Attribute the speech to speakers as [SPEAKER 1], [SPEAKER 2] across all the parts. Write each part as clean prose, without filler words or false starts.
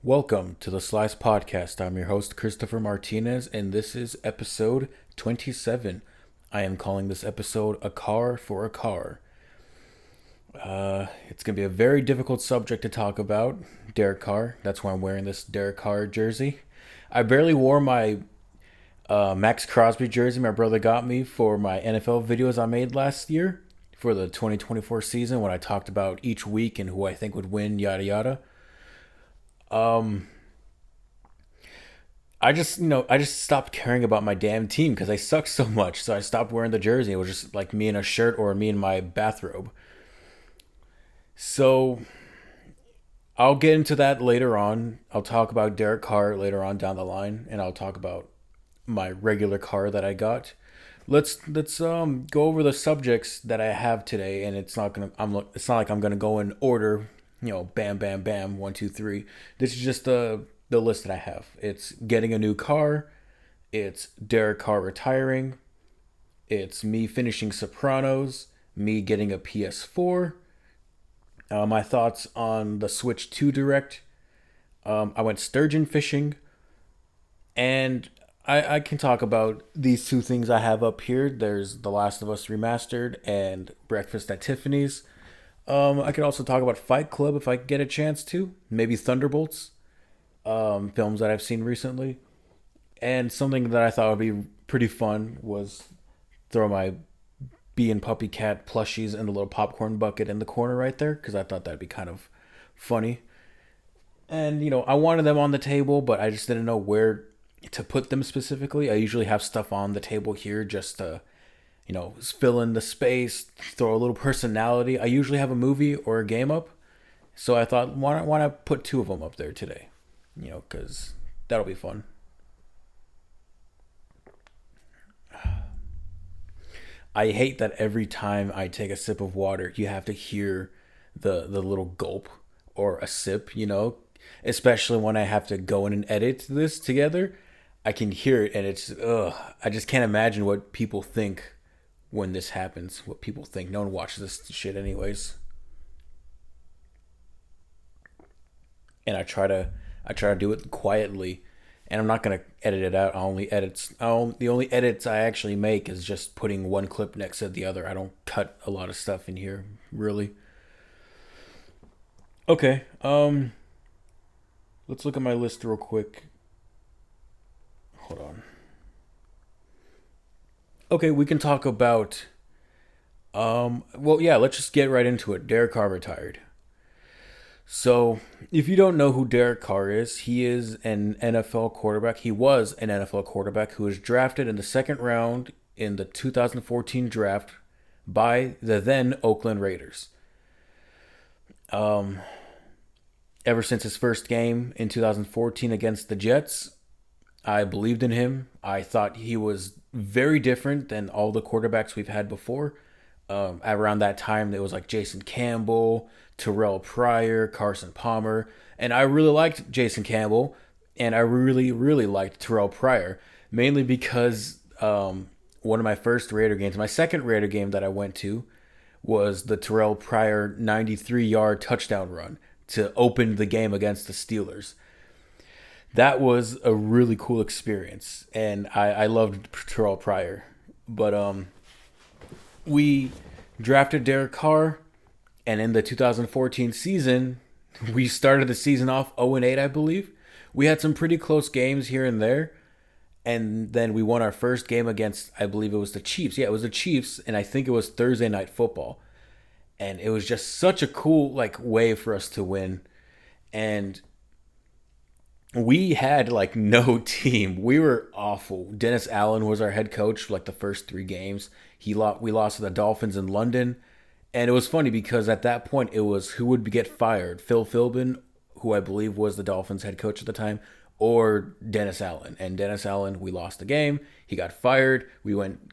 [SPEAKER 1] Welcome to the Slice Podcast. I'm your host, Christopher Martinez, and this is episode 27. I am calling this episode A Car for a Car. It's going to be a very difficult subject to talk about. Derek Carr. That's why I'm wearing this Derek Carr jersey. I barely wore my Max Crosby jersey my brother got me for my NFL videos I made last year for the 2024 season when I talked about each week and who I think would win, yada yada. I just stopped caring about my damn team because I suck so much. So I stopped wearing the jersey. It was just like me in a shirt or me in my bathrobe. So I'll get into that later on. I'll talk about Derek Carr later on down the line, and I'll talk about my regular car that I got. Let's go over the subjects that I have today, and it's not like I'm gonna go in order. Bam, bam, bam, one, two, three. This is just the list that I have. It's getting a new car. It's Derek Carr retiring. It's me finishing Sopranos. Me getting a PS4. My thoughts on the Switch 2 Direct. I went sturgeon fishing. And I can talk about these two things I have up here. There's The Last of Us Remastered and Breakfast at Tiffany's. I could also talk about Fight Club if I get a chance to. Maybe Thunderbolts, films that I've seen recently. And something that I thought would be pretty fun was throw my bee and puppy cat plushies in the little popcorn bucket in the corner right there because I thought that'd be kind of funny. And I wanted them on the table, but I just didn't know where to put them specifically. I usually have stuff on the table here just to fill in the space, throw a little personality. I usually have a movie or a game up, so I thought why not put two of them up there today? Because that'll be fun. I hate that every time I take a sip of water, you have to hear the little gulp or a sip. Especially when I have to go in and edit this together. I can hear it, and it's ugh. I just can't imagine what people think when this happens. What people think. No one watches this shit anyways. And I try to do it quietly, and I'm not gonna edit it out. The only edits I actually make is just putting one clip next to the other. I don't cut a lot of stuff in here, really. Okay, let's look at my list real quick. Hold on. Okay, we can talk about. Well, yeah, let's just get right into it. Derek Carr retired. So, if you don't know who Derek Carr is, he is an NFL quarterback. He was an NFL quarterback who was drafted in the second round in the 2014 draft by the then Oakland Raiders. Um, Ever since his first game in 2014 against the Jets, I believed in him. I thought he was very different than all the quarterbacks we've had before. Around that time, it was like Jason Campbell, Terrell Pryor, Carson Palmer, and I really liked Jason Campbell, and I really, really liked Terrell Pryor, mainly because one of my first Raider games, my second Raider game that I went to, was the Terrell Pryor 93-yard touchdown run to open the game against the Steelers. That was a really cool experience, and I loved Terrell Pryor. But we drafted Derek Carr, and in the 2014 season, we started the season off 0-8, I believe. We had some pretty close games here and there, and then we won our first game against, I believe it was the Chiefs. Yeah, it was the Chiefs, and I think it was Thursday Night Football. And it was just such a cool way for us to win. And we had no team. We were awful. Dennis Allen was our head coach for the first three games. We lost to the Dolphins in London, and it was funny because at that point it was who would get fired: Phil Philbin, who I believe was the Dolphins head coach at the time, or Dennis Allen. And Dennis Allen, we lost the game. He got fired.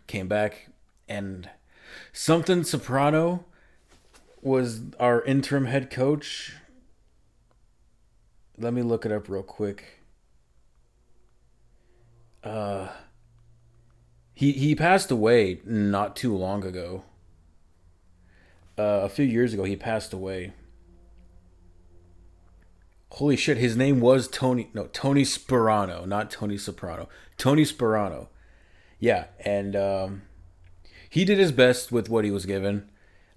[SPEAKER 1] Came back, and something Soprano was our interim head coach. Let me look it up real quick. Uh, he passed away not too long ago. A few years ago, he passed away. Holy shit, his name was Tony. No, Tony Sperano, not Tony Soprano. Tony Sperano. Yeah, and he did his best with what he was given.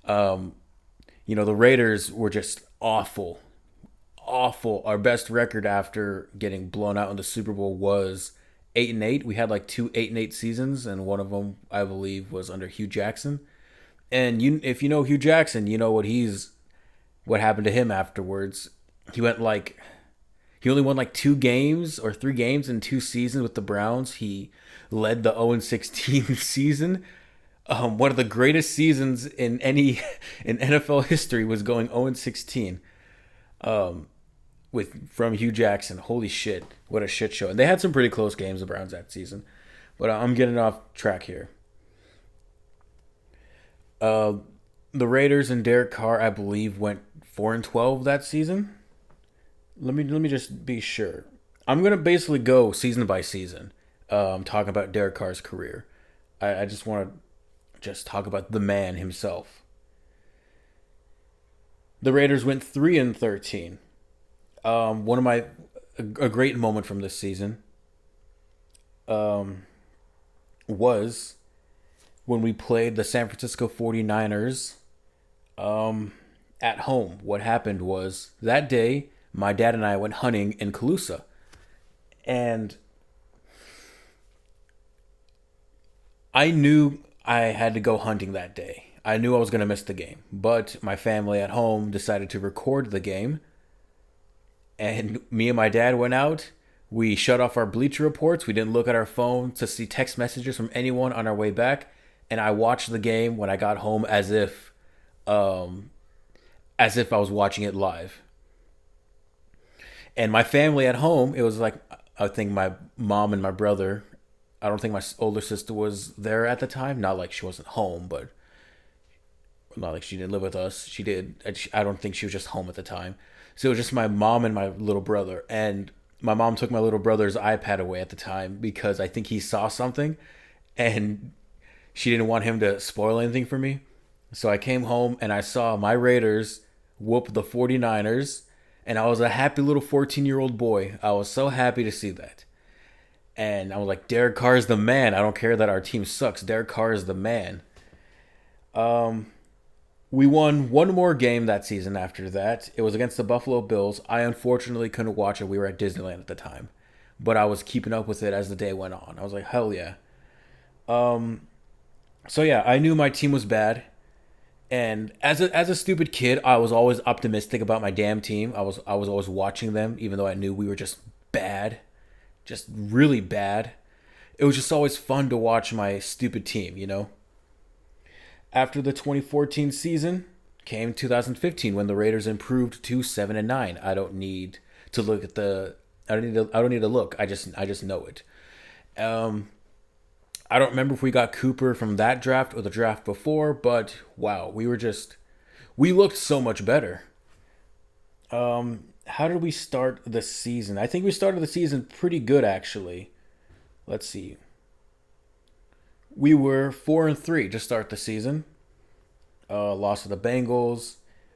[SPEAKER 1] Um, the Raiders were just awful, awful. Our best record after getting blown out in the Super Bowl was 8-8. We had like two 8-8 seasons, and one of them, I believe, was under Hugh Jackson. And if you know Hugh Jackson, you know what happened to him afterwards. He went like he only won like two games or three games in two seasons with the Browns. He led the 0-16 season. One of the greatest seasons in any in NFL history was going 0-16 with from Hugh Jackson. Holy shit, what a shit show! And they had some pretty close games, the Browns, that season. But I'm getting off track here. Uh, the Raiders and Derek Carr, I believe, went 4-12 that season. Let me just be sure. I'm gonna basically go season by season. Talking about Derek Carr's career. I just want to just talk about the man himself. The Raiders went 3-13. One of my a great moment from this season was when we played the San Francisco 49ers at home. What happened was that day, my dad and I went hunting in Calusa. And I knew I had to go hunting that day. I knew I was going to miss the game. But my family at home decided to record the game. And me and my dad went out. We shut off our Bleacher Reports. We didn't look at our phone to see text messages from anyone on our way back. And I watched the game when I got home as if I was watching it live. And my family at home, it was like, I think my mom and my brother, I don't think my older sister was there at the time. Not like she wasn't home, but not like she didn't live with us. She did. I don't think she was just home at the time. So it was just my mom and my little brother. And my mom took my little brother's iPad away at the time because I think he saw something and she didn't want him to spoil anything for me. So I came home and I saw my Raiders whoop the 49ers. And I was a happy little 14-year-old boy. I was so happy to see that. And I was like, Derek Carr is the man. I don't care that our team sucks. Derek Carr is the man. We won one more game that season after that. It was against the Buffalo Bills. I unfortunately couldn't watch it. We were at Disneyland at the time. But I was keeping up with it as the day went on. I was like, hell yeah. So yeah, I knew my team was bad. And as a stupid kid, I was always optimistic about my damn team. I was always watching them, even though I knew we were just bad, just really bad. It was just always fun to watch my stupid team. After the 2014 season came 2015 when the Raiders improved to 7-9. I don't need to look at the. I don't need to look. I just know it. I don't remember if we got Cooper from that draft or the draft before, but wow, we looked so much better. How did we start the season? I think we started the season pretty good, actually. Let's see. We were 4-3 to start the season. Lost to the Bengals.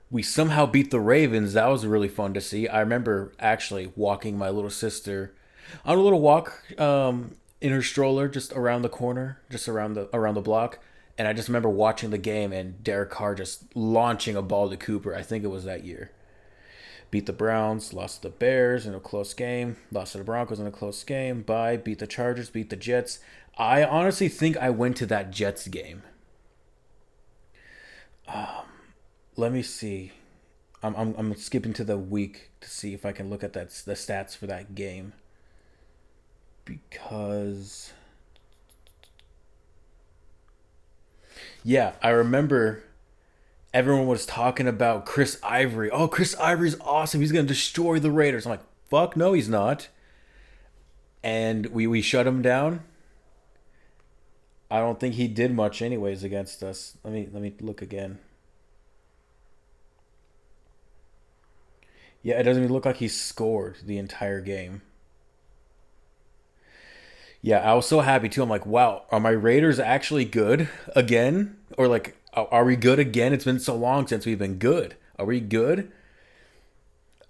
[SPEAKER 1] We somehow beat the Ravens. That was really fun to see. I remember actually walking my little sister on a little walk in her stroller just around the corner, just around the block. And I just remember watching the game and Derek Carr just launching a ball to Cooper. I think it was that year. Beat the Browns, lost to the Bears in a close game, lost to the Broncos in a close game, beat the Chargers, beat the Jets. I honestly think I went to that Jets game. Let me see. I'm skipping to the week to see if I can look at the stats for that game. Because yeah, I remember everyone was talking about Chris Ivory. Oh, Chris Ivory's awesome. He's going to destroy the Raiders. I'm like, fuck no, he's not. And we shut him down. I don't think he did much anyways against us. Let me look again. Yeah, it doesn't even look like he scored the entire game. Yeah, I was so happy too. I'm like, wow, are my Raiders actually good again? Or like, are we good again? It's been so long since we've been good. Are we good?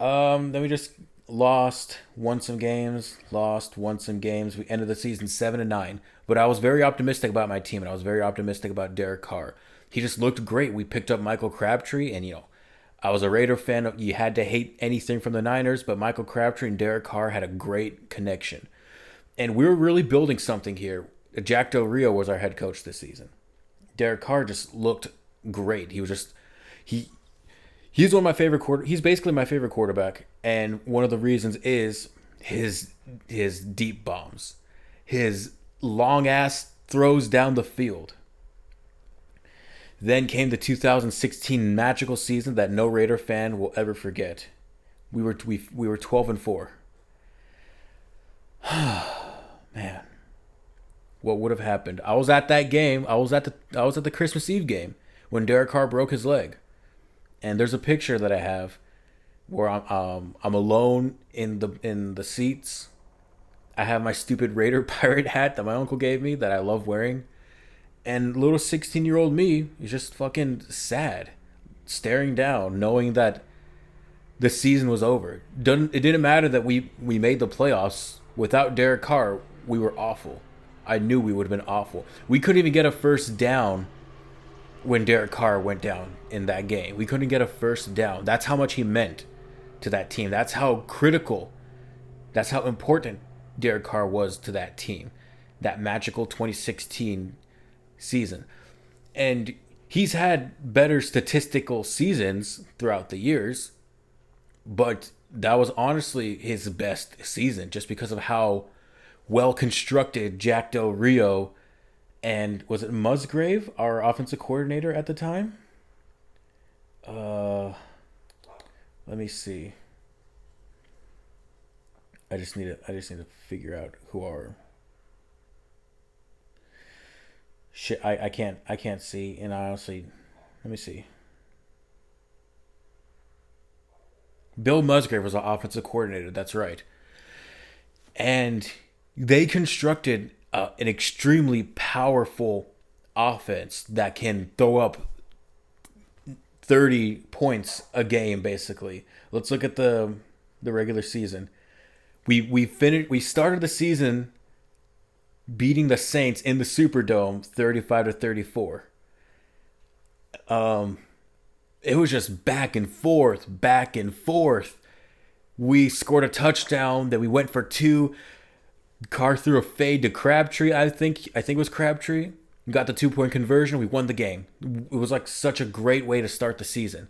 [SPEAKER 1] Then we just lost, won some games, lost, won some games. We ended the season 7-9. But I was very optimistic about my team, and I was very optimistic about Derek Carr. He just looked great. We picked up Michael Crabtree, and I was a Raider fan. You had to hate anything from the Niners, but Michael Crabtree and Derek Carr had a great connection, and we were really building something here. Jack Del Rio was our head coach this season. Derek Carr just looked great. He he's one of my favorite quarter. He's basically my favorite quarterback, and one of the reasons is his deep bombs, his long ass throws down the field. Then came the 2016 magical season that no Raider fan will ever forget. We were 12-4. Man, what would have happened? I was at that game. I was at the Christmas Eve game when Derek Carr broke his leg. And there's a picture that I have where I'm alone in the seats. I have my stupid Raider pirate hat that my uncle gave me that I love wearing. And little 16-year-old me is just fucking sad, staring down, knowing that the season was over. It didn't matter that we made the playoffs. Without Derek Carr, we were awful. I knew we would have been awful. We couldn't even get a first down when Derek Carr went down in that game. We couldn't get a first down. That's how much he meant to that team. That's how critical, that's how important Derek Carr was to that team. That magical 2016 season. And he's had better statistical seasons throughout the years, but that was honestly his best season just because of how well constructed Jack Del Rio and was it Musgrave, our offensive coordinator at the time? Uh Let me see. I just need to figure out who our shit. I can't see, and I honestly, let me see. Bill Musgrave was our offensive coordinator. That's right, and they constructed an extremely powerful offense that can throw up 30 points a game. Basically, let's look at the regular season. We started the season beating the Saints in the Superdome 35-34. It was just back and forth, back and forth. We scored a touchdown, then we went for two. Carr threw a fade to Crabtree, I think it was Crabtree. We got the 2-point conversion, we won the game. It was like such a great way to start the season.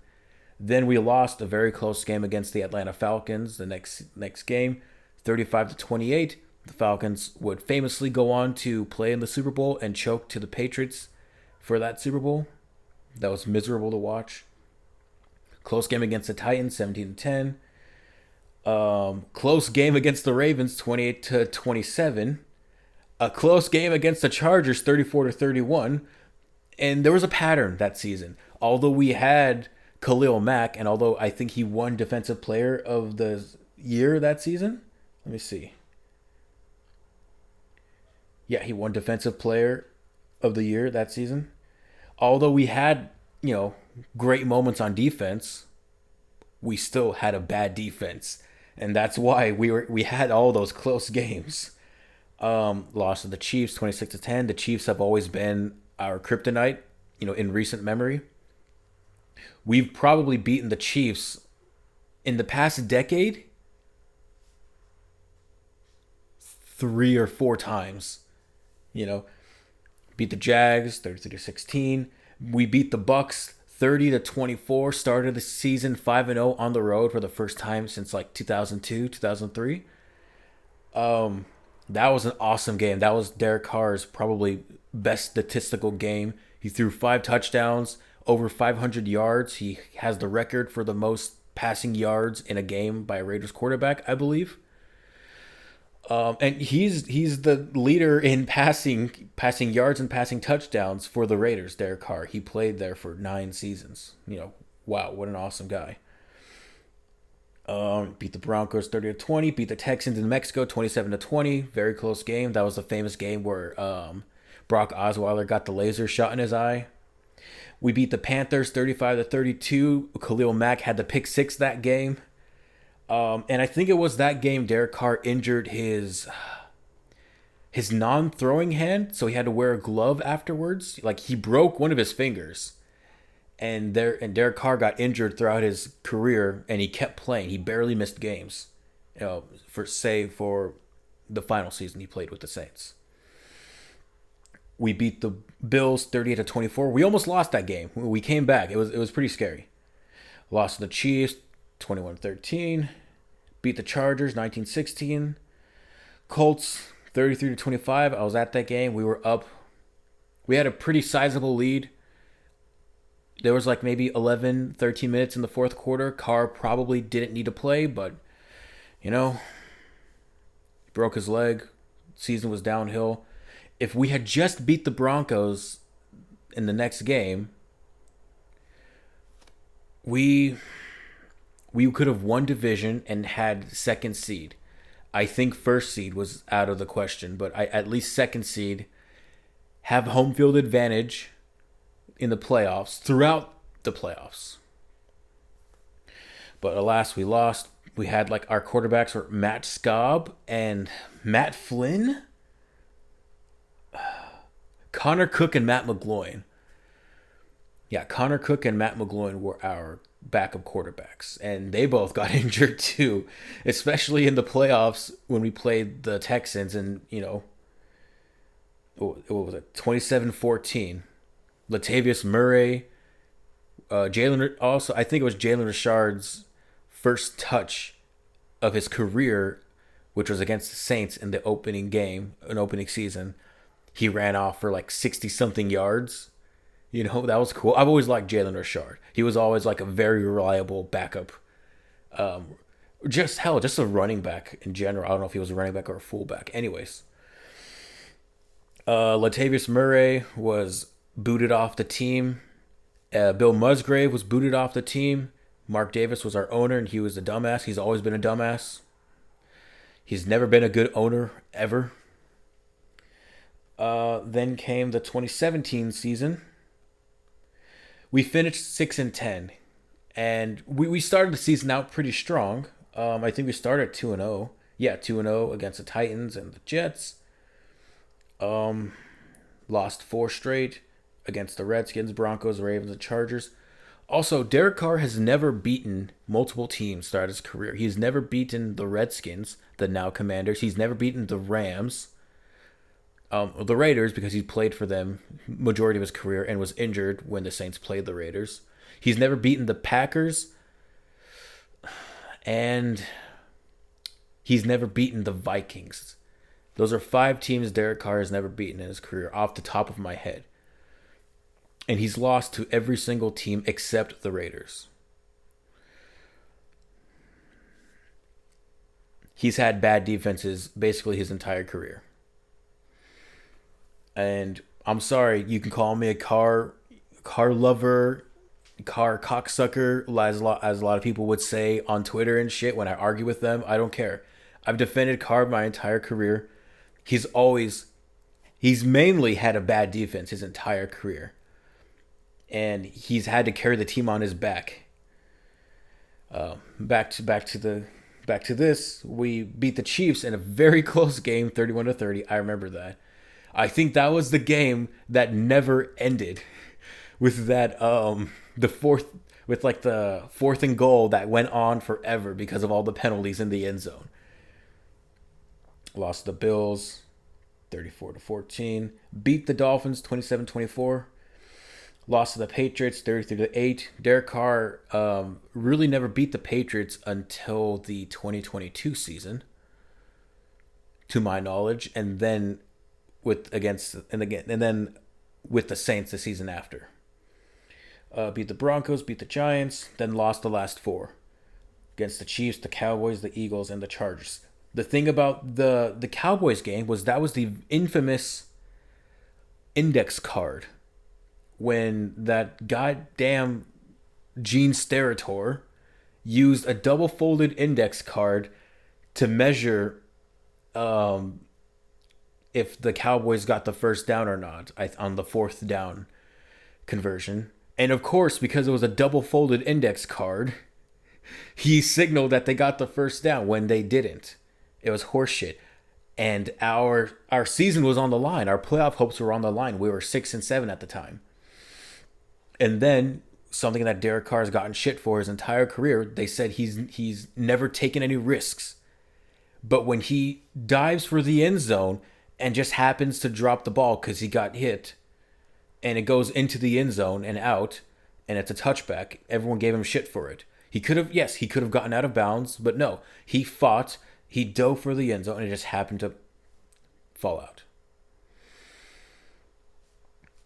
[SPEAKER 1] Then we lost a very close game against the Atlanta Falcons the next game, 35-28. The Falcons would famously go on to play in the Super Bowl and choke to the Patriots for that Super Bowl. That was miserable to watch. Close game against the Titans, 17-10. Close game against the Ravens, 28-27. A close game against the Chargers, 34-31. And there was a pattern that season. Although we had Khalil Mack, and although I think he won Defensive Player of the Year that season. Let me see. Yeah, he won Defensive Player of the Year that season. Although we had, great moments on defense, we still had a bad defense. And that's why we had all those close games. Lost to the Chiefs 26-10. The Chiefs have always been our kryptonite, in recent memory. We've probably beaten the Chiefs in the past decade 3 or 4 times. Beat the Jags 33-16. We beat the Bucks 30-24. Started the season 5-0 on the road for the first time since like 2002, 2003. That was an awesome game. That was Derek Carr's probably best statistical game. He threw 5 touchdowns, over 500 yards. He has the record for the most passing yards in a game by a Raiders quarterback, I believe. And he's the leader in passing yards and passing touchdowns for the Raiders, Derek Carr. He played there for 9 seasons. Wow, what an awesome guy. Beat the Broncos 30-20. Beat the Texans in Mexico 27-20. Very close game. That was the famous game where Brock Osweiler got the laser shot in his eye. We beat the Panthers 35-32. Khalil Mack had the pick 6 that game. And I think it was that game Derek Carr injured his non-throwing hand, so he had to wear a glove afterwards. Like he broke one of his fingers, and Derek Carr got injured throughout his career, and he kept playing. He barely missed games, for the final season he played with the Saints. We beat the Bills 38-24. We almost lost that game. We came back. It was pretty scary. Lost to the Chiefs 21-13. Beat the Chargers 19-16. Colts 33-25. I was at that game. We were up. We had a pretty sizable lead. There was like maybe 11, 13 minutes in the fourth quarter. Carr probably didn't need to play, but, you know, he broke his leg. Season was downhill. If we had just beat the Broncos in the next game, we could have won division and had second seed. I think first seed was out of the question, but at least second seed, have home field advantage in the playoffs, throughout the playoffs. But alas, we lost. We had like our quarterbacks were Matt Schaub and Matt Flynn, Connor Cook and Matt McGloin. Yeah, Connor Cook and Matt McGloin were our backup quarterbacks, and they both got injured too, especially in the playoffs when we played the Texans, and what was it, 27-14. Latavius Murray, Jalen, also I think it was Jalen Richard's first touch of his career, which was against the Saints in the opening game, an opening season. He ran off for like 60 something yards. That was cool. I've always liked Jalen Richard. He was always like a very reliable backup. Just a running back in general. I don't know if he was a running back or a fullback. Anyways, Latavius Murray was booted off the team. Bill Musgrave was booted off the team. Mark Davis was our owner, and he was a dumbass. He's always been a dumbass. He's never been a good owner, ever. Then came the 2017 season. We finished 6-10, and we started the season out pretty strong. I think we started 2-0. Yeah, 2-0 against the Titans and the Jets. Lost 4 straight against the Redskins, Broncos, Ravens, and Chargers. Also, Derek Carr has never beaten multiple teams throughout his career. He's never beaten the Redskins, the now Commanders. He's never beaten the Rams. The Raiders, because he played for them majority of his career and was injured when the Saints played the Raiders. He's never beaten the Packers. And he's never beaten the Vikings. Those are 5 teams Derek Carr has never beaten in his career, off the top of my head. And he's lost to every single team except the Raiders. He's had bad defenses basically his entire career. And I'm sorry, you can call me a Carr lover, Carr cocksucker, as a lot of people would say on Twitter and shit when I argue with them. I don't care. I've defended Carr my entire career. He's mainly had a bad defense his entire career. And he's had to carry the team on his back. Back to this. We beat the Chiefs in a very close game, 31-30. I remember that. I think that was the game that never ended, with that the fourth and goal that went on forever because of all the penalties in the end zone. Lost the Bills 34-14. Beat the Dolphins 27-24. Lost to the Patriots 33-8. Derek Carr really never beat the Patriots until the 2022 season, to my knowledge, and then with the Saints the season after. Beat the Broncos, beat the Giants, then lost the last 4 against the Chiefs, the Cowboys, the Eagles, and the Chargers. The thing about the Cowboys game was that was the infamous index card, when that goddamn Gene Steratore used a double-folded index card to measure if the Cowboys got the first down or not on the 4th down conversion. And of course, because it was a double-folded index card, He signaled that they got the first down when they didn't. It was horseshit. And our season was on the line. Our playoff hopes were on the line. We were 6-7 at the time. And then something that Derek Carr has gotten shit for his entire career, they said he's never taken any risks. But when he dives for the end zone and just happens to drop the ball because he got hit, and it goes into the end zone and out, and it's a touchback, everyone gave him shit for it. He could have gotten out of bounds, but no, he fought, he dove for the end zone, and it just happened to fall out.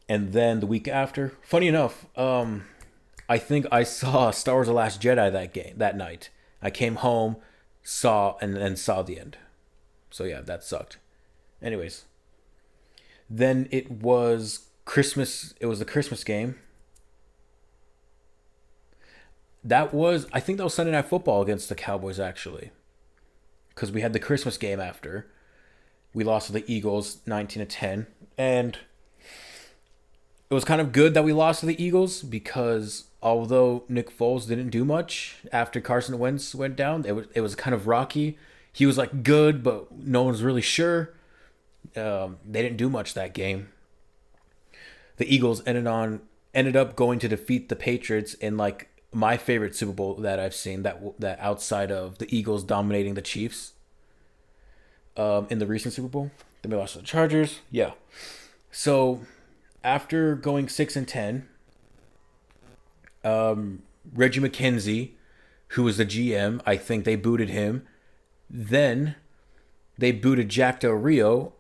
[SPEAKER 1] And then the week after, funny enough, I think I saw Star Wars: The Last Jedi that night. I came home, saw, and then saw the end. So yeah, that sucked. Anyways, then it was Christmas. It was the Christmas game. I think that was Sunday Night Football against the Cowboys, actually. Because we had the Christmas game after. We lost to the Eagles 19-10. And it was kind of good that we lost to the Eagles because although Nick Foles didn't do much after Carson Wentz went down, it was kind of rocky. He was like good, but no one's really sure. They didn't do much that game. The Eagles ended up going to defeat the Patriots in like my favorite Super Bowl that I've seen, that outside of the Eagles dominating the Chiefs in the recent Super Bowl. Then we lost to the Chargers. Yeah. So after going 6-10, Reggie McKenzie, who was the GM, I think they booted him. Then they booted Jack Del Rio,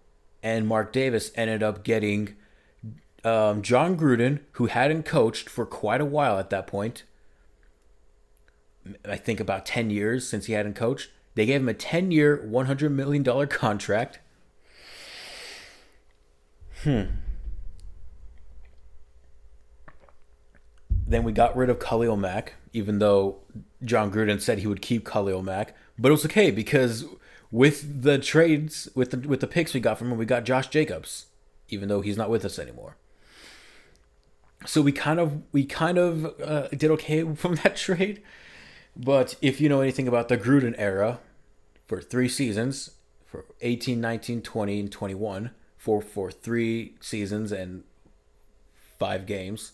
[SPEAKER 1] and Mark Davis ended up getting John Gruden, who hadn't coached for quite a while at that point. I think about 10 years since he hadn't coached. They gave him a 10-year, $100 million contract. Then we got rid of Khalil Mack, even though John Gruden said he would keep Khalil Mack. But it was okay because with the trades, with the picks we got from him, we got Josh Jacobs, even though he's not with us anymore. So we kind of did okay from that trade. But if you know anything about the Gruden era, for 3 seasons, for 18, 19, 20, and 21, for 3 seasons and 5 games,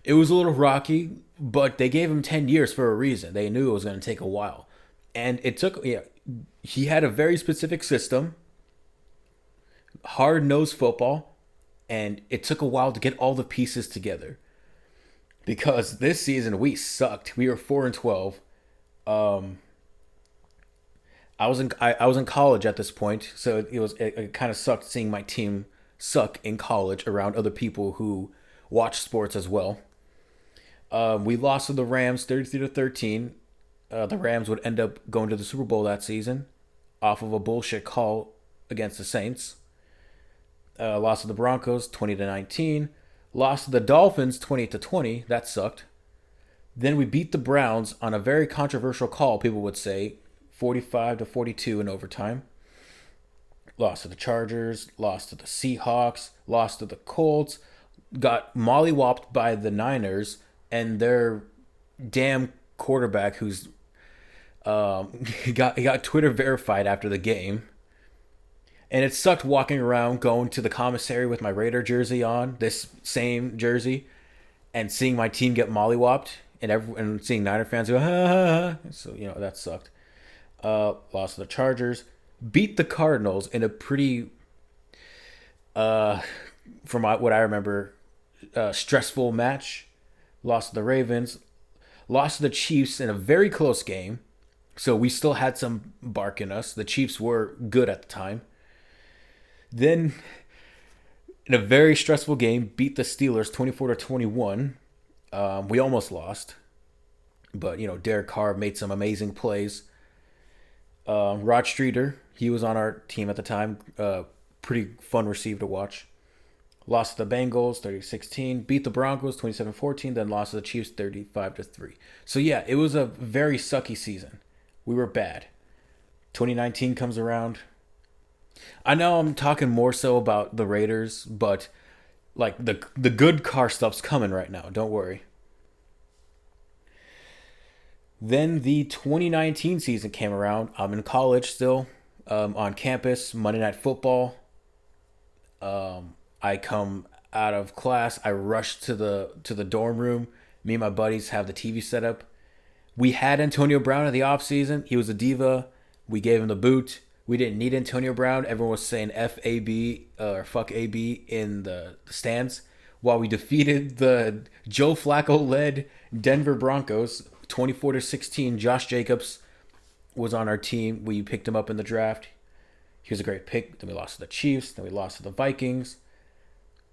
[SPEAKER 1] it was a little rocky, but they gave him 10 years for a reason. They knew it was going to take a while. And it took, he had a very specific system, hard-nosed football, and it took a while to get all the pieces together. Because this season we sucked. We were 4-12. I was in college at this point, so it kind of sucked seeing my team suck in college around other people who watch sports as well. We lost to the Rams 33-13. The Rams would end up going to the Super Bowl that season off of a bullshit call against the Saints. Lost to the Broncos 20-19. Lost to the Dolphins 20-20. That sucked. Then we beat the Browns on a very controversial call, people would say, 45-42 in overtime. Lost to the Chargers. Lost to the Seahawks. Lost to the Colts. Got mollywopped by the Niners and their damn quarterback, who's he got Twitter verified after the game. And it sucked walking around, going to the commissary with my Raider jersey on, this same jersey, and seeing my team get mollywopped, and seeing Niner fans go, ha, ha, ha. So, that sucked. Lost to the Chargers. Beat the Cardinals in a pretty, from what I remember, stressful match. Lost to the Ravens. Lost to the Chiefs in a very close game. So we still had some bark in us. The Chiefs were good at the time. Then, in a very stressful game, beat the Steelers 24-21. We almost lost. But, Derek Carr made some amazing plays. Rod Streeter, he was on our team at the time. Pretty fun receiver to watch. Lost to the Bengals 30-16. Beat the Broncos 27-14. Then lost to the Chiefs 35-3. So, yeah, it was a very sucky season. We were bad. 2019 comes around. I know I'm talking more so about the Raiders, but like the good Carr stuff's coming right now. Don't worry. Then the 2019 season came around. I'm in college still, on campus, Monday Night Football. I come out of class. I rush to the dorm room. Me and my buddies have the TV set up. We had Antonio Brown in the offseason. He was a diva. We gave him the boot. We didn't need Antonio Brown. Everyone was saying FAB or fuck AB in the stands while we defeated the Joe Flacco led Denver Broncos 24-16. Josh Jacobs was on our team. We picked him up in the draft. He was a great pick. Then we lost to the Chiefs. Then we lost to the Vikings.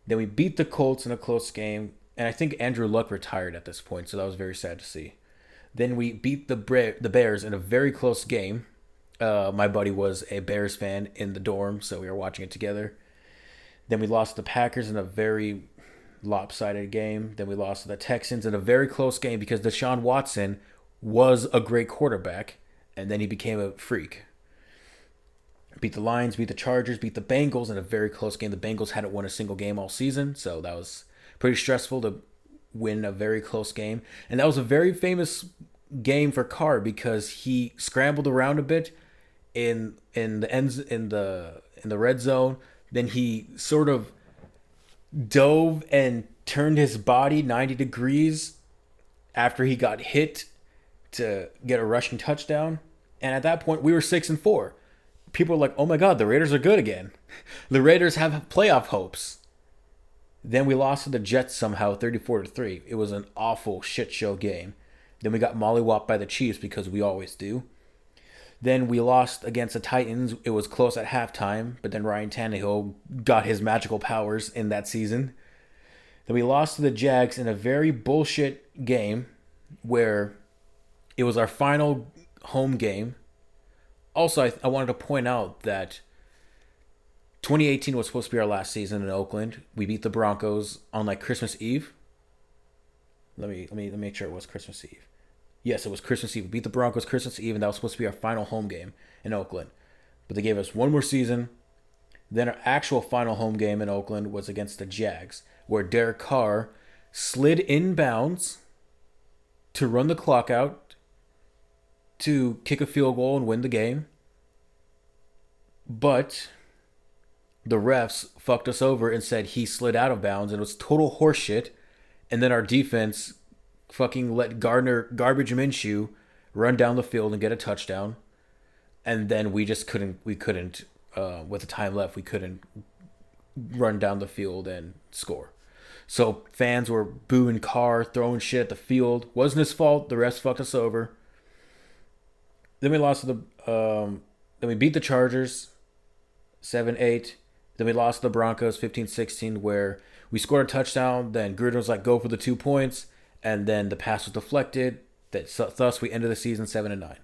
[SPEAKER 1] Then we beat the Colts in a close game. And I think Andrew Luck retired at this point, so that was very sad to see. Then we beat the Bears in a very close game. My buddy was a Bears fan in the dorm, so we were watching it together. Then we lost to the Packers in a very lopsided game. Then we lost to the Texans in a very close game because Deshaun Watson was a great quarterback, and then he became a freak. Beat the Lions, beat the Chargers, beat the Bengals in a very close game. The Bengals hadn't won a single game all season, so that was pretty stressful to win a very close game. And that was a very famous game for Carr because he scrambled around a bit in the ends in the red zone. Then he sort of dove and turned his body 90 degrees after he got hit to get a rushing touchdown. And at that point, we were 6-4. People were like, "Oh my God, the Raiders are good again. The Raiders have playoff hopes." Then we lost to the Jets somehow, 34-3. It was an awful shit show game. Then we got mollywopped by the Chiefs because we always do. Then we lost against the Titans. It was close at halftime, but then Ryan Tannehill got his magical powers in that season. Then we lost to the Jags in a very bullshit game where it was our final home game. Also, I wanted to point out that 2018 was supposed to be our last season in Oakland. We beat the Broncos on like Christmas Eve. Let me make sure it was Christmas Eve. Yes, it was Christmas Eve. We beat the Broncos Christmas Eve, and that was supposed to be our final home game in Oakland. But they gave us one more season. Then our actual final home game in Oakland was against the Jags, where Derek Carr slid inbounds to run the clock out to kick a field goal and win the game. But the refs fucked us over and said he slid out of bounds, and it was total horseshit. And then our defense fucking let Garbage Minshew run down the field and get a touchdown. And then we just couldn't with the time left, we couldn't run down the field and score. So fans were booing Carr, throwing shit at the field. Wasn't his fault. The refs fucked us over. Then we lost to then we beat the Chargers 7-8. Then we lost to the Broncos 15-16, where we scored a touchdown. Then Gruden was like, "Go for the 2 points," and then the pass was deflected. Thus we ended the season 7-9.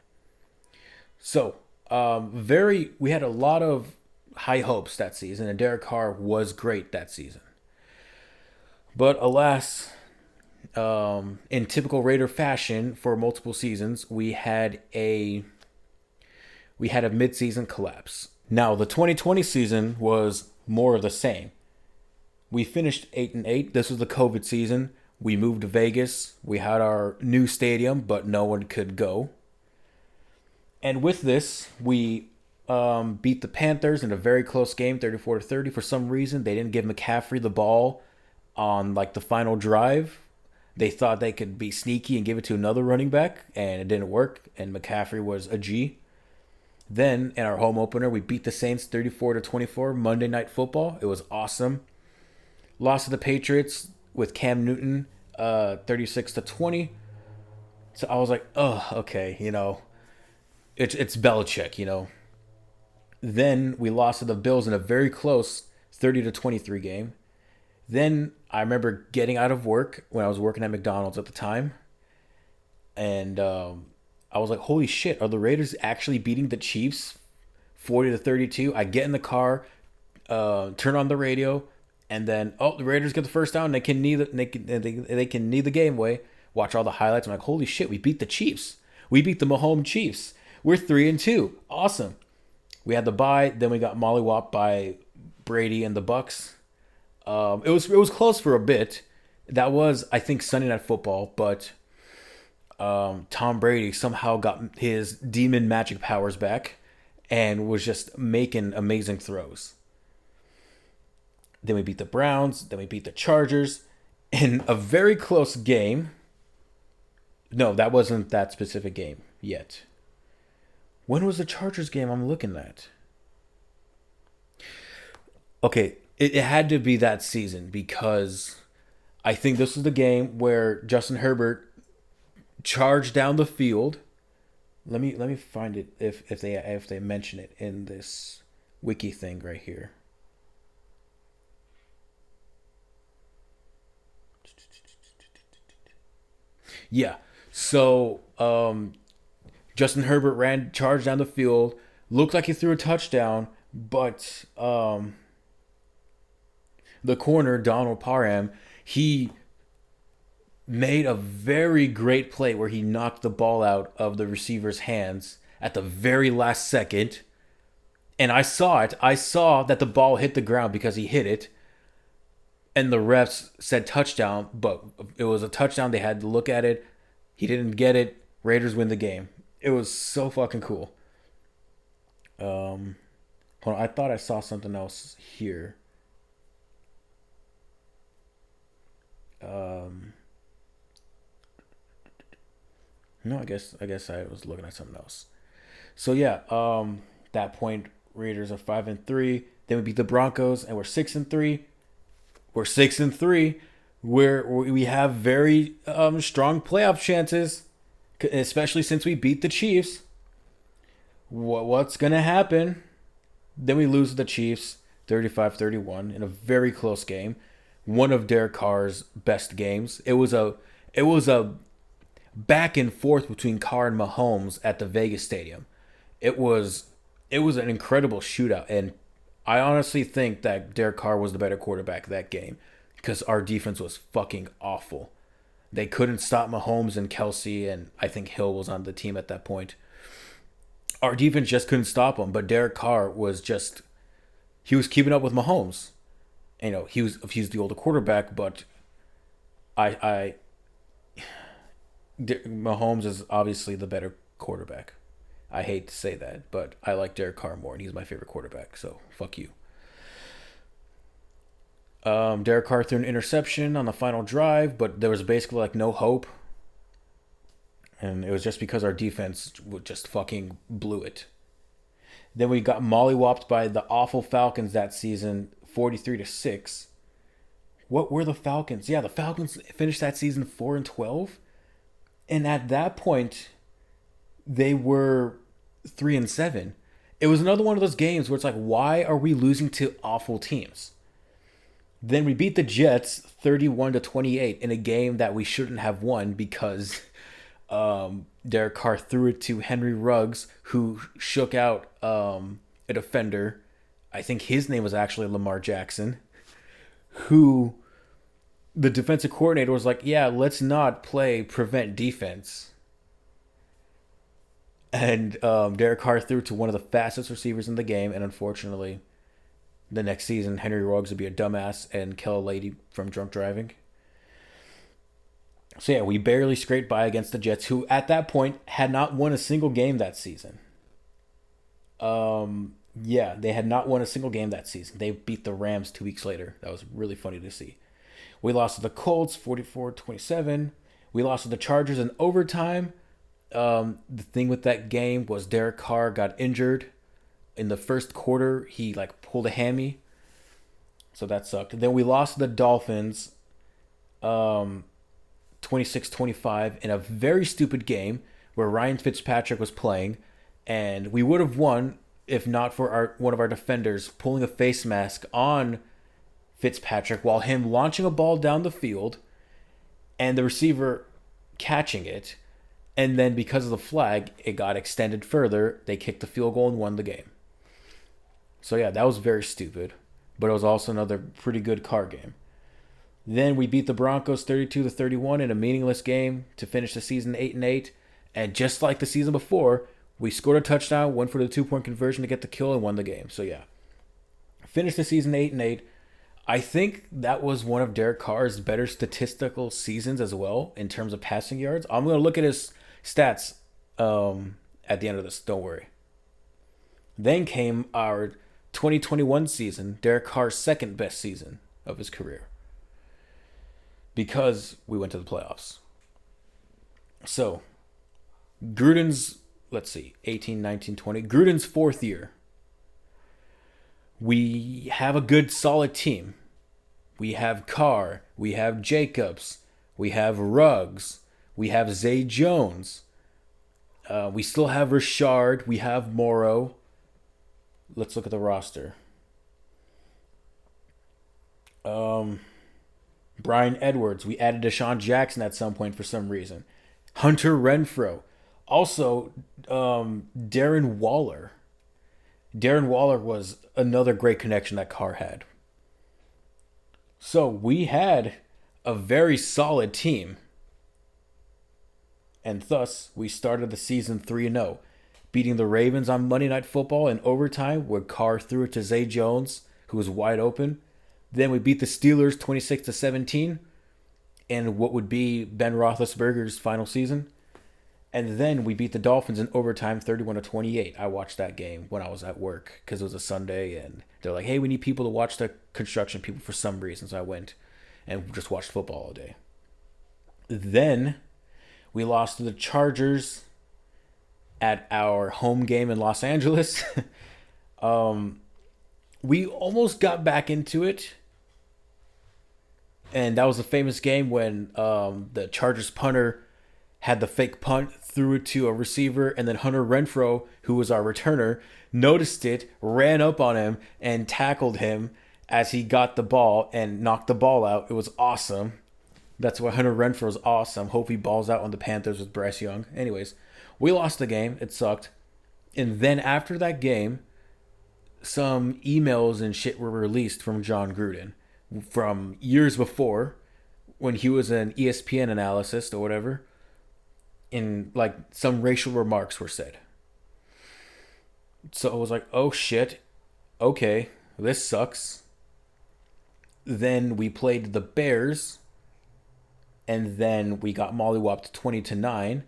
[SPEAKER 1] So we had a lot of high hopes that season, and Derek Carr was great that season. But alas, in typical Raider fashion, for multiple seasons, we had a mid-season collapse. Now, the 2020 season was more of the same. We finished 8-8. This was the COVID season. We moved to Vegas. We had our new stadium, but no one could go. And with this, we beat the Panthers in a very close game, 34-30. For some reason, they didn't give McCaffrey the ball on like the final drive. They thought they could be sneaky and give it to another running back, and it didn't work, and McCaffrey was a G. Then, in our home opener, we beat the Saints 34-24, Monday Night Football. It was awesome. Lost to the Patriots with Cam Newton, 36-20. So I was like, oh, okay, it's Belichick, Then we lost to the Bills in a very close 30-23 game. Then I remember getting out of work when I was working at McDonald's at the time. And I was like, holy shit, are the Raiders actually beating the Chiefs 40-32? I get in the car, turn on the radio, and then, the Raiders get the first down. They can knee the game away. Watch all the highlights. I'm like, holy shit, we beat the Chiefs. We beat the Mahomes Chiefs. We're 3-2. Awesome. We had the bye. Then we got mollywopped by Brady and the Bucks. It was close for a bit. That was, I think, Sunday Night Football, but Tom Brady somehow got his demon magic powers back and was just making amazing throws. Then we beat the Browns. Then we beat the Chargers in a very close game. No, that wasn't that specific game yet. When was the Chargers game I'm looking at? Okay, it had to be that season because I think this was the game where Justin Herbert charged down the field. Let me find it if they mention it in this wiki thing right here. Yeah. So Justin Herbert ran charged down the field, looked like he threw a touchdown, but the corner Donald Parham, he made a very great play where he knocked the ball out of the receiver's hands at the very last second. And I saw it. I saw that the ball hit the ground because he hit it. And the refs said touchdown, but it was a touchdown. They had to look at it. He didn't get it. Raiders win the game. It was so fucking cool. Hold on, I thought I saw something else here. Um, no, I guess I was looking at something else. So yeah, that point Raiders are 5-3. Then we beat the Broncos and we're 6-3. We're 6-3. We have very strong playoff chances, especially since we beat the Chiefs. What's gonna happen? Then we lose to the Chiefs 35-31 in a very close game. One of Derek Carr's best games. It was a back and forth between Carr and Mahomes at the Vegas Stadium. It was it was an incredible shootout, and I honestly think that Derek Carr was the better quarterback that game because our defense was fucking awful. They couldn't stop Mahomes and Kelsey, and I think Hill was on the team at that point. Our defense just couldn't stop him, but Derek Carr was just he was keeping up with Mahomes. He's the older quarterback, but I Mahomes is obviously the better quarterback. I hate to say that, but I like Derek Carr more, and he's my favorite quarterback. So fuck you. Derek Carr threw an interception on the final drive, but there was basically like no hope, and it was just because our defense would just fucking blew it. Then we got mollywopped by the awful Falcons that season, 43-6. What were the Falcons? Yeah, the Falcons finished that season 4-12, and at that point, they were 3-7. It was another one of those games where it's like, why are we losing to awful teams? Then we beat the Jets 31-28 in a game that we shouldn't have won because Derek Carr threw it to Henry Ruggs, who shook out a defender. I think his name was actually Lamar Jackson, who the defensive coordinator was like, yeah, let's not play prevent defense. And Derek Carr threw to one of the fastest receivers in the game, and unfortunately, the next season, Henry Ruggs would be a dumbass and kill a lady from drunk driving. So yeah, we barely scraped by against the Jets, who at that point had not won a single game that season. Yeah, they had not won a single game that season. They beat the Rams 2 weeks later. That was really funny to see. We lost to the Colts 44-27. We lost to the Chargers in overtime. The thing with that game was Derek Carr got injured in the first quarter. He like pulled a hammy, so that sucked. Then we lost to the Dolphins 26-25 in a very stupid game where Ryan Fitzpatrick was playing, and we would have won if not for one of our defenders pulling a face mask on Fitzpatrick while him launching a ball down the field and the receiver catching it. And then because of the flag, it got extended further. They kicked the field goal and won the game. So yeah, that was very stupid. But it was also another pretty good Carr game. Then we beat the Broncos 32-31 in a meaningless game to finish the season 8-8. And just like the season before, we scored a touchdown, went for the 2-point conversion to get the kill, and won the game. So yeah, finished the season 8-8. I think that was one of Derek Carr's better statistical seasons as well in terms of passing yards. I'm going to look at his stats at the end of this. Don't worry. Then came our 2021 season, Derek Carr's second best season of his career because we went to the playoffs. So, Gruden's, let's see, 18, 19, 20. Gruden's fourth year. We have a good, solid team. We have Carr. We have Jacobs. We have Ruggs. We have Zay Jones. We still have Richard. We have Morrow. Let's look at the roster. Brian Edwards. We added Deshaun Jackson at some point for some reason. Hunter Renfrow. Also, Darren Waller. Darren Waller was another great connection that Carr had. So we had a very solid team. And thus, we started the season 3-0, beating the Ravens on Monday Night Football in overtime where Carr threw it to Zay Jones, who was wide open. Then we beat the Steelers 26-17 in what would be Ben Roethlisberger's final season. And then we beat the Dolphins in overtime 31-28. I watched that game when I was at work because it was a Sunday and they're like, hey, we need people to watch the construction people for some reason. So I went and just watched football all day. Then we lost to the Chargers at our home game in Los Angeles. We almost got back into it. And that was a famous game when the Chargers punter had the fake punt, threw it to a receiver, and then Hunter Renfrow, who was our returner, noticed it, ran up on him, and tackled him as he got the ball and knocked the ball out. It was awesome. That's why Hunter Renfrow is awesome. Hope he balls out on the Panthers with Bryce Young. Anyways, we lost the game. It sucked. And then after that game, some emails and shit were released from John Gruden from years before when he was an ESPN analyst or whatever. In like some racial remarks were said. So I was like, oh shit. Okay, this sucks. Then we played the Bears. And then we got mollywopped 20-9.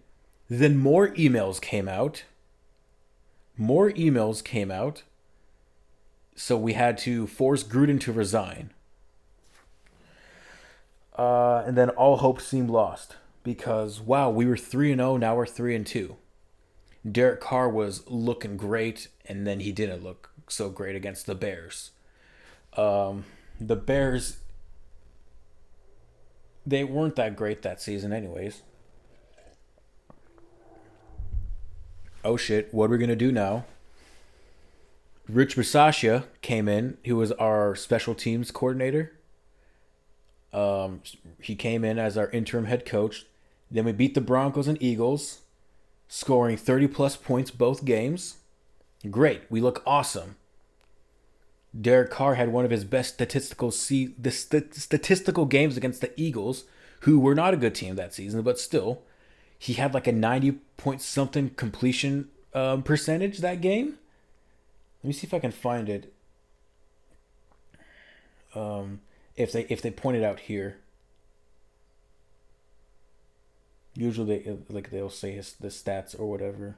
[SPEAKER 1] Then more emails came out. So we had to force Gruden to resign. And then all hope seemed lost. Because, wow, we were 3-0, now we're 3-2. Derek Carr was looking great, and then he didn't look so great against the Bears. The Bears, they weren't that great that season anyways. Oh shit, what are we going to do now? Rich Bisaccia came in, who was our special teams coordinator. He came in as our interim head coach. Then we beat the Broncos and Eagles, scoring 30-plus points both games. Great. We look awesome. Derek Carr had one of his best statistical games against the Eagles, who were not a good team that season, but still, he had like a 90-point-something completion percentage that game. Let me see if I can find it. If they point it out here. Usually, they'll say the stats or whatever.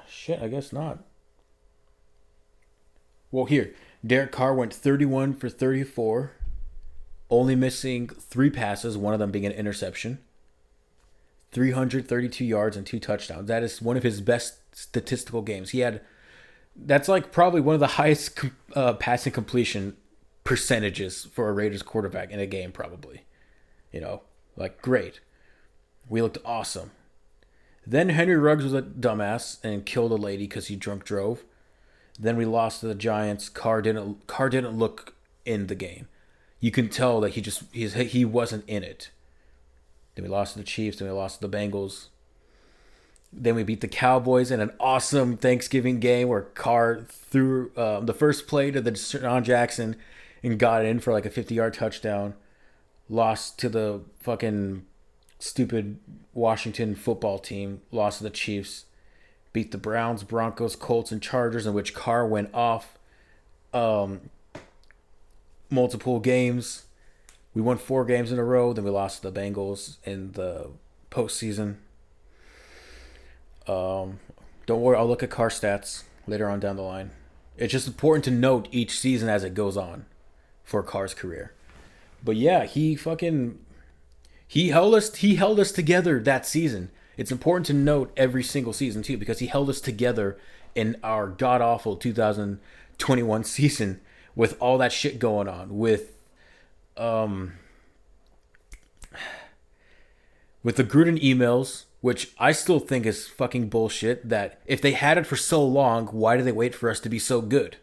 [SPEAKER 1] Shit, I guess not. Well, here, Derek Carr went 31 for 34, only missing 3 passes, one of them being an interception. 332 yards and 2 touchdowns. That is one of his best statistical games. That's like probably one of the highest passing completion percentages for a Raiders quarterback in a game, probably. Great. We looked awesome. Then Henry Ruggs was a dumbass and killed a lady because he drunk drove. Then we lost to the Giants. Carr didn't look in the game. You can tell that he wasn't in it. Then we lost to the Chiefs. Then we lost to the Bengals. Then we beat the Cowboys in an awesome Thanksgiving game where Carr threw the first play to the Deshaun Jackson and got it in for like a 50-yard touchdown. Lost to the fucking stupid Washington football team. Lost to the Chiefs. Beat the Browns, Broncos, Colts, and Chargers, in which Carr went off Multiple games. We won 4 games in a row. Then we lost to the Bengals in the postseason. Don't worry, I'll look at Carr stats later on down the line. It's just important to note each season as it goes on for Carr's career. But yeah, he held us together that season. It's important to note every single season too because he held us together in our god awful 2021 season with all that shit going on with the Gruden emails, which I still think is fucking bullshit. That if they had it for so long, why did they wait for us to be so good?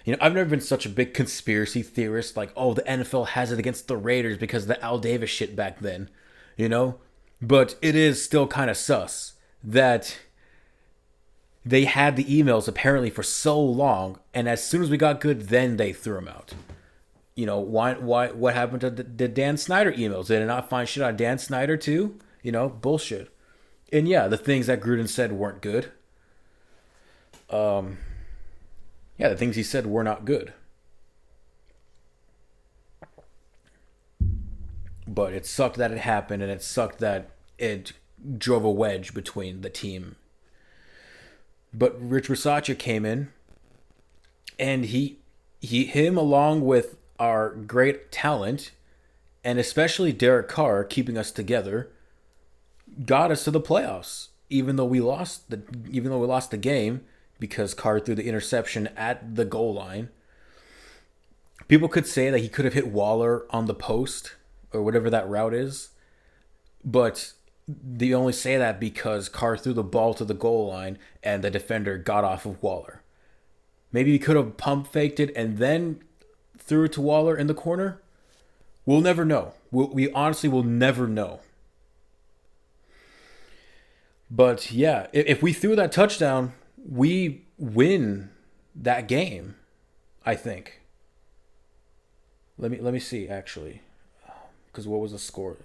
[SPEAKER 1] You know, I've never been such a big conspiracy theorist, like, oh, the NFL has it against the Raiders because of the Al Davis shit back then, you know? But it is still kind of sus that they had the emails apparently for so long, and as soon as we got good, then they threw them out. You know, what happened to the Dan Snyder emails? Did they not find shit on Dan Snyder too? You know, bullshit. And yeah, the things that Gruden said weren't good. Yeah, the things he said were not good. But it sucked that it happened, and it sucked that it drove a wedge between the team. But Rich Bisaccia came in, and him along with our great talent, and especially Derek Carr keeping us together, got us to the playoffs. Even though we lost the game because Carr threw the interception at the goal line. People could say that he could have hit Waller on the post or whatever that route is, but they only say that because Carr threw the ball to the goal line and the defender got off of Waller. Maybe he could have pump faked it and then threw it to Waller in the corner. We'll never know. We honestly will never know. But yeah, if we threw that touchdown, we win that game, I think. Let me see actually, because what was the score?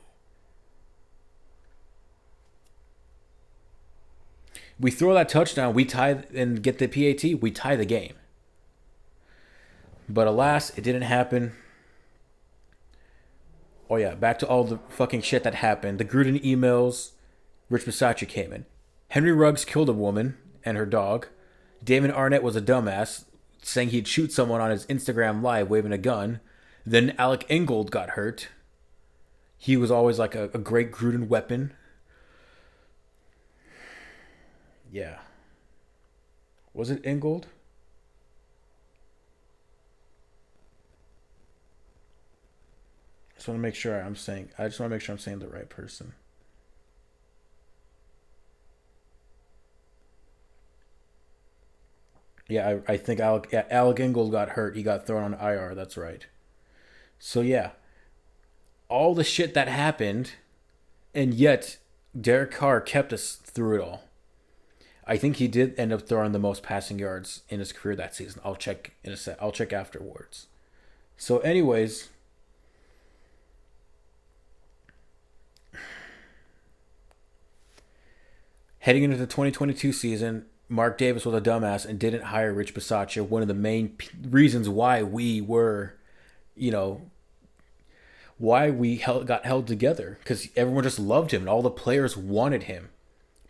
[SPEAKER 1] We throw that touchdown, we tie and get the PAT, we tie the game. But alas, it didn't happen. Oh yeah, back to all the fucking shit that happened. The Gruden emails. Rich Bisaccia came in. Henry Ruggs killed a woman and her dog. Damon Arnett was a dumbass, saying he'd shoot someone on his Instagram live waving a gun. Then Alec Ingold got hurt. He was always like a great Gruden weapon. Yeah. Was it Ingold? I just want to make sure I'm saying the right person. Yeah, I think Alec Ingold got hurt. He got thrown on IR. That's right. So yeah, all the shit that happened, and yet Derek Carr kept us through it all. I think he did end up throwing the most passing yards in his career that season. I'll check in a sec. I'll check afterwards. So, anyways, heading into the 2022 season, Mark Davis was a dumbass and didn't hire Rich Bisaccia. One of the main reasons why we were, why we got held together, because everyone just loved him and all the players wanted him.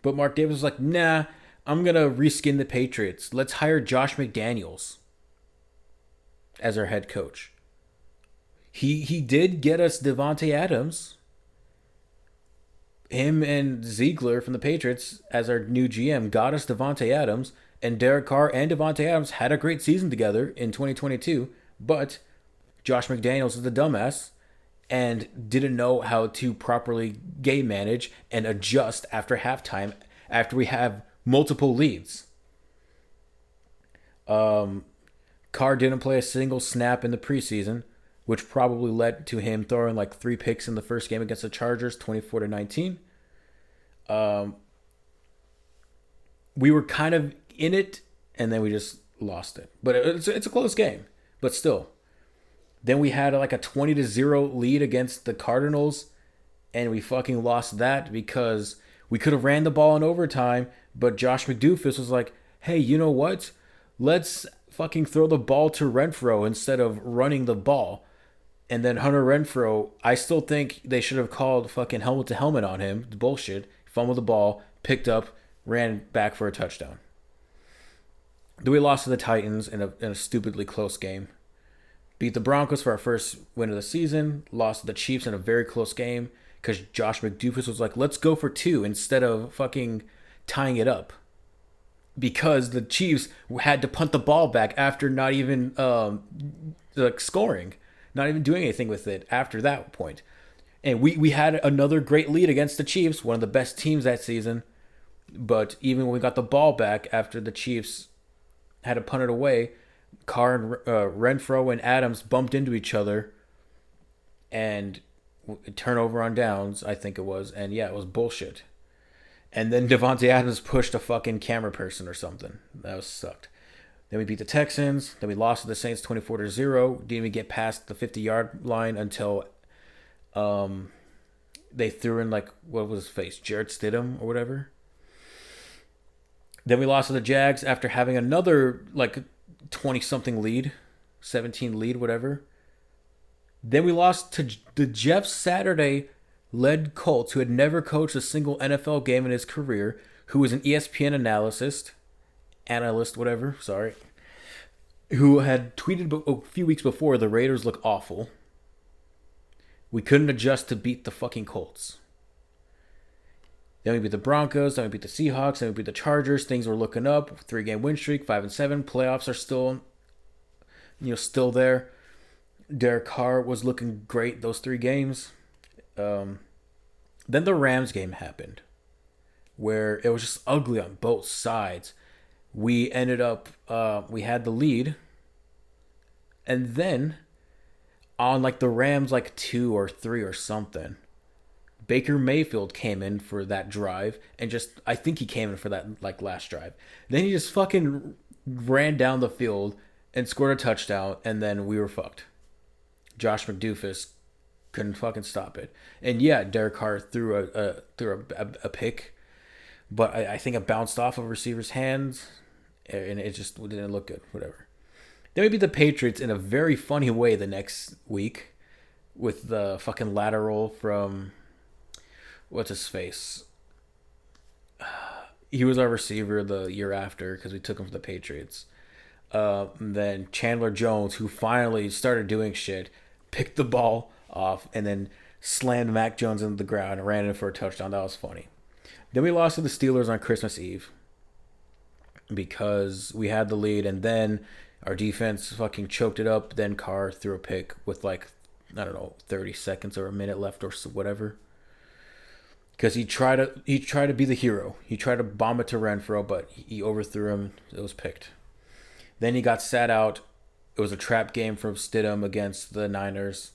[SPEAKER 1] But Mark Davis was like, nah, I'm going to reskin the Patriots. Let's hire Josh McDaniels as our head coach. He did get us Devontae Adams. Him and Ziegler from the Patriots as our new GM got us Devontae Adams, and Derek Carr and Devontae Adams had a great season together in 2022, but Josh McDaniels is the dumbass and didn't know how to properly game manage and adjust after halftime after we have multiple leads. Carr didn't play a single snap in the preseason, which probably led to him throwing like 3 picks in the first game against the Chargers, 24-19. We were kind of in it, and then we just lost it. But it's a close game, but still. Then we had like a 20-0 lead against the Cardinals, and we fucking lost that because we could have ran the ball in overtime, but Josh McDoofus was like, hey, you know what? Let's fucking throw the ball to Renfro instead of running the ball. And then Hunter Renfro, I still think they should have called fucking helmet to helmet on him. Bullshit. Fumbled the ball, picked up, ran back for a touchdown. Then we lost to the Titans in a stupidly close game. Beat the Broncos for our first win of the season. Lost to the Chiefs in a very close game because Josh McDoofus was like, let's go for two instead of fucking tying it up. Because the Chiefs had to punt the ball back after not even like scoring, not even doing anything with it after that point. And we had another great lead against the Chiefs, one of the best teams that season. But even when we got the ball back after the Chiefs had to punt it away, Carr and Renfro and Adams bumped into each other and turnover on downs, I think it was. And yeah, it was bullshit. And then Devontae Adams pushed a fucking camera person or something. That was sucked. Then we beat the Texans. Then we lost to the Saints 24-0. Didn't even get past the 50-yard line until they threw in, like, what was his face? Jarrett Stidham or whatever. Then we lost to the Jags after having another, like, 20-something lead. 17 lead, whatever. Then we lost to the Jeff Saturday led Colts, who had never coached a single NFL game in his career, who was an ESPN analyst, whatever, sorry, who had tweeted a few weeks before, the Raiders look awful. We couldn't adjust to beat the fucking Colts. Then we beat the Broncos, then we beat the Seahawks, then we beat the Chargers. Things were looking up. 3-game win streak, 5-7. Playoffs are still, still there. Derek Carr was looking great those 3 games. Then the Rams game happened, where it was just ugly on both sides. We ended up, we had the lead, and then on like the Rams, like 2 or 3 or something, Baker Mayfield came in for that drive, and I think he came in for that like last drive. Then he just fucking ran down the field and scored a touchdown, and then we were fucked. Josh McDoofus couldn't fucking stop it. And yeah, Derek Carr threw a pick, but I think it bounced off of a receiver's hands, and it just didn't look good. Whatever. Then we beat the Patriots in a very funny way the next week with the fucking lateral from what's his face. He was our receiver the year after because we took him for the Patriots. Then Chandler Jones, who finally started doing shit, picked the ball off and then slammed Mac Jones into the ground and ran in for a touchdown. That was funny. Then we lost to the Steelers on Christmas Eve because we had the lead, and then our defense fucking choked it up. Then Carr threw a pick with 30 seconds or a minute left or whatever. Because he tried to be the hero. He tried to bomb it to Renfro, but he overthrew him. It was picked. Then he got sat out. It was a trap game from Stidham against the Niners.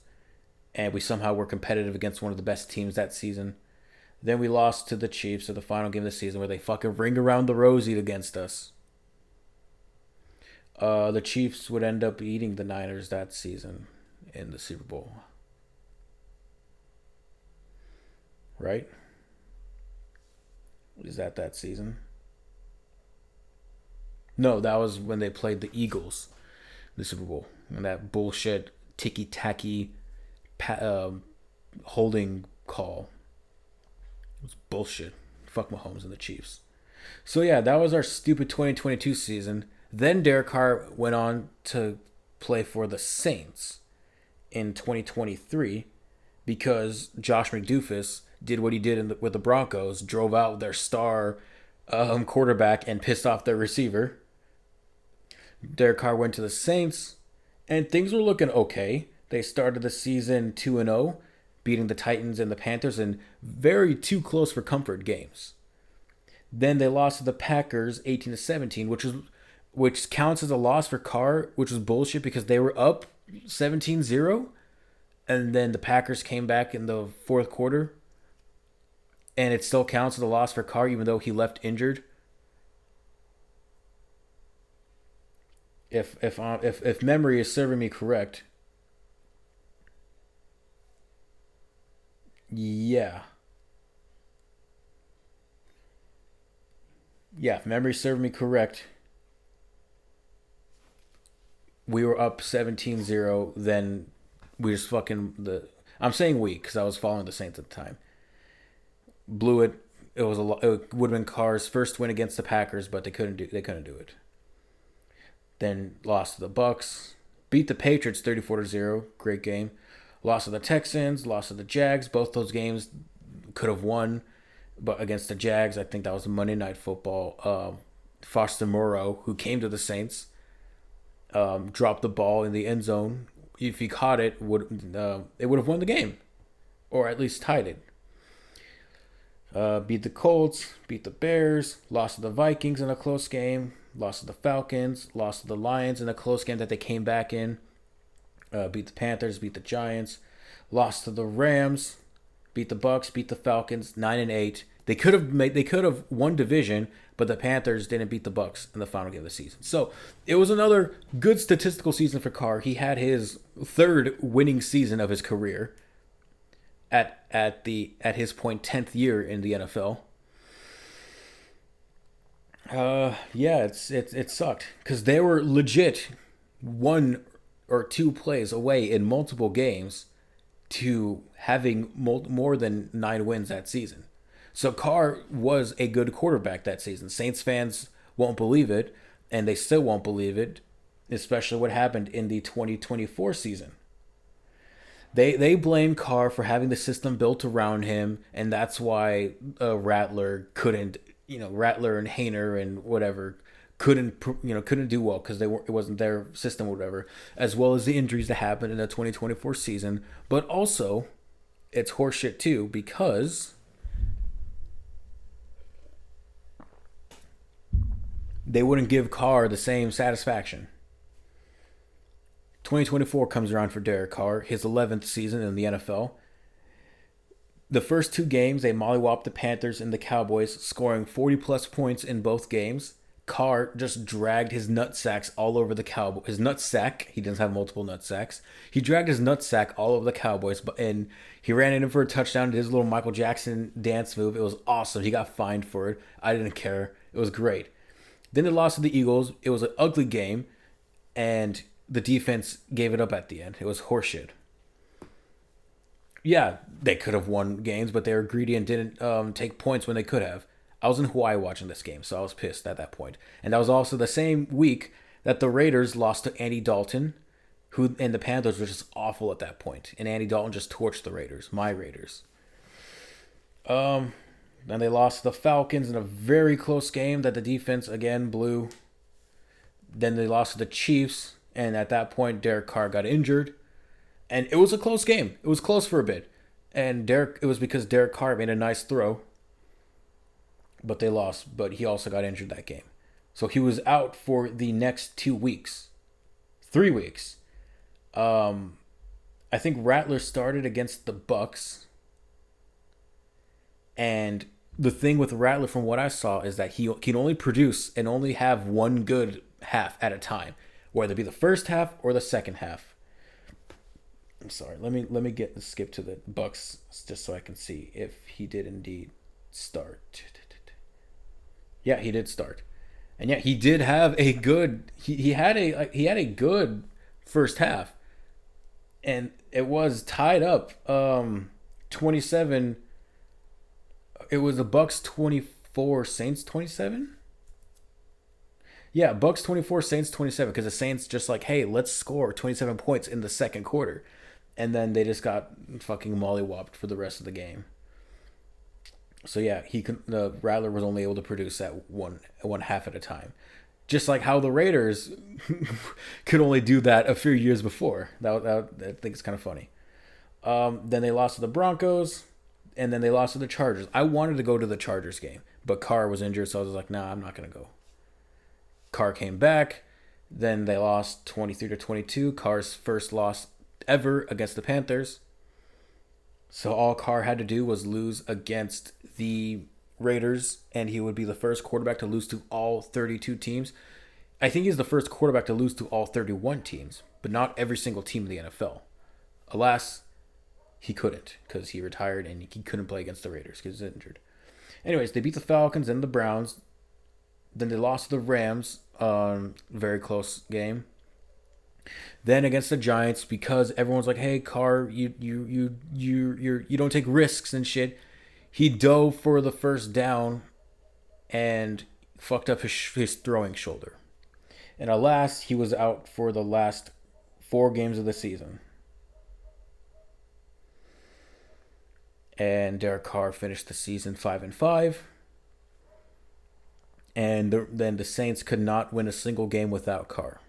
[SPEAKER 1] And we somehow were competitive against one of the best teams that season. Then we lost to the Chiefs at the final game of the season where they fucking ring around the rosy against us. The Chiefs would end up beating the Niners that season in the Super Bowl. Right? Is that season? No, that was when they played the Eagles in the Super Bowl. And that bullshit ticky-tacky holding call. It was bullshit. Fuck Mahomes and the Chiefs. So yeah, that was our stupid 2022 season. Then Derek Carr went on to play for the Saints in 2023 because Josh McDoofus did what he did with the Broncos, drove out their star quarterback and pissed off their receiver. Derek Carr went to the Saints, and things were looking okay. They started the season 2-0, beating the Titans and the Panthers in very too close for comfort games. Then they lost to the Packers 18-17, which counts as a loss for Carr, which was bullshit because they were up 17-0, and then the Packers came back in the fourth quarter, and it still counts as a loss for Carr even though he left injured. If memory is serving me correct, yeah. Yeah, if memory served me correct, We were up 17-0. Then we just I'm saying we because I was following the Saints at the time. Blew it. It was it would have been Carr's first win against the Packers, but they couldn't do it. Then lost to the Bucks. Beat the Patriots 34-0. Great game. Lost to the Texans. Lost to the Jags. Both those games could have won, but against the Jags, I think that was Monday Night Football. Foster Moreau, who came to the Saints, dropped the ball in the end zone. If he caught it, it would have won the game, or at least tied it. Beat the Colts, beat the Bears, lost to the Vikings in a close game, lost to the Falcons, lost to the Lions in a close game that they came back in. Beat the Panthers, beat the Giants, lost to the Rams, beat the Bucks, beat the Falcons, 9-8. They could have won division, but the Panthers didn't beat the Bucks in the final game of the season. So it was another good statistical season for Carr. He had his third winning season of his career at his point 10th year in the NFL. It sucked because they were legit 1 or 2 plays away in multiple games to having more than 9 wins that season. So Carr was a good quarterback that season. Saints fans won't believe it, and they still won't believe it, especially what happened in the 2024 season. They blame Carr for having the system built around him, and that's why Rattler and Hayner and whatever couldn't do well because it wasn't their system or whatever, as well as the injuries that happened in the 2024 season. But also, it's horseshit too because they wouldn't give Carr the same satisfaction. 2024 comes around for Derek Carr, his 11th season in the NFL. The first 2 games, they mollywopped the Panthers and the Cowboys, scoring 40-plus points in both games. Carr just dragged his nutsacks all over the Cowboys. His nutsack, he doesn't have multiple nutsacks. He dragged his nutsack all over the Cowboys, and he ran in for a touchdown, did his little Michael Jackson dance move. It was awesome. He got fined for it. I didn't care. It was great. Then they lost to the Eagles. It was an ugly game, and the defense gave it up at the end. It was horseshit. Yeah, they could have won games, but they were greedy and didn't take points when they could have. I was in Hawaii watching this game, so I was pissed at that point. And that was also the same week that the Raiders lost to Andy Dalton, and the Panthers were just awful at that point. And Andy Dalton just torched the Raiders, my Raiders. Then they lost to the Falcons in a very close game that the defense again blew. Then they lost to the Chiefs, and at that point, Derek Carr got injured. And it was a close game. It was close for a bit. And it was because Derek Carr made a nice throw. But they lost. But he also got injured that game. So he was out for the next 2 weeks. 3 weeks. I think Rattler started against the Bucks. And the thing with Rattler, from what I saw, is that he can only produce and only have one good half at a time. Whether it be the first half or the second half. I'm sorry. Let me skip to the Bucks just so I can see if he did indeed start. Yeah, he did start, and yeah, he did have a good. He had a good first half, and it was tied up. 27. It was the Bucks 24, Saints 27. Yeah, Bucks 24, Saints 27, because the Saints just like, hey, let's score 27 points in the second quarter. And then they just got fucking mollywopped for the rest of the game. So yeah, Rattler was only able to produce at one half at a time. Just like how the Raiders could only do that a few years before. I think it's kind of funny. Then they lost to the Broncos, and then they lost to the Chargers. I wanted to go to the Chargers game, but Carr was injured, so I was like, nah, I'm not going to go. Carr came back. Then they lost 23-22. Carr's first loss ever against the Panthers. So all Carr had to do was lose against the Raiders, and he would be the first quarterback to lose to all 32 teams. I think he's the first quarterback to lose to all 31 teams, but not every single team in the NFL. Alas, he couldn't because he retired and he couldn't play against the Raiders because he was injured. Anyways, they beat the Falcons and the Browns. Then they lost to the Rams, very close game. Then against the Giants, because everyone's like, "Hey, Carr, you don't take risks and shit." He dove for the first down and fucked up his throwing shoulder. And alas, he was out for the last 4 games of the season. And Derek Carr finished the season 5-5. And then the Saints could not win a single game without Carr.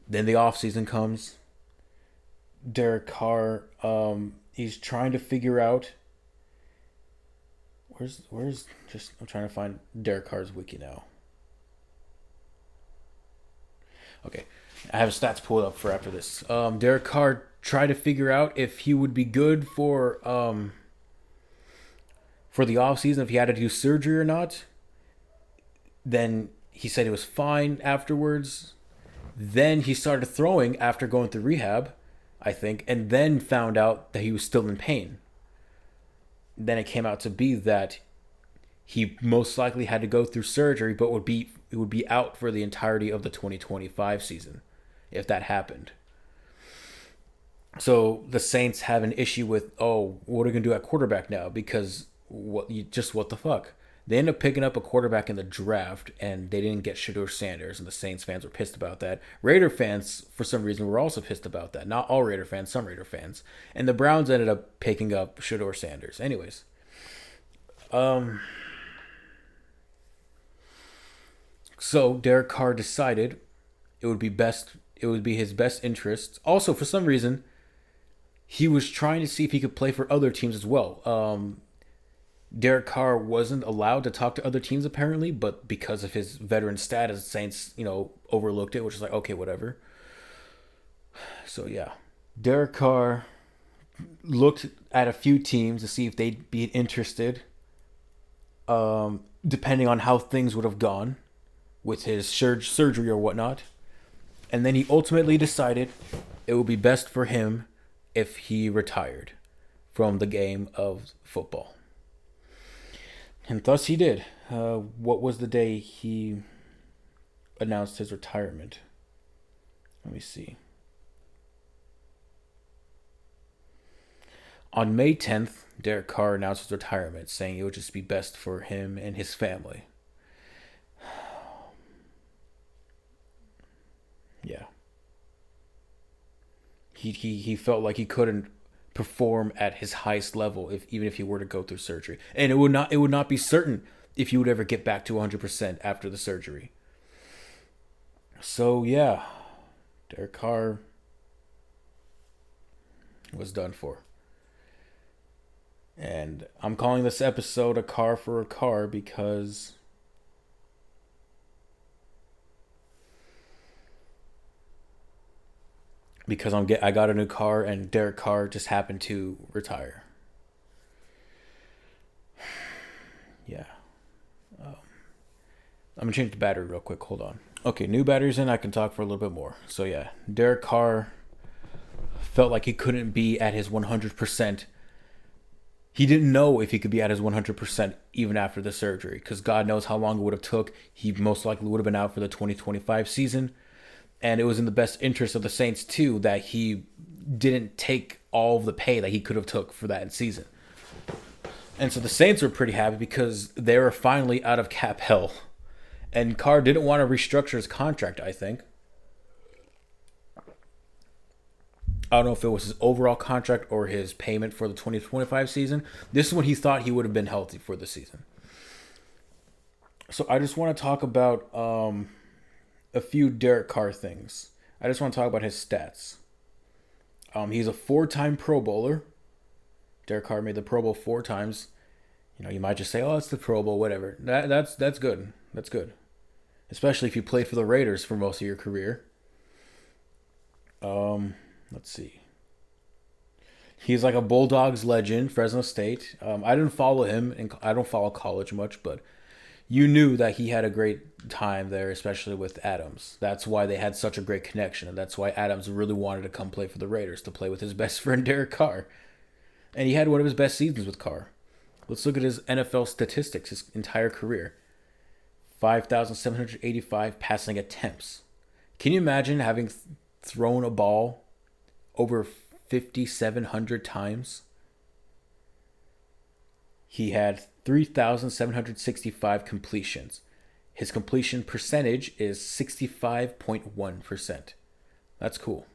[SPEAKER 1] Then the offseason comes. Derek Carr, he's trying to figure out where's just I'm trying to find Derek Carr's wiki now. Okay, I have stats pulled up for after this. Derek Carr tried to figure out if he would be good for the offseason, if he had to do surgery or not. Then he said he was fine afterwards. Then he started throwing after going through rehab, I think, and then found out that he was still in pain. Then it came out to be that he most likely had to go through surgery, but would be out for the entirety of the 2025 season if that happened. So the Saints have an issue with, oh, what are we gonna do at quarterback now? Because what the fuck? They ended up picking up a quarterback in the draft, and they didn't get Shedeur Sanders, and the Saints fans were pissed about that. Raider fans, for some reason, were also pissed about that. Not all Raider fans, some Raider fans. And the Browns ended up picking up Shedeur Sanders. Anyways. So Derek Carr decided it would be his best interest. Also, for some reason, he was trying to see if he could play for other teams as well. Derek Carr wasn't allowed to talk to other teams apparently, but because of his veteran status, Saints, overlooked it, which is like, okay, whatever. So yeah, Derek Carr looked at a few teams to see if they'd be interested, depending on how things would have gone with his surgery or whatnot. And then he ultimately decided it would be best for him if he retired from the game of football. And thus he did. What was the day he announced his retirement? Let me see. On May 10th, Derek Carr announced his retirement, saying it would just be best for him and his family. Yeah. He felt like he couldn't perform at his highest level even if he were to go through surgery, and it would not be certain if he would ever get back to 100% after the surgery. So yeah, Derek Carr was done for, and I'm calling this episode a Carr for a Carr because I got a new car and Derek Carr just happened to retire. Yeah. I'm gonna change the battery real quick. Hold on. Okay, new batteries in. I can talk for a little bit more. So yeah, Derek Carr felt like he couldn't be at his 100%. He didn't know if he could be at his 100% even after the surgery, because God knows how long it would have took. He most likely would have been out for the 2025 season. And it was in the best interest of the Saints, too, that he didn't take all of the pay that he could have took for that season. And so the Saints were pretty happy because they were finally out of cap hell. And Carr didn't want to restructure his contract, I think. I don't know if it was his overall contract or his payment for the 2025 season. This is when he thought he would have been healthy for the season. So I just want to talk about a few Derek Carr things. I just want to talk about his stats. He's a 4-time Pro Bowler. Derek Carr made the Pro Bowl 4 times. You might just say, "Oh, it's the Pro Bowl, whatever." That's good. That's good, especially if you played for the Raiders for most of your career. Let's see. He's like a Bulldogs legend, Fresno State. I didn't follow him, and I don't follow college much, but you knew that he had a great time there, especially with Adams. That's why they had such a great connection, and that's why Adams really wanted to come play for the Raiders, to play with his best friend Derek Carr. And he had one of his best seasons with Carr. Let's look at his NFL statistics, his entire career. 5,785 passing attempts, Can you imagine having thrown a ball over 5,700 times? He had 3,765 completions. His completion percentage is 65.1%. That's cool.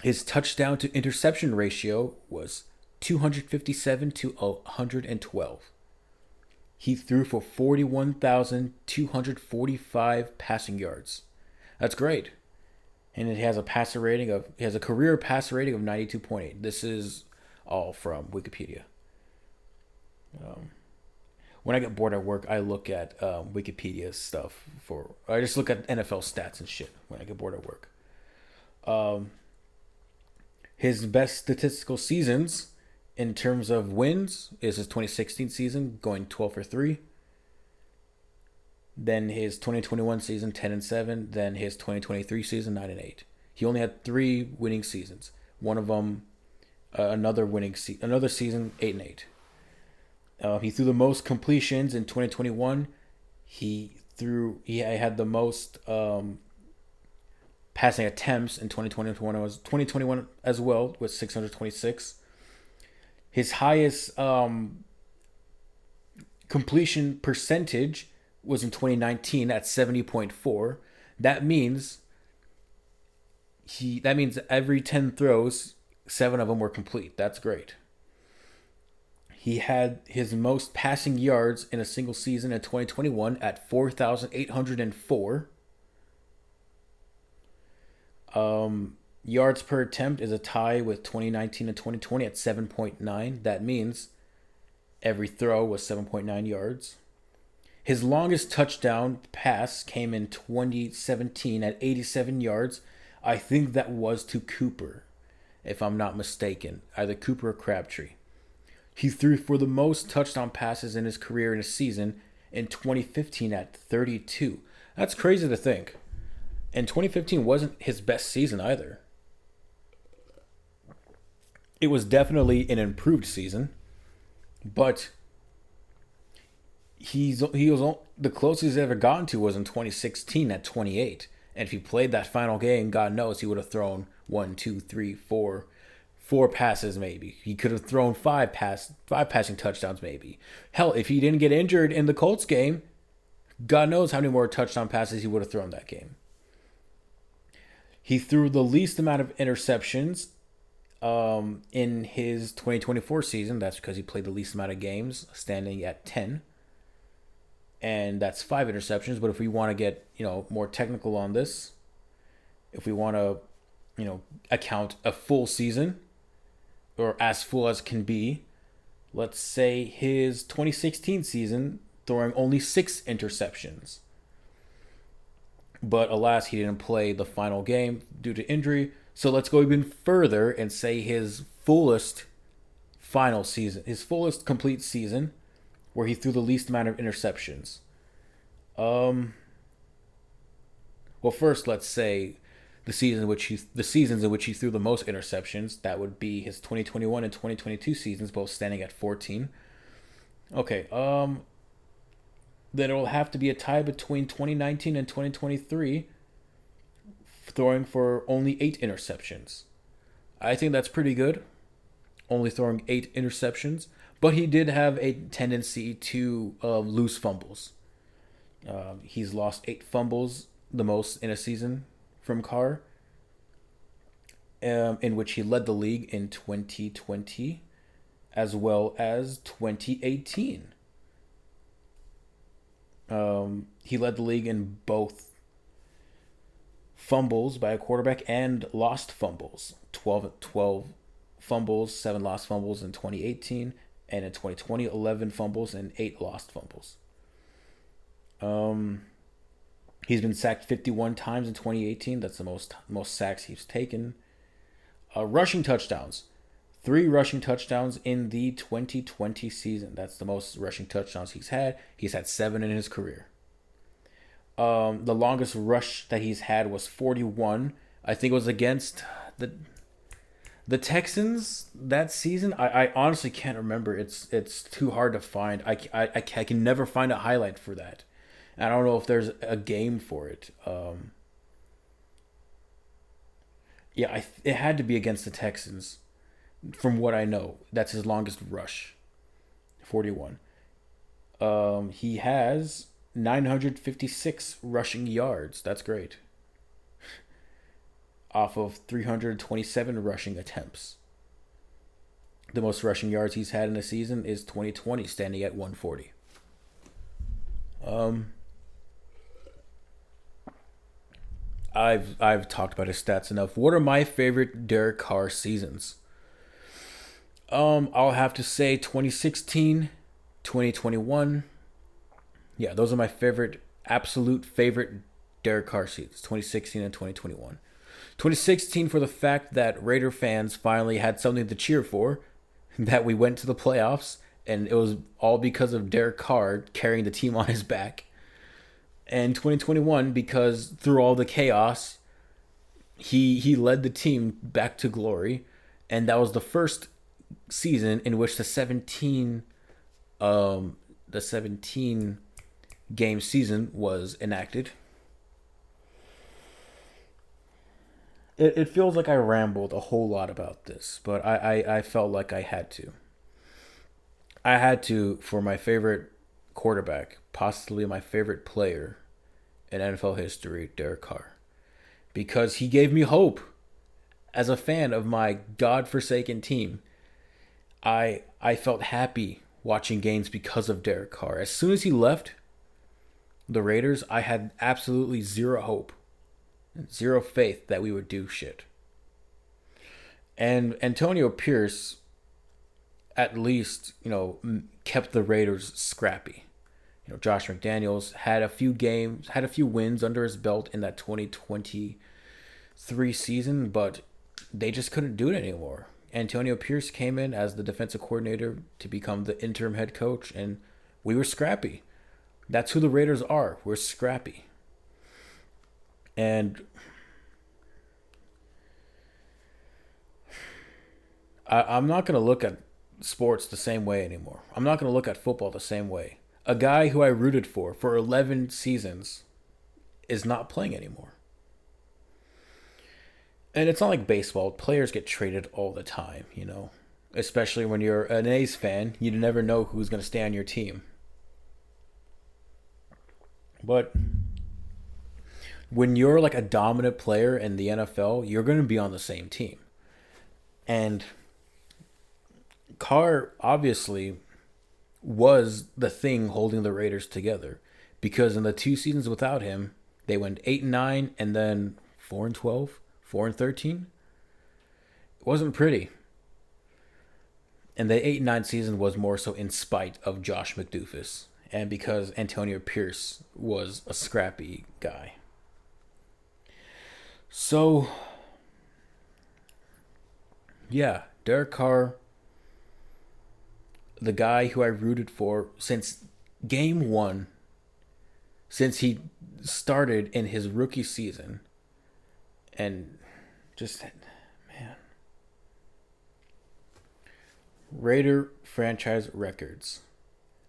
[SPEAKER 1] His touchdown to interception ratio was 257 to 112. He threw for 41,245 passing yards. That's great. And it has a career passer rating of 92.8. This is all from Wikipedia. Um, when I get bored at work, I look at Wikipedia stuff I just look at NFL stats and shit when I get bored at work. Um, his best statistical seasons in terms of wins is his 2016 season, going 12 for 3. Then his 2021 season, 10-7. Then his 2023 season, 9-8. He only had 3 winning seasons. One of them, another season, 8-8. He threw the most completions in 2021. He had the most passing attempts in 2021. Was 2021 as well with 626. His highest completion percentage was in 2019 at 70.4. That means every 10 throws, 7 of them were complete. That's great. He had his most passing yards in a single season in 2021 at 4,804. Yards per attempt is a tie with 2019 and 2020 at 7.9. That means every throw was 7.9 yards. His longest touchdown pass came in 2017 at 87 yards. I think that was to Cooper, if I'm not mistaken. Either Cooper or Crabtree. He threw for the most touchdown passes in his career in a season in 2015 at 32. That's crazy to think. And 2015 wasn't his best season either. It was definitely an improved season, but he was the closest he's ever gotten to was in 2016 at 28. And if he played that final game, God knows he would have thrown 1, 2, 3, 4 passes maybe. He could have thrown five passing touchdowns maybe. Hell, if he didn't get injured in the Colts game, God knows how many more touchdown passes he would have thrown that game. He threw the least amount of interceptions in his 2024 season. That's because he played the least amount of games, standing at 10. And that's 5 interceptions. But if we want to get, more technical on this, if we want to, account a full season, or as full as can be, let's say his 2016 season, throwing only 6 interceptions. But alas, he didn't play the final game due to injury. So let's go even further and say his fullest final season, his fullest complete season, where he threw the least amount of interceptions. Well, first let's say the seasons in which he threw the most interceptions. That would be his 2021 and 2022 seasons, both standing at 14. Okay. Then it will have to be a tie between 2019 and 2023, throwing for only 8 interceptions. I think that's pretty good, only throwing 8 interceptions. But he did have a tendency to lose fumbles. He's lost 8 fumbles, the most in a season from Carr, in which he led the league in 2020 as well as 2018. He led the league in both fumbles by a quarterback and lost fumbles. 12 fumbles, 7 lost fumbles in 2018, and in 2020, 11 fumbles and 8 lost fumbles. He's been sacked 51 times in 2018. That's the most sacks he's taken. Rushing touchdowns. 3 rushing touchdowns in the 2020 season. That's the most rushing touchdowns he's had. He's had 7 in his career. The longest rush that he's had was 41. I think it was against the Texans that season. I honestly can't remember. It's too hard to find. I can never find a highlight for that. I don't know if there's a game for it. Yeah, it had to be against the Texans, from what I know. That's his longest rush, 41. He has 956 rushing yards. That's great. Off of 327 rushing attempts. The most rushing yards he's had in a season is 2020, standing at 140. Um, I've talked about his stats enough. What are my favorite Derek Carr seasons? I'll have to say 2016, 2021. Yeah, those are my favorite, absolute favorite Derek Carr seasons, 2016 and 2021. 2016 for the fact that Raider fans finally had something to cheer for, that we went to the playoffs, and it was all because of Derek Carr carrying the team on his back. And 2021 because through all the chaos, he led the team back to glory, and that was the first season in which the 17 game season was enacted. It feels like I rambled a whole lot about this, but I felt like I had to. I had to for my favorite quarterback, possibly my favorite player in NFL history, Derek Carr, because he gave me hope as a fan of my godforsaken team. I felt happy watching games because of Derek Carr. As soon as he left the Raiders, I had absolutely zero hope, zero faith that we would do shit. And Antonio Pierce, at least, kept the Raiders scrappy. Josh McDaniels had a few wins under his belt in that 2023 season, but they just couldn't do it anymore. Antonio Pierce came in as the defensive coordinator to become the interim head coach, and we were scrappy. That's who the Raiders are. We're scrappy. And I'm not going to look at sports the same way anymore. I'm not going to look at football the same way. A guy who I rooted for 11 seasons is not playing anymore. And it's not like baseball. Players get traded all the time, Especially when you're an A's fan, you never know who's going to stay on your team. But when you're like a dominant player in the NFL, you're going to be on the same team. And Carr obviously was the thing holding the Raiders together, because in the 2 seasons without him, they went 8-9 and then 4-12, 4-13. It wasn't pretty. And the 8-9 season was more so in spite of Josh McDoofus and because Antonio Pierce was a scrappy guy. So, yeah, Derek Carr, the guy who I rooted for since game 1, since he started in his rookie season, and just, man. Raider franchise records.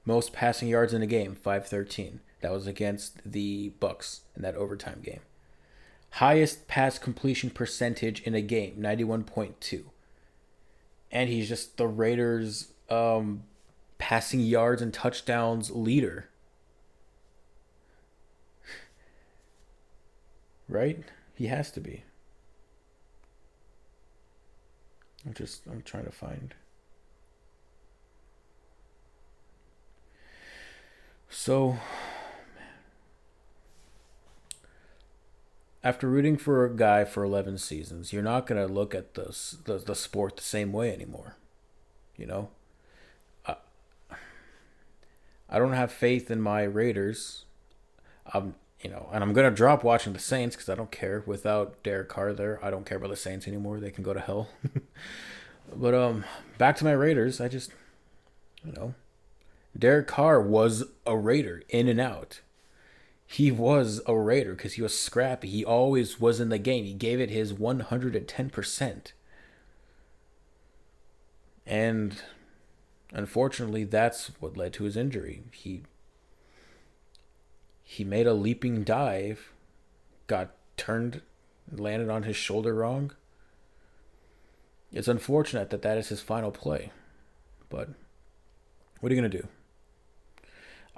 [SPEAKER 1] Most passing yards in a game, 513. That was against the Bucks in that overtime game. Highest pass completion percentage in a game, 91.2. And he's just the Raiders' passing yards and touchdowns leader. Right? He has to be. I'm trying to find. So, after rooting for a guy for 11 seasons, you're not going to look at the sport the same way anymore. I, I don't have faith in my Raiders. And I'm going to drop watching the Saints because I don't care. Without Derek Carr there, I don't care about the Saints anymore. They can go to hell. But back to my Raiders. I just, Derek Carr was a Raider in and out. He was a Raider because he was scrappy. He always was in the game. He gave it his 110%. And unfortunately, that's what led to his injury. He made a leaping dive, got turned, landed on his shoulder wrong, It's unfortunate that that is his final play, but what are you gonna do?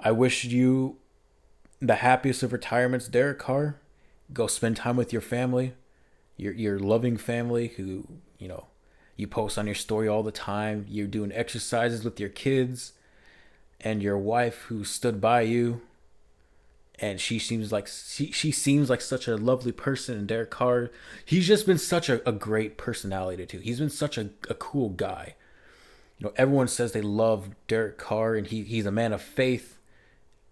[SPEAKER 1] I wish you the happiest of retirements, Derek Carr. Go spend time with your family, your loving family who you post on your story all the time. You're doing exercises with your kids and your wife who stood by you, and she seems like such a lovely person. And Derek Carr, he's just been such a great personality too. He's been such a cool guy. Everyone says they love Derek Carr, and he's a man of faith,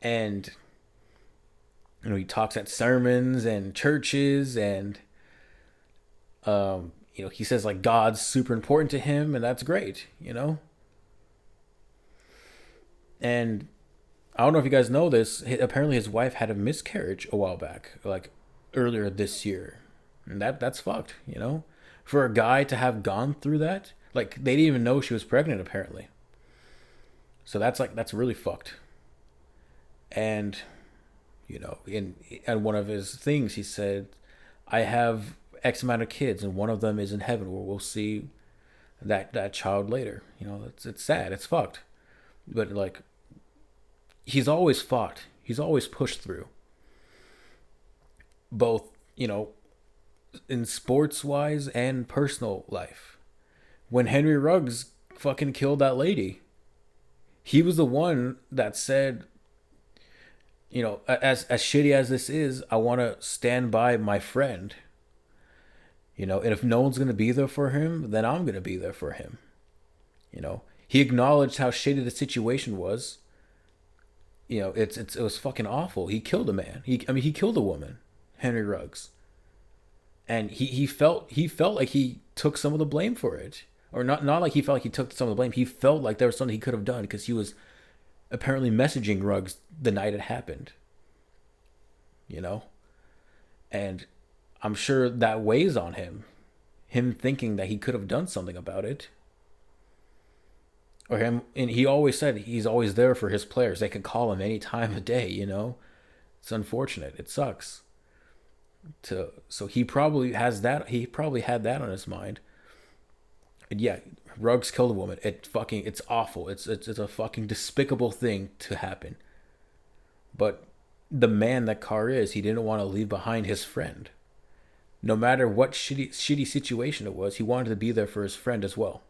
[SPEAKER 1] and he talks at sermons and churches, and he says like God's super important to him, and that's great. And I don't know if you guys know this. Apparently, his wife had a miscarriage a while back, like earlier this year, and that's fucked. For a guy to have gone through that, like they didn't even know she was pregnant apparently. So that's really fucked. And in one of his things, he said, "I have X amount of kids, and one of them is in heaven, where we'll see that child later." It's sad. It's fucked. But like, he's always fought. He's always pushed through. Both, in sports wise and personal life. When Henry Ruggs fucking killed that lady, he was the one that said, as shitty as this is, I want to stand by my friend. And if no one's going to be there for him, then I'm going to be there for him. He acknowledged how shitty the situation was. It was fucking awful. He killed a man. He killed a woman, Henry Ruggs. And he felt like he took some of the blame for it. Or not like he felt like he took some of the blame. He felt like there was something he could have done because he was apparently messaging Ruggs the night it happened. And I'm sure that weighs on him. Him thinking that he could have done something about it. And he always said he's always there for his players. They can call him any time of day, It's unfortunate. It sucks. So he probably has that. He probably had that on his mind. And yeah, Ruggs killed a woman. It's awful. It's a fucking despicable thing to happen. But the man that Carr is, he didn't want to leave behind his friend. No matter what shitty situation it was, he wanted to be there for his friend as well.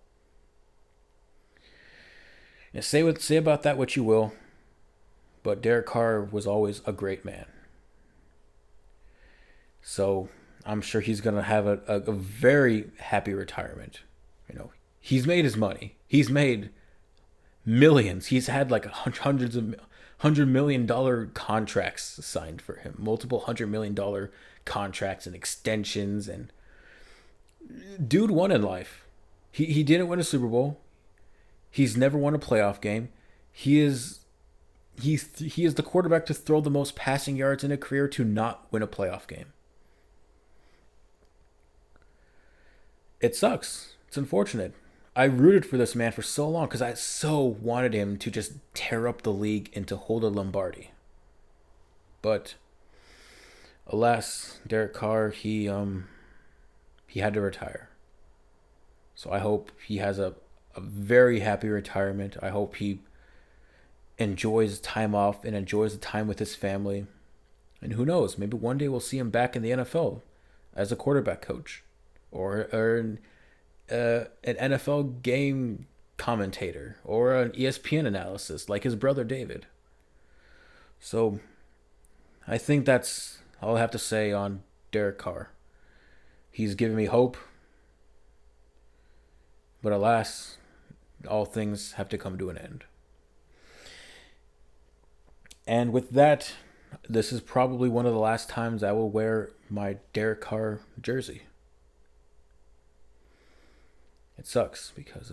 [SPEAKER 1] And say about that what you will, but Derek Carr was always a great man. So I'm sure he's gonna have a very happy retirement. He's made his money. He's made millions. He's had like $100 million contracts signed for him, multiple $100 million contracts and extensions, and dude won in life. He didn't win a Super Bowl. He's never won a playoff game. He is the quarterback to throw the most passing yards in a career to not win a playoff game. It sucks. It's unfortunate. I rooted for this man for so long because I so wanted him to just tear up the league and to hold a Lombardi. But alas, Derek Carr, he had to retire. So I hope he has a very happy retirement. I hope he enjoys time off and enjoys the time with his family. And who knows, maybe one day we'll see him back in the NFL as a quarterback coach or an NFL game commentator or an ESPN analysis like his brother David. So I think that's all I have to say on Derek Carr. He's given me hope. But alas, all things have to come to an end. And with that, this is probably one of the last times I will wear my Derek Carr jersey. It sucks because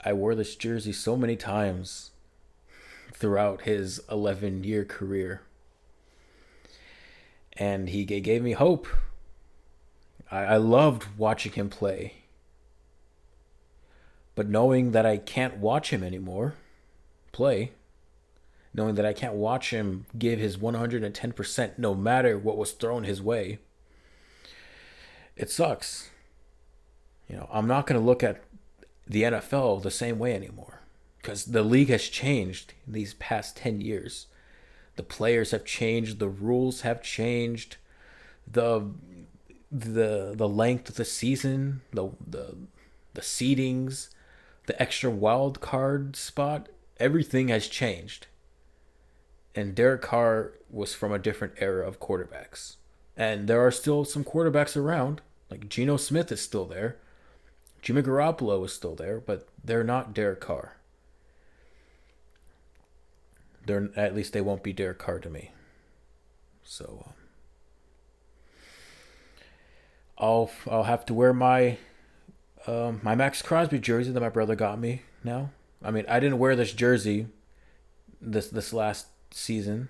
[SPEAKER 1] I wore this jersey so many times throughout his 11-year career. And he gave me hope. I loved watching him play. But knowing that I can't watch him anymore play, knowing that I can't watch him give his 110% no matter what was thrown his way, it sucks. I'm not going to look at the NFL the same way anymore because the league has changed these past 10 years. The players have changed, the rules have changed, the the length of the season, the seedings, the extra wild card spot, everything has changed. And Derek Carr was from a different era of quarterbacks. And there are still some quarterbacks around, like Geno Smith is still there. Jimmy Garoppolo is still there, but they're not Derek Carr. They're at least they won't be Derek Carr to me. So I'll have to wear my Max Crosby jersey that my brother got me now. I mean, I didn't wear this jersey this last season.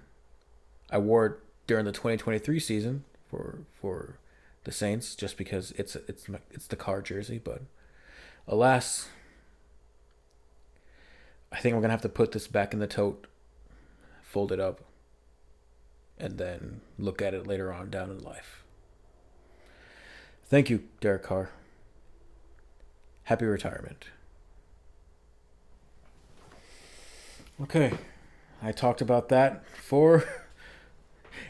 [SPEAKER 1] I wore it during the 2023 season for the Saints just because it's the Carr jersey, but alas, I think we're going to have to put this back in the tote, fold it up, and then look at it later on down in life. Thank you, Derek Carr. Happy retirement. Okay, I talked about that for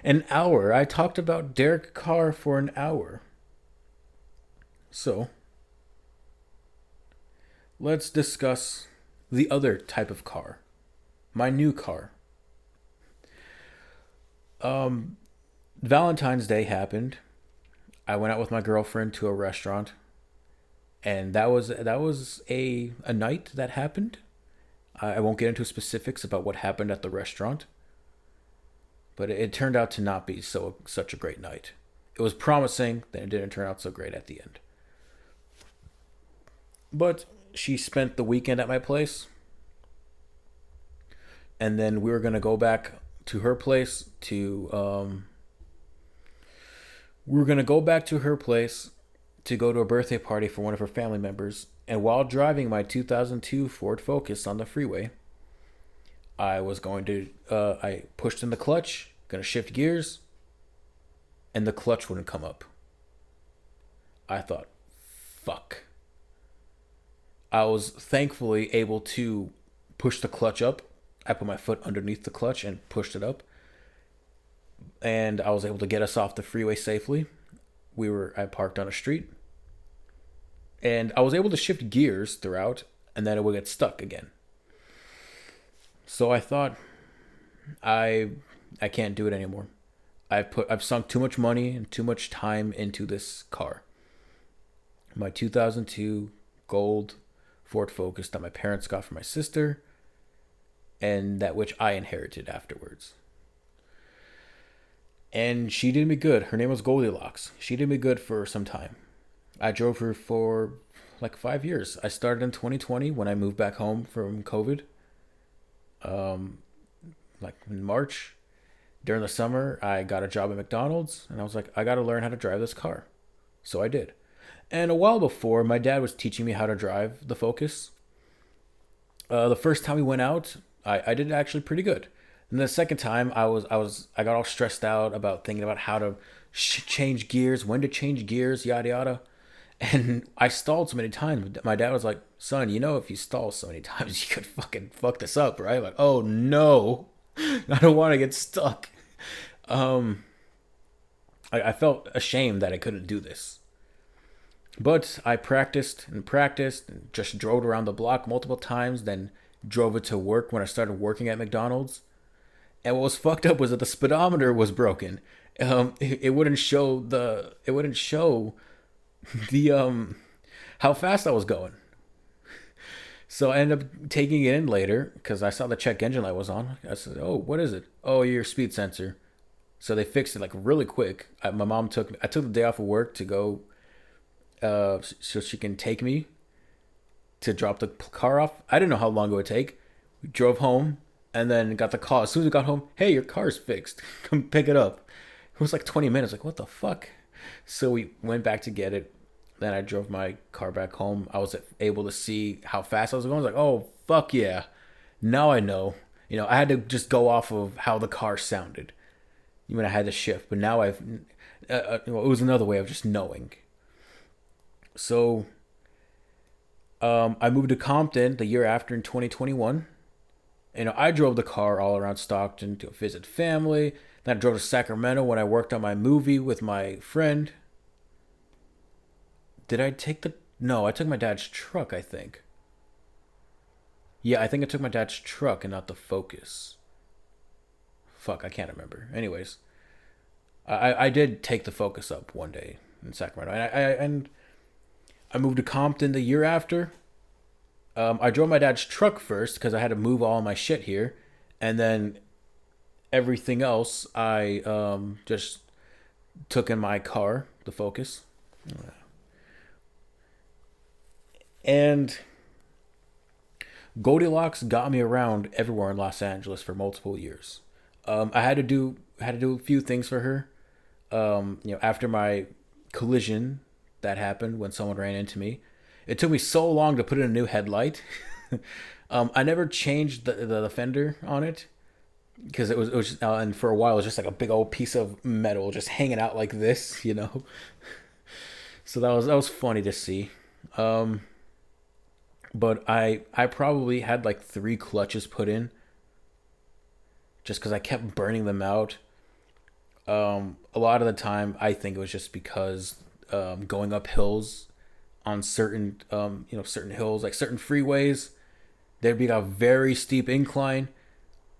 [SPEAKER 1] an hour. I talked about Derek Carr for an hour. So, let's discuss the other type of car. My new car. Valentine's Day happened. I went out with my girlfriend to a restaurant, and that was a night that happened. I won't get into specifics about what happened at the restaurant, but it turned out to not be such a great night. It was promising, then it didn't turn out so great at the end. But she spent the weekend at my place, and then we were gonna go back to her place to go to a birthday party for one of her family members. And while driving my 2002 Ford Focus on the freeway, I pushed in the clutch, gonna shift gears, and the clutch wouldn't come up. I thought, fuck. I was thankfully able to push the clutch up. I put my foot underneath the clutch and pushed it up. And I was able to get us off the freeway safely. I parked on a street. And I was able to shift gears throughout, and then it would get stuck again. So I thought, I can't do it anymore. I've sunk too much money and too much time into this car. My 2002 gold Ford Focus that my parents got from my sister, and that which I inherited afterwards. And she did me good. Her name was Goldilocks. She did me good for some time. I drove her for like 5 years. I started in 2020 when I moved back home from COVID. Like in March, during the summer, I got a job at McDonald's, and I was like, I got to learn how to drive this car. So I did. And a while before, my dad was teaching me how to drive the Focus. The first time we went out, I did actually pretty good. And the second time, I got all stressed out about thinking about how to change gears, when to change gears, yada yada. And I stalled so many times. My dad was like, "Son, if you stall so many times, you could fucking fuck this up, right?" Like, oh no, I don't want to get stuck. I felt ashamed that I couldn't do this. But I practiced and just drove around the block multiple times, then drove it to work when I started working at McDonald's. And what was fucked up was that the speedometer was broken. It wouldn't show the how fast I was going. So I ended up taking it in later because I saw the check engine light was on. I said, "Oh, what is it?" "Oh, your speed sensor." So they fixed it like really quick. I took the day off of work to go so she can take me to drop the car off. I didn't know how long it would take. We drove home and then got the call. As soon as we got home, "Hey, your car's fixed. Come pick it up." It was like 20 minutes. Like, what the fuck? So we went back to get it. Then I drove my car back home. I was able to see how fast I was going. I was like, oh, fuck yeah. Now I know. I had to just go off of how the car sounded. I had to shift. But now it was another way of just knowing. So I moved to Compton the year after in 2021. I drove the car all around Stockton to visit family. Then I drove to Sacramento when I worked on my movie with my friend. Did I take the? No, I took my dad's truck, I think. Yeah, I think I took my dad's truck and not the Focus. Fuck, I can't remember. Anyways, I did take the Focus up one day in Sacramento, and I moved to Compton the year after. I drove my dad's truck first because I had to move all my shit here, and then everything else I just took in my car, the Focus, and Goldilocks got me around everywhere in Los Angeles for multiple years. I had to do a few things for her. After my collision that happened when someone ran into me, it took me so long to put in a new headlight. I never changed the fender on it because it was just, and for a while it was just like a big old piece of metal just hanging out like this. So that was funny to see. Um, but I probably had like three clutches put in just because I kept burning them out. A lot of the time, I think it was just because going up hills on certain hills, like certain freeways, there'd be a very steep incline.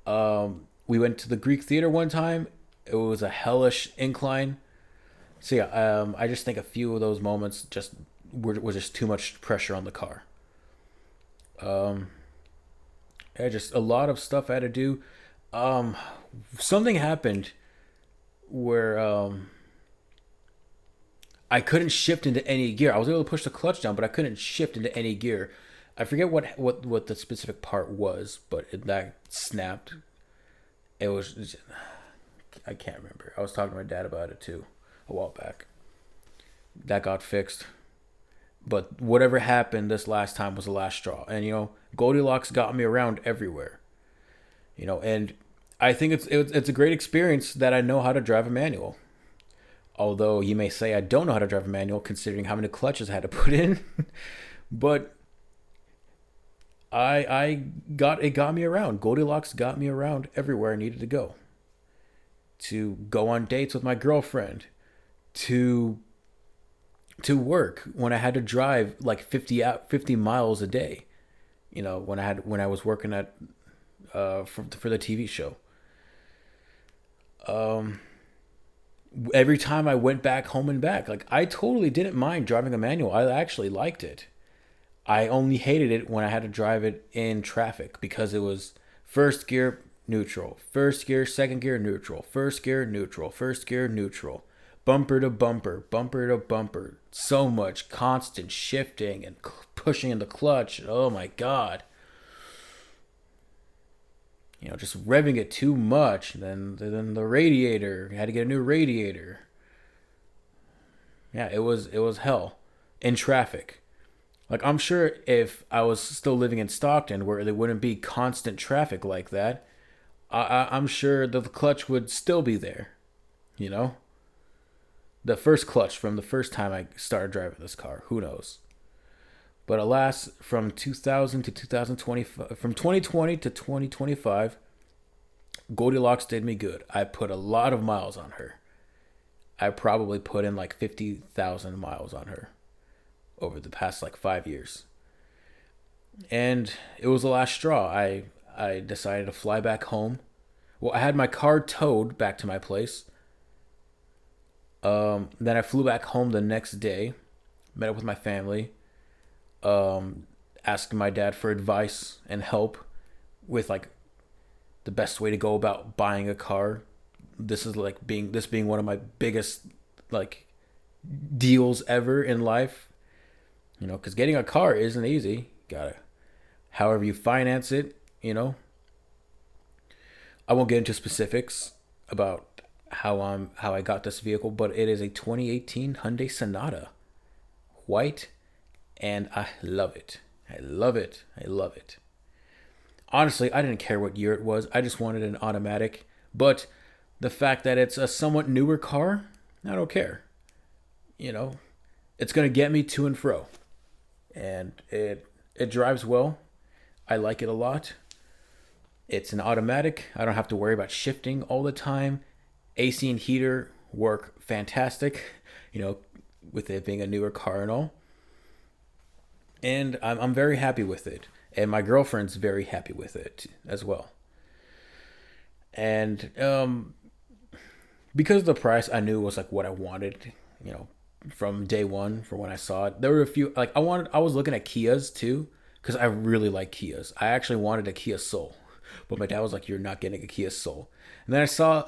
[SPEAKER 1] We went to the Greek theater one time. It was a hellish incline. So yeah, I just think a few of those moments just were just too much pressure on the car. Um, yeah, just a lot of stuff I had to do. Um, Something happened where I couldn't shift into any gear. I was able to push the clutch down, but I couldn't shift into any gear. I forget what the specific part was, but that snapped. It was I can't remember. I was talking to my dad about it too a while back. That got fixed. But whatever happened this last time was the last straw. And Goldilocks got me around everywhere. And I think it's a great experience that I know how to drive a manual. Although you may say I don't know how to drive a manual considering how many clutches I had to put in. But I got me around. Goldilocks got me around everywhere I needed to go. To go on dates with my girlfriend, to work when I had to drive like 50 miles a day. When I was working at for the TV show. Um, every time I went back home and back, like I totally didn't mind driving a manual. I actually liked it. I only hated it when I had to drive it in traffic because it was first gear neutral, first gear, second gear neutral, first gear neutral, first gear neutral, bumper to bumper, bumper to bumper. So much constant shifting and pushing in the clutch. Oh my god. Just revving it too much. Then the radiator, had to get a new radiator. Yeah, it was hell in traffic. Like I'm sure if I was still living in Stockton where there wouldn't be constant traffic like that, I'm sure that the clutch would still be there. You know, the first clutch from the first time I started driving this car. Who knows? But alas, from 2000 to 2020, from 2020 to 2025, Goldilocks did me good. I put a lot of miles on her. I probably put in like 50,000 miles on her over the past like 5 years. And it was the last straw. I decided to fly back home. Well, I had my car towed back to my place. Then I flew back home the next day, met up with my family, asking my dad for advice and help with like the best way to go about buying a car. This being one of my biggest like deals ever in life. Because getting a car isn't easy. Gotta, however you finance it. I won't get into specifics about how I got this vehicle, but it is a 2018 Hyundai Sonata, white, and I love it. I love it. I love it. Honestly, I didn't care what year it was. I just wanted an automatic. But the fact that it's a somewhat newer car, I don't care. You know, It's gonna get me to and fro, and it drives well. I like it a lot. It's an automatic. I don't have to worry about shifting all the time. AC and heater work fantastic, you know, with it being a newer car and all. And I'm very happy with it. And my girlfriend's very happy with it as well. And because of the price, I knew it was like what I wanted, you know, from day one, from when I saw it. There were a few, like I was looking at Kias too, because I really like Kias. I actually wanted a Kia Soul, but my dad was like, "You're not getting a Kia Soul." And then I saw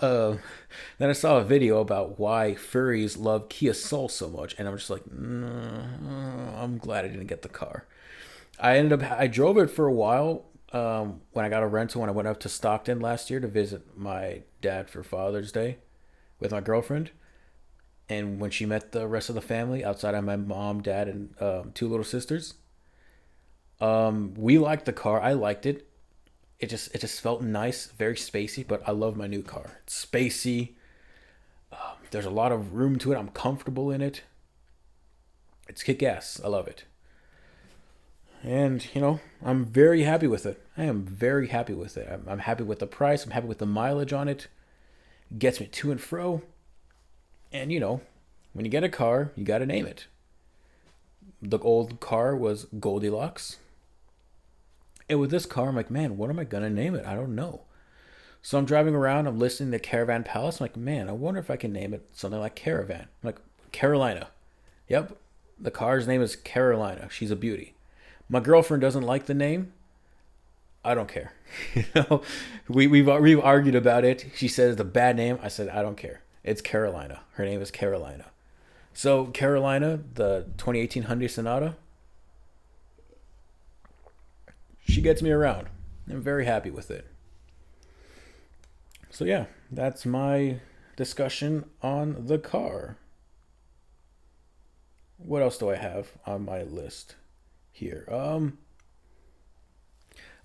[SPEAKER 1] a video about why furries love Kia Soul so much, and I'm just like, I'm glad I didn't get the car. I drove it for a while when I got a rental when I went up to Stockton last year to visit my dad for Father's Day with my girlfriend. And when she met the rest of the family outside of my mom, dad, and two little sisters, we liked the car. I liked it. It just felt nice, very spacey. But I love my new car. It's spacey. There's a lot of room to it. I'm comfortable in it. It's kick ass. I love it. And I'm very happy with it. I am very happy with it. I'm happy with the price. I'm happy with the mileage on it. It gets me to and fro. And when you get a car, you got to name it. The old car was Goldilocks. And with this car, I'm like, man, what am I going to name it? I don't know. So I'm driving around, I'm listening to Caravan Palace. I'm like, man, I wonder if I can name it something like Caravan. I'm like, Carolina. Yep. The car's name is Carolina. She's a beauty. My girlfriend doesn't like the name. I don't care. We've argued about it. She said it's a bad name. I said, I don't care. It's Carolina. Her name is Carolina. So Carolina, the 2018 Hyundai Sonata, she gets me around. I'm very happy with it. So yeah, that's my discussion on the car. What else do I have on my list here?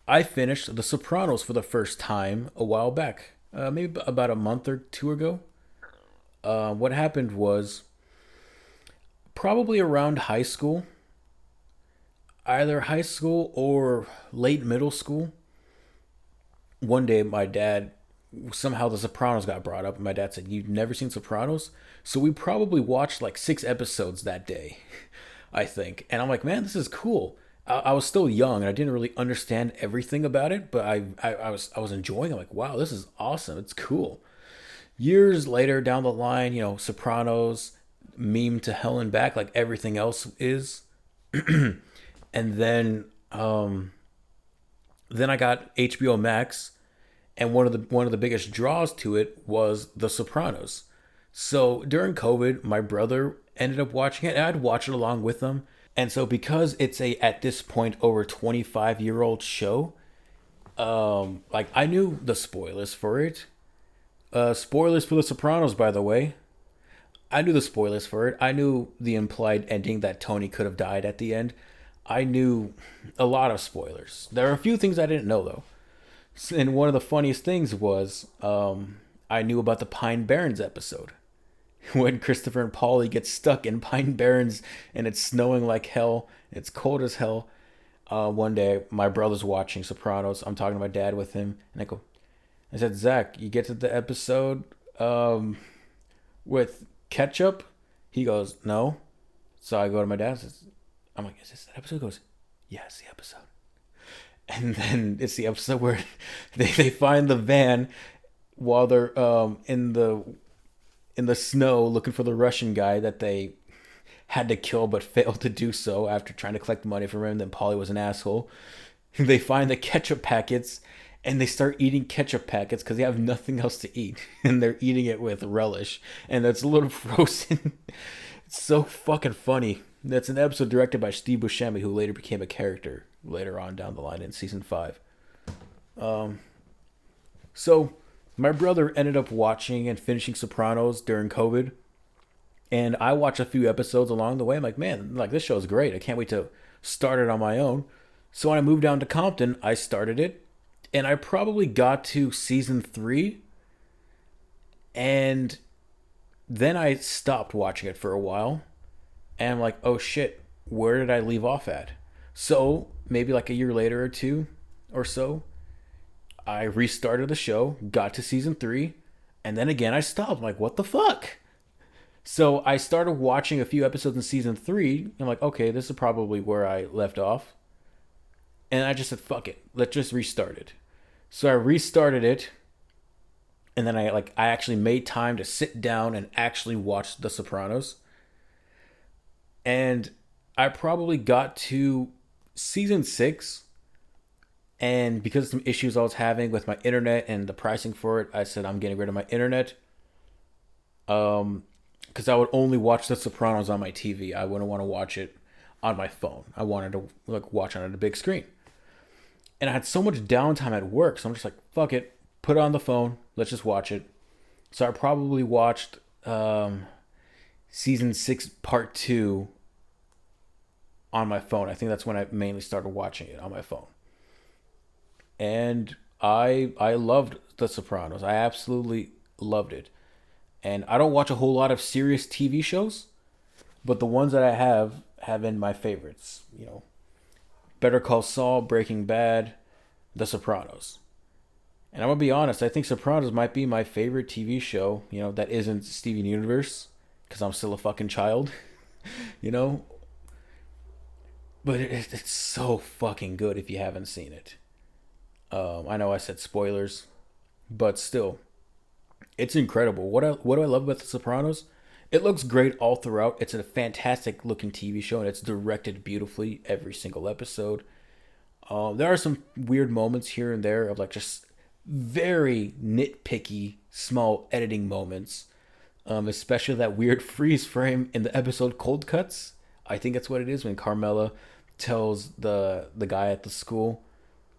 [SPEAKER 1] I finished The Sopranos for the first time a while back, maybe about a month or two ago. What happened was probably around high school, either high school or late middle school. One day, my dad, somehow The Sopranos got brought up, and my dad said, "You've never seen Sopranos?" So we probably watched like 6 episodes that day, I think. And I'm like, man, this is cool. I was still young and I didn't really understand everything about it, but I was enjoying it. I'm like, wow, this is awesome. It's cool. Years later down the line, Sopranos, meme to hell and back, like everything else is. And then I got HBO Max, and one of the biggest draws to it was The Sopranos. So during COVID, my brother ended up watching it, and I'd watch it along with him. And so because it's a at this point over 25-year-old show, like I knew the spoilers for it. Spoilers for The Sopranos, by the way. I knew the spoilers for it. I knew the implied ending that Tony could have died at the end. I knew a lot of spoilers. There are a few things I didn't know though. And one of the funniest things was I knew about the Pine Barrens episode. When Christopher and Paulie get stuck in Pine Barrens and it's snowing like hell, it's cold as hell. One day, my brother's watching Sopranos. I'm talking to my dad with him, and I said, Zach, you get to the episode with ketchup? He goes, no. So I go to my dad. I'm like, is this the episode? He goes, yeah, it's the episode. And then it's the episode where they find the van while they're in the snow looking for the Russian guy that they had to kill but failed to do so after trying to collect money from him. Then Polly was an asshole. They find the ketchup packets and they start eating ketchup packets because they have nothing else to eat. And they're eating it with relish. And that's a little frozen. It's so fucking funny. That's an episode directed by Steve Buscemi, who later became a character later on down the line in season 5. So my brother ended up watching and finishing Sopranos during COVID. And I watched a few episodes along the way. I'm like, man, like this show's great. I can't wait to start it on my own. So when I moved down to Compton, I started it. And I probably got to season 3. And then I stopped watching it for a while. And I'm like, oh shit, where did I leave off at? So maybe like a year later or two or so, I restarted the show, got to season three, and then again I stopped. I'm like, what the fuck? So I started watching a few episodes in season three. I'm like, okay, this is probably where I left off. And I just said, fuck it, let's just restart it. So I restarted it, and then I actually made time to sit down and actually watch The Sopranos. And I probably got to season six, and because of some issues I was having with my internet and the pricing for it, I said I'm getting rid of my internet. Because I would only watch The Sopranos on my TV. I wouldn't want to watch it on my phone. I wanted to like watch it on a big screen. And I had so much downtime at work, so I'm just like, fuck it, put it on the phone, let's just watch it. So I probably watched season six, part two on my phone. I think that's when I mainly started watching it on my phone. And I loved The Sopranos. I absolutely loved it. And I don't watch a whole lot of serious TV shows, but the ones that I have been my favorites. Better Call Saul, Breaking Bad, The Sopranos. And I'm gonna be honest, I think Sopranos might be my favorite TV show. That isn't Steven Universe, because I'm still a fucking child. You know, but it's so fucking good if you haven't seen it. I know I said spoilers, but still, it's incredible. What do I love about The Sopranos? It looks great all throughout. It's a fantastic looking TV show, and it's directed beautifully every single episode. There are some weird moments here and there of like just very nitpicky small editing moments. Especially that weird freeze frame in the episode Cold Cuts. I think that's what it is when Carmela tells the guy at the school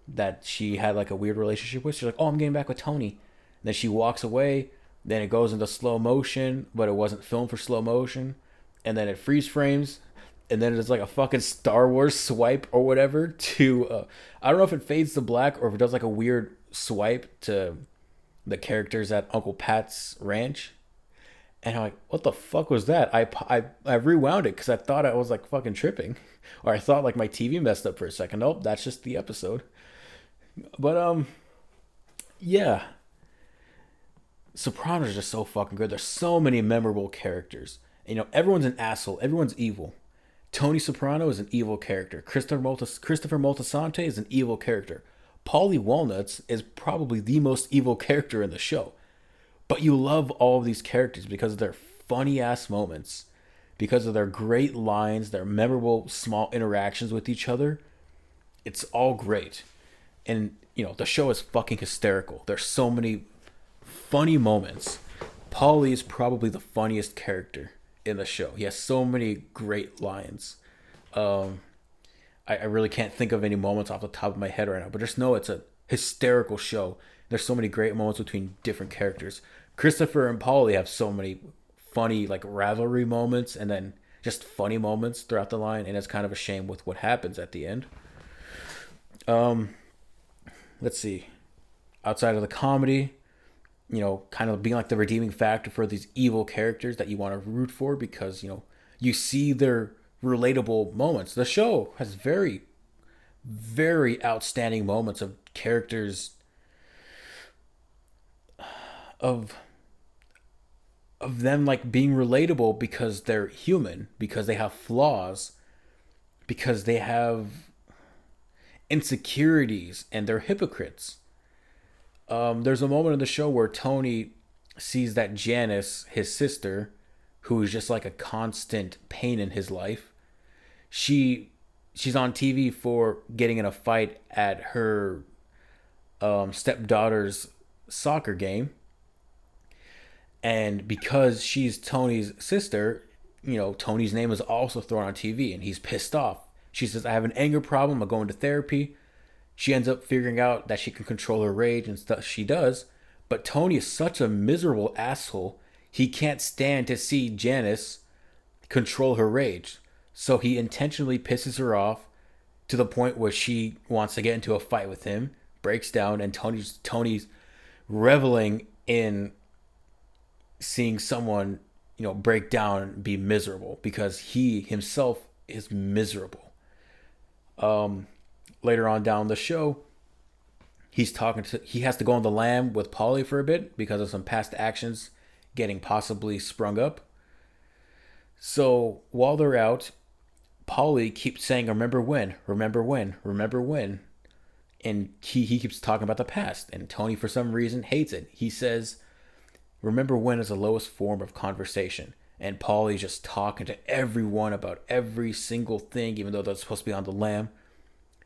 [SPEAKER 1] that she had like a weird relationship with. She's like, "Oh, I'm getting back with Tony." And then she walks away. Then it goes into slow motion, but it wasn't filmed for slow motion. And then it freeze frames, and then it's like a fucking Star Wars swipe or whatever to I don't know if it fades to black or if it does like a weird swipe to the characters at Uncle Pat's ranch. And I'm like, what the fuck was that? I rewound it because I thought I was like fucking tripping, or I thought like my TV messed up for a second. Nope, that's just the episode. But yeah, Sopranos are just so fucking good. There's so many memorable characters. Everyone's an asshole. Everyone's evil. Tony Soprano is an evil character. Christopher Moltisanti is an evil character. Paulie Walnuts is probably the most evil character in the show. But you love all of these characters because of their funny ass moments, because of their great lines, their memorable small interactions with each other. It's all great. And, the show is fucking hysterical. There's so many funny moments. Paulie is probably the funniest character in the show. He has so many great lines. I really can't think of any moments off the top of my head right now, but just know it's a hysterical show. There's so many great moments between different characters. Christopher and Paulie have so many funny like rivalry moments and then just funny moments throughout the line, and it's kind of a shame with what happens at the end. Let's see. Outside of the comedy, kind of being like the redeeming factor for these evil characters that you want to root for because, you see their relatable moments. The show has very, very outstanding moments of characters of them like being relatable because they're human, because they have flaws, because they have insecurities and they're hypocrites. There's a moment in the show where Tony sees that Janice, his sister, who is just like a constant pain in his life, she's on TV for getting in a fight at her stepdaughter's soccer game. And because she's Tony's sister, Tony's name is also thrown on TV and he's pissed off. She says, "I have an anger problem. I'm going to therapy." She ends up figuring out that she can control her rage and stuff. She does. But Tony is such a miserable asshole. He can't stand to see Janice control her rage. So he intentionally pisses her off to the point where she wants to get into a fight with him, breaks down, and Tony's reveling in seeing someone break down and be miserable because he himself is miserable. Later on down the show, he has to go on the lam with Polly for a bit because of some past actions getting possibly sprung up. So while they're out, Polly keeps saying, "Remember when? Remember when? Remember when?" And he keeps talking about the past. And Tony, for some reason, hates it. He says, "Remember when" is the lowest form of conversation. And Polly's just talking to everyone about every single thing, even though they're supposed to be on the lam.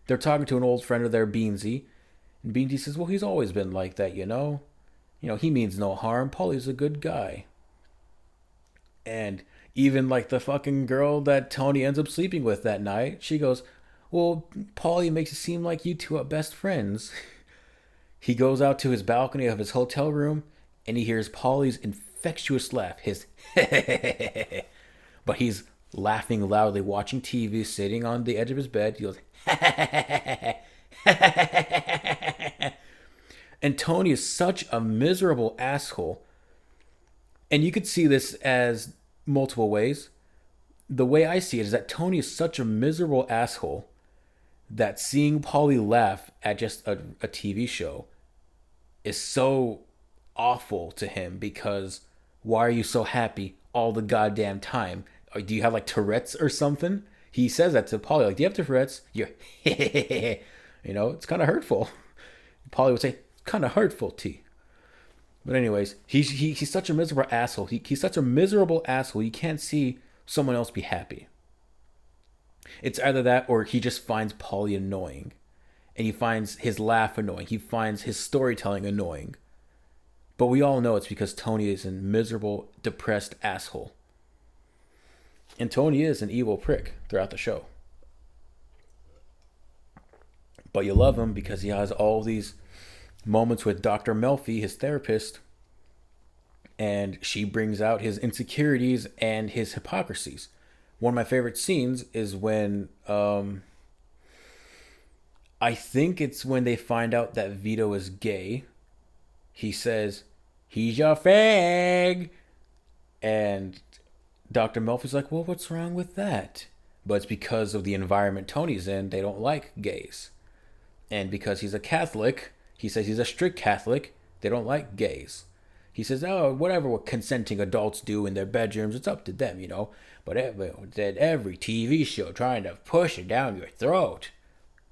[SPEAKER 1] They're talking to an old friend of their, Beansy. And Beansy says, "Well, he's always been like that, you know. He means no harm. Polly's a good guy." And even like the fucking girl that Tony ends up sleeping with that night, she goes, "Well, Polly makes it seem like you two are best friends." He goes out to his balcony of his hotel room and he hears Polly's infectious laugh, his but he's laughing loudly, watching TV, sitting on the edge of his bed. He goes, and Tony is such a miserable asshole. And you could see this as multiple ways. The way I see it is that Tony is such a miserable asshole that seeing Polly laugh at just a TV show is so awful to him because why are you so happy all the goddamn time? Or do you have like Tourette's or something? He says that to Polly, like, "Do you have Tourette's?" You're, it's kind of hurtful. Polly would say, "Kind of hurtful, T." But anyways, he's such a miserable asshole. He's such a miserable asshole. You can't see someone else be happy. It's either that or he just finds Polly annoying. And he finds his laugh annoying. He finds his storytelling annoying. But we all know it's because Tony is a miserable, depressed asshole. And Tony is an evil prick throughout the show. But you love him because he has all these moments with Dr. Melfi, his therapist, and she brings out his insecurities and his hypocrisies. One of my favorite scenes is when I think it's when they find out that Vito is gay. He says, "He's your fag." And Dr. Melfi's like, "Well, what's wrong with that?" But it's because of the environment Tony's in. They don't like gays. And because he's a Catholic, he says he's a strict Catholic, they don't like gays. He says, "Oh, whatever what consenting adults do in their bedrooms, it's up to them, But every TV show trying to push it down your throat."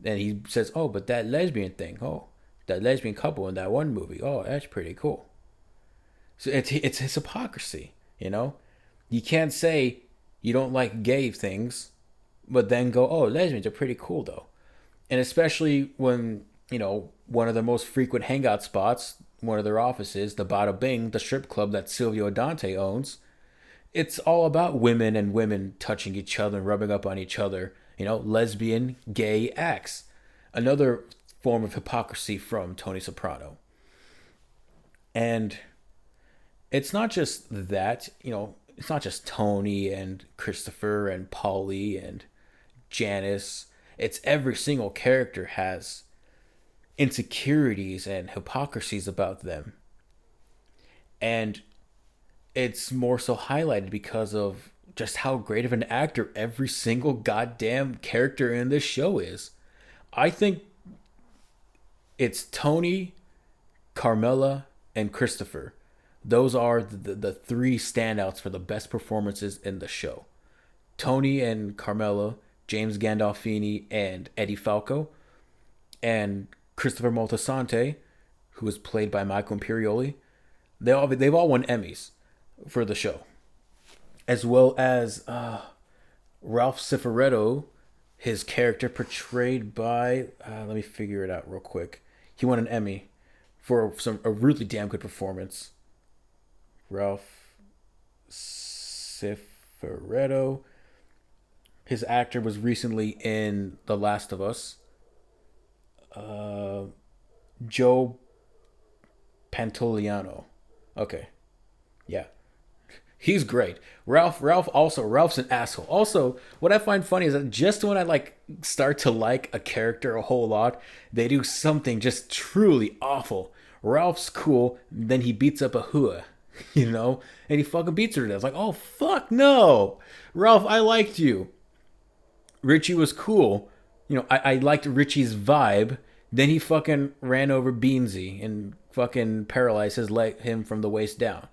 [SPEAKER 1] And he says, "Oh, but that lesbian thing, that lesbian couple in that one movie, that's pretty cool." So it's his hypocrisy, You can't say you don't like gay things, but then go, "Oh, lesbians are pretty cool, though." And especially when, one of the most frequent hangout spots, one of their offices, the Bada Bing, the strip club that Silvio Dante owns, it's all about women and women touching each other and rubbing up on each other. Lesbian, gay acts. Another form of hypocrisy from Tony Soprano. And it's not just that, it's not just Tony and Christopher and Polly and Janice. It's every single character has insecurities and hypocrisies about them. And it's more so highlighted because of just how great of an actor every single goddamn character in this show is. I think it's Tony, Carmela, and Christopher. Those are the three standouts for the best performances in the show. Tony and Carmela, James Gandolfini, and Eddie Falco, and Christopher Moltisanti, who was played by Michael Imperioli. They've all won Emmys for the show, as well as Ralph Cifaretto, his character portrayed by let me figure it out real quick. He won an Emmy for a really damn good performance. Ralph Cifaretto. His actor was recently in The Last of Us. Joe Pantoliano. Okay. Yeah. He's great. Ralph's an asshole. Also, what I find funny is that just when I start to like a character a whole lot, they do something just truly awful. Ralph's cool, then he beats up a hua. you know? And he fucking beats her to death. It's like, oh, fuck, no. Ralph, I liked you. Richie was cool. I liked Richie's vibe. Then he fucking ran over Beansy and fucking paralyzed him from the waist down.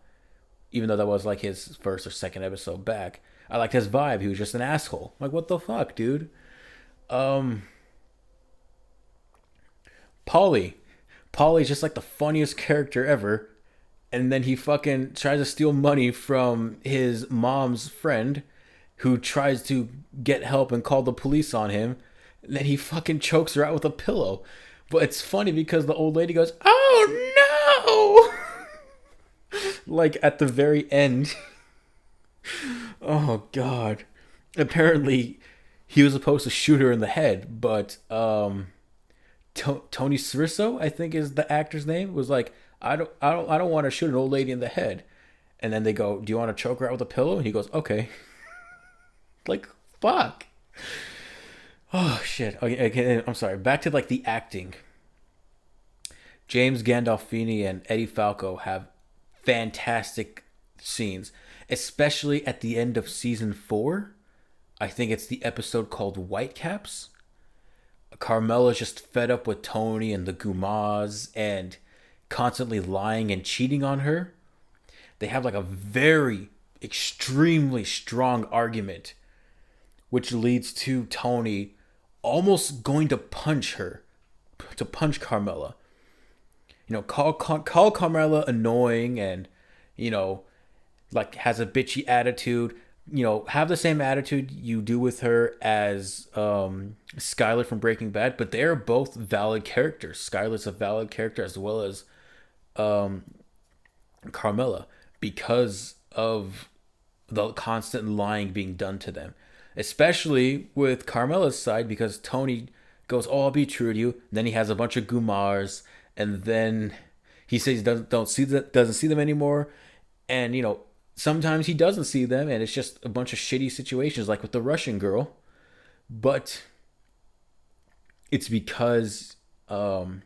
[SPEAKER 1] Even though that was like his first or second episode back. I liked his vibe. He was just an asshole. Like, what the fuck, dude? Um, Paulie. Paulie's just like the funniest character ever. And then he fucking tries to steal money from his mom's friend who tries to get help and call the police on him. And then he fucking chokes her out with a pillow. But it's funny because the old lady goes, "Oh no!" Like at the very end. Oh god. Apparently he was supposed to shoot her in the head, but Tony Siriso, I think is the actor's name, was like, I don't want to shoot an old lady in the head. And then they go, "Do you want to choke her out with a pillow?" And he goes, "Okay." Like, fuck. Oh shit. Okay, I'm sorry. Back to like the acting. James Gandolfini and Eddie Falco have fantastic scenes, especially at the end of season 4. I think it's the episode called Whitecaps. Carmela's just fed up with Tony and the Gumas and constantly lying and cheating on her. They have like a very extremely strong argument, which leads to Tony almost going to punch her, to punch Carmela. Call Carmela annoying and, like has a bitchy attitude. Have the same attitude you do with her as Skylar from Breaking Bad, but they're both valid characters. Skylar's a valid character as well as Carmela because of the constant lying being done to them. Especially with Carmela's side because Tony goes, "Oh, I'll be true to you." Then he has a bunch of Gumars, and then he says he doesn't see them anymore, and sometimes he doesn't see them, and it's just a bunch of shitty situations, like with the Russian girl. But it's because there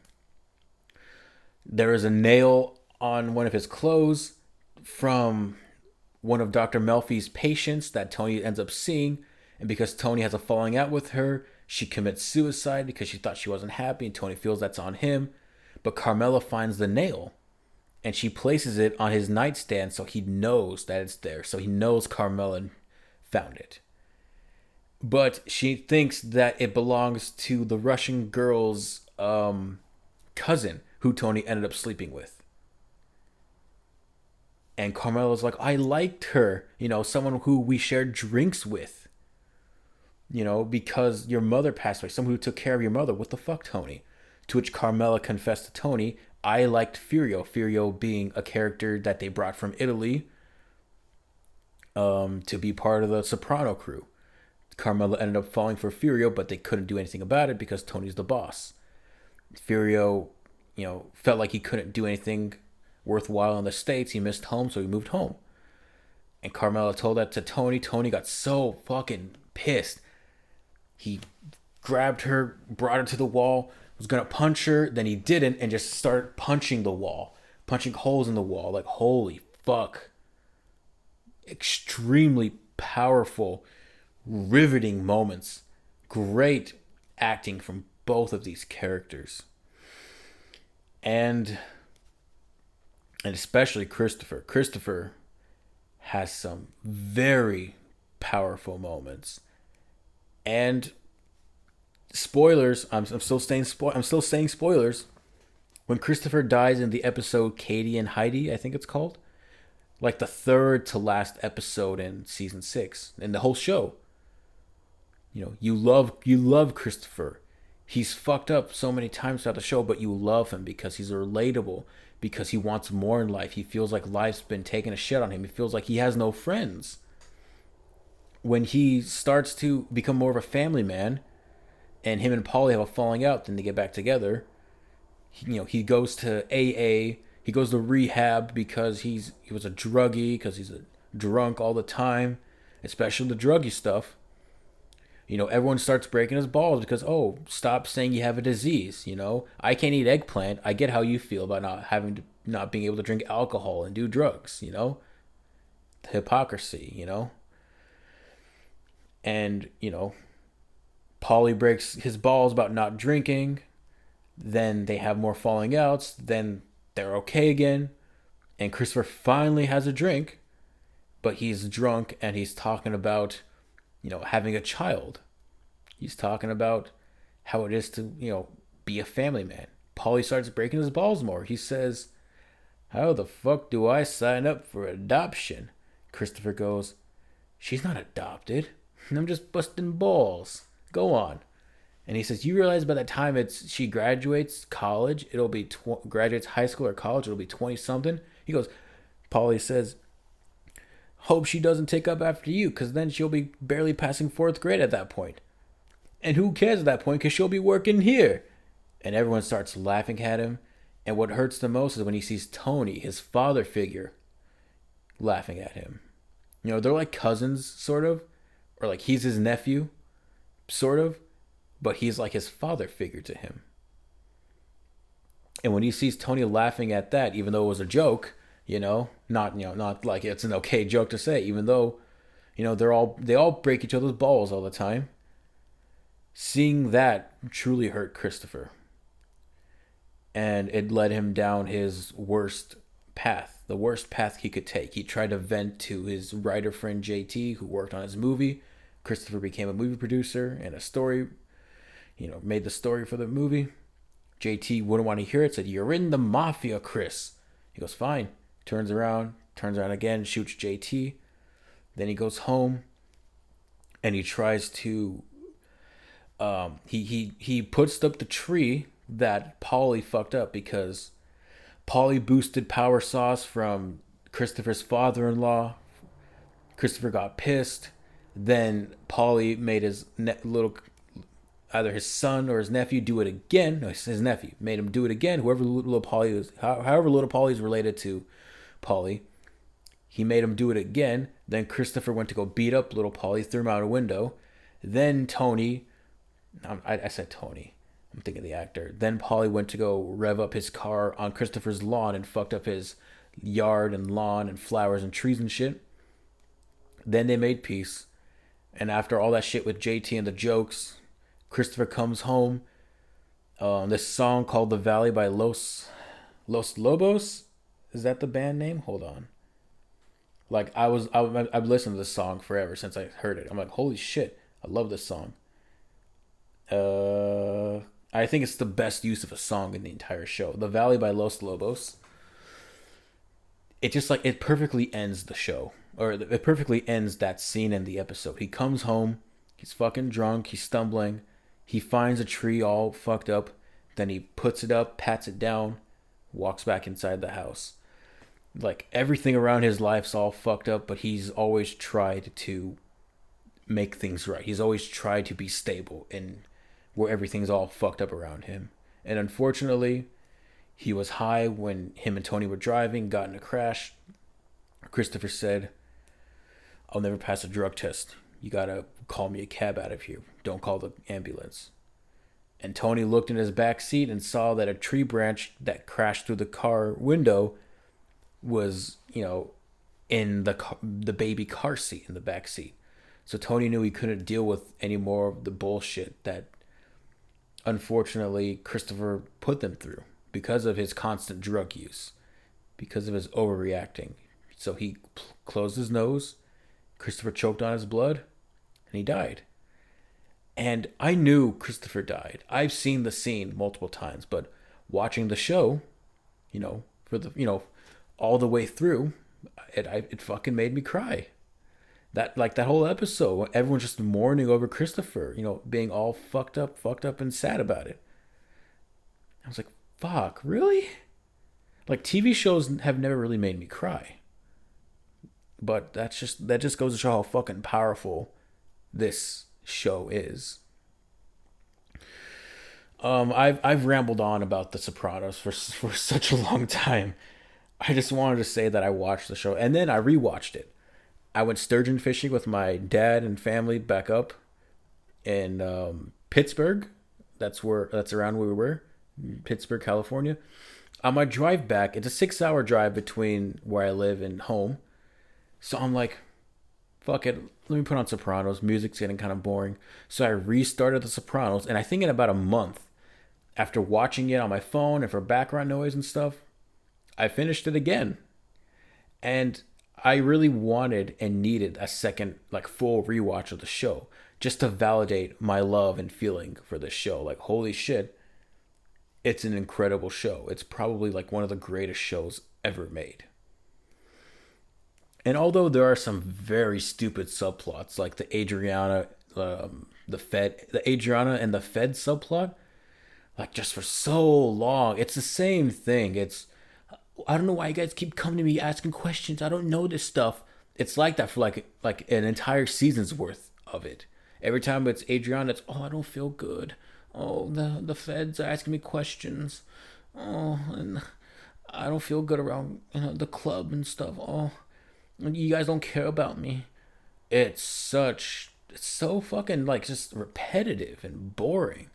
[SPEAKER 1] is a nail on one of his clothes from one of Dr. Melfi's patients that Tony ends up seeing. And because Tony has a falling out with her, she commits suicide because she thought she wasn't happy, and Tony feels that's on him. But Carmela finds the nail, and she places it on his nightstand so he knows that it's there. So he knows Carmela found it. But she thinks that it belongs to the Russian girl's cousin, who Tony ended up sleeping with. And Carmela's like, "I liked her, someone who we shared drinks with. Because your mother passed away, someone who took care of your mother. What the fuck, Tony?" To which Carmela confessed to Tony, "I liked Furio." Furio being a character that they brought from Italy to be part of the Soprano crew. Carmela ended up falling for Furio, but they couldn't do anything about it because Tony's the boss. Furio, felt like he couldn't do anything worthwhile in the States. He missed home, so he moved home. And Carmela told that to Tony. Tony got so fucking pissed. He grabbed her, brought her to the wall, was gonna punch her, then he didn't, and just started punching the wall, punching holes in the wall. Like, holy fuck. Extremely powerful, riveting moments. Great acting from both of these characters. And especially Christopher. Christopher has some very powerful moments. And spoilers, I'm still saying spoilers. When Christopher dies in the episode Katie and Heidi, I think it's called, like the third to last episode in season 6, in the whole show. You love Christopher. He's fucked up so many times throughout the show, but you love him because he's relatable, because he wants more in life. He feels like life's been taking a shit on him. He feels like he has no friends. When he starts to become more of a family man, and him and Paulie have a falling out, then they get back together. He goes to AA. He goes to rehab because he was a druggie, because he's a drunk all the time, especially the druggie stuff. Everyone starts breaking his balls because, oh, stop saying you have a disease. I can't eat eggplant. I get how you feel about not being able to drink alcohol and do drugs. The hypocrisy. And Paulie breaks his balls about not drinking. Then they have more falling outs. Then they're okay again. And Christopher finally has a drink, but he's drunk and he's talking about, having a child. He's talking about how it is to, be a family man. Paulie starts breaking his balls more. He says, "How the fuck do I sign up for adoption?" Christopher goes, "She's not adopted. I'm just busting balls. Go on." And he says, "You realize by the time she graduates college, it'll be graduates high school or college, it'll be 20 something." He goes, Paulie says, "Hope she doesn't take up after you, because then she'll be barely passing fourth grade at that point. And who cares at that point, because she'll be working here." And everyone starts laughing at him. And what hurts the most is when he sees Tony, his father figure, laughing at him. They're like cousins, sort of. Or like he's his nephew, sort of. But he's like his father figure to him. And when he sees Tony laughing at that, even though it was a joke, not like it's an okay joke to say, even though, they all break each other's balls all the time. Seeing that truly hurt Christopher. And it led him down his worst path, the worst path he could take. He tried to vent to his writer friend JT, who worked on his movie. Christopher became a movie producer and a story, made the story for the movie. JT wouldn't want to hear it, said, "You're in the mafia, Chris." He goes, "Fine." Turns around again, shoots JT. Then he goes home and he tries to, he puts up the tree that Paulie fucked up because Paulie boosted power sauce from Christopher's father-in-law. Christopher got pissed. Then Paulie made his either his son or his nephew do it again. No, his nephew made him do it again. However little Paulie is related to Paulie, he made him do it again. Then Christopher went to go beat up little Paulie, threw him out a window. Then Tony, I said Tony, I'm thinking of the actor. Then Paulie went to go rev up his car on Christopher's lawn and fucked up his yard and lawn and flowers and trees and shit. Then they made peace. And after all that shit with JT and the jokes, Christopher comes home. This song called "The Valley" by Los Lobos. Is that the band name? Hold on. Like I've listened to this song forever since I heard it. I'm like, holy shit, I love this song. I think it's the best use of a song in the entire show. "The Valley" by Los Lobos. It just it perfectly ends the show. Or it perfectly ends that scene in the episode. He comes home, he's fucking drunk, he's stumbling, he finds a tree all fucked up, then he puts it up, pats it down, walks back inside the house. Like everything around his life's all fucked up, but he's always tried to make things right. He's always tried to be stable in where everything's all fucked up around him. And unfortunately, he was high when him and Tony were driving, got in a crash. Christopher said, "I'll never pass a drug test. You gotta call me a cab out of here. Don't call the ambulance." And Tony looked in his back seat and saw that a tree branch that crashed through the car window was, in the baby car seat in the back seat. So Tony knew he couldn't deal with any more of the bullshit that, unfortunately, Christopher put them through because of his constant drug use, because of his overreacting. So he closed his nose. Christopher choked on his blood, and he died. And I knew Christopher died. I've seen the scene multiple times, but watching the show, for the all the way through, it fucking made me cry. That whole episode, everyone's just mourning over Christopher, being all fucked up and sad about it. I was like, fuck, really? Like TV shows have never really made me cry. But that just goes to show how fucking powerful this show is. I've rambled on about The Sopranos for such a long time. I just wanted to say that I watched the show and then I rewatched it. I went sturgeon fishing with my dad and family back up in Pittsburgh. That's around where we were, Pittsburgh, California. On my drive back, it's a 6 hour drive between where I live and home. So I'm like, fuck it, let me put on Sopranos. Music's getting kind of boring. So I restarted The Sopranos, and I think in about a month, after watching it on my phone and for background noise and stuff, I finished it again. And I really wanted and needed a second, like, full rewatch of the show just to validate my love and feeling for this show. Like, holy shit, it's an incredible show. It's probably like one of the greatest shows ever made. And although there are some very stupid subplots, like the Adriana and the Fed subplot, like just for so long, it's the same thing. I don't know why you guys keep coming to me asking questions. I don't know this stuff. It's like that for like an entire season's worth of it. Every time it's Adriana, it's, oh, I don't feel good. Oh, the feds are asking me questions. Oh, and I don't feel good around the club and stuff. Oh, you guys don't care about me. It's so fucking like just repetitive and boring.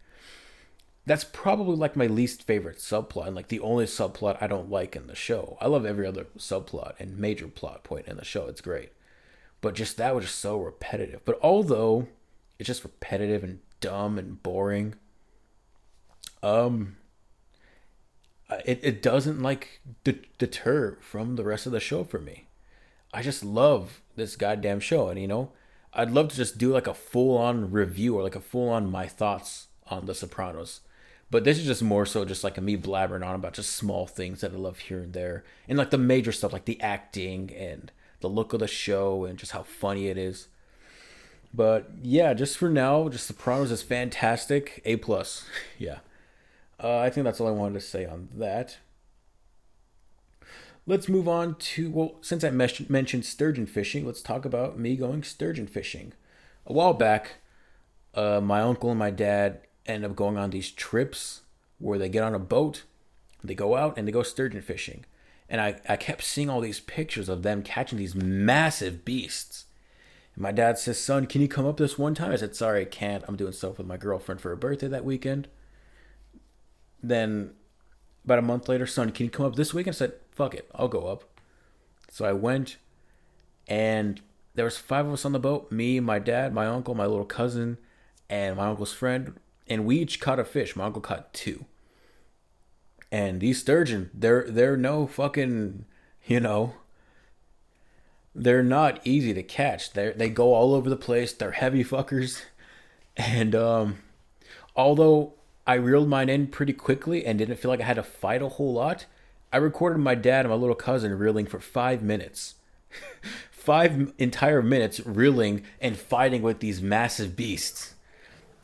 [SPEAKER 1] That's probably like my least favorite subplot and like the only subplot I don't like in the show. I love every other subplot and major plot point in the show. It's great. But just that was just so repetitive. But although it's just repetitive and dumb and boring, um it doesn't like deter from the rest of the show for me. I just love this goddamn show, and I'd love to just do like a full on review or like a full on my thoughts on The Sopranos. But this is just more so just like me blabbering on about just small things that I love here and there, and like the major stuff like the acting and the look of the show and just how funny it is. But yeah, just for now, just Sopranos is fantastic. A plus. Yeah. I think that's all I wanted to say on that. Let's move on to, well, since I mentioned sturgeon fishing, let's talk about me going sturgeon fishing. A while back, my uncle and my dad end up going on these trips where they get on a boat, they go out and they go sturgeon fishing. And I kept seeing all these pictures of them catching these massive beasts. And my dad says, son, can you come up this one time? I said, sorry, I can't. I'm doing stuff with my girlfriend for her birthday that weekend. Then about a month later, son, can you come up this weekend? I said, fuck it, I'll go up. So I went, and there was five of us on the boat: me, my dad, my uncle, my little cousin, and my uncle's friend. And we each caught a fish. My uncle caught two. And these sturgeon, they're no fucking, they're not easy to catch. They go all over the place. They're heavy fuckers. And although I reeled mine in pretty quickly and didn't feel like I had to fight a whole lot, I recorded my dad and my little cousin reeling for 5 minutes. 5 entire minutes reeling and fighting with these massive beasts.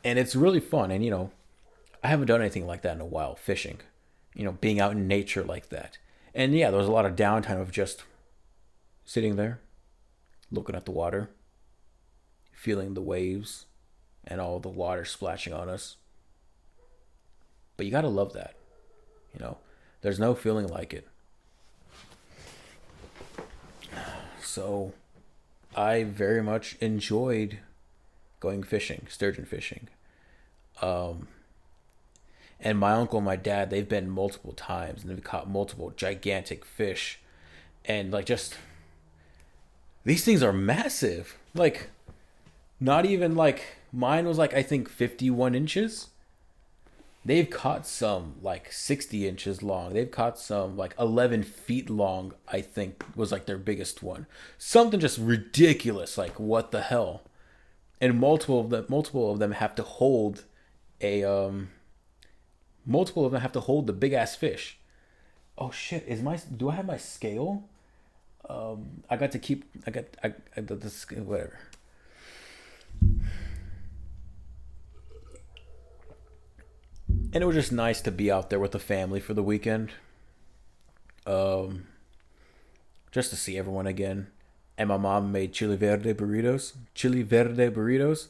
[SPEAKER 1] And it's really fun. And, I haven't done anything like that in a while, fishing. Being out in nature like that. And yeah, there was a lot of downtime of just sitting there, looking at the water, feeling the waves and all the water splashing on us. But you gotta love that. There's no feeling like it. So I very much enjoyed going fishing, sturgeon fishing. And my uncle and my dad, they've been multiple times and they've caught multiple gigantic fish. And like just these things are massive. Like not even like mine was like I think 51 inches. They've caught some like 60 inches long. They've caught some like 11 feet long, I think was like their biggest one. Something just ridiculous, like what the hell. And multiple of them have to hold a multiple of them have to hold the big ass fish. Oh shit, do I have my scale? I got to keep I the scale, whatever. And it was just nice to be out there with the family for the weekend. Um, just to see everyone again. And my mom made chili verde burritos. Chili verde burritos.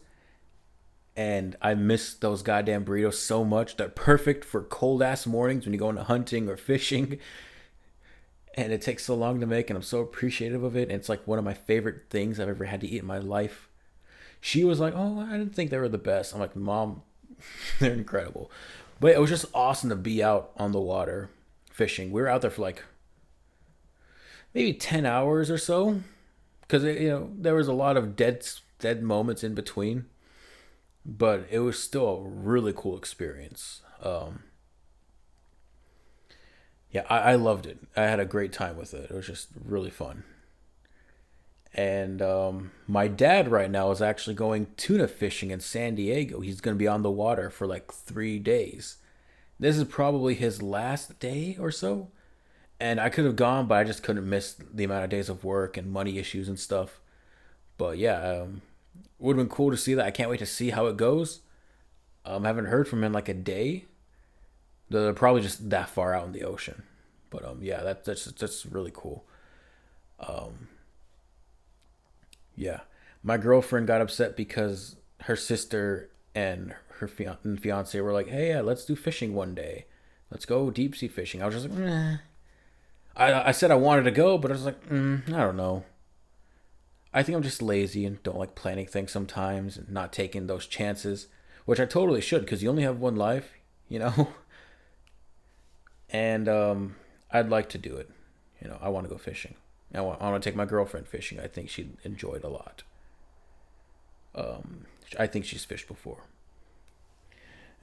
[SPEAKER 1] And I miss those goddamn burritos so much. They're perfect for cold ass mornings when you go into hunting or fishing. And it takes so long to make, and I'm so appreciative of it. And it's like one of my favorite things I've ever had to eat in my life. She was like, "Oh, I didn't think they were the best." I'm like, "Mom, they're incredible." But it was just awesome to be out on the water fishing. We were out there for like maybe 10 hours or so because there was a lot of dead moments in between, but it was still a really cool experience. Yeah, I loved it. I had a great time with it. It was just really fun. And my dad right now is actually going tuna fishing in San Diego. He's going to be on the water for like 3 days. This is probably his last day or so. And I could have gone, but I just couldn't miss the amount of days of work and money issues and stuff. But yeah, would have been cool to see that. I can't wait to see how it goes. I haven't heard from him in like a day. They're probably just that far out in the ocean. But yeah, that's really cool. Um, yeah, my girlfriend got upset because her sister and her fiance were like, "Hey, yeah, let's do fishing one day. Let's go deep sea fishing." I was just like, "Nah." I said I wanted to go, but I was like, I don't know. I think I'm just lazy and don't like planning things sometimes and not taking those chances, which I totally should because you only have one life, you know. And I'd like to do it. I want to go fishing. I want to take my girlfriend fishing. I think she'd enjoy it a lot. I think she's fished before.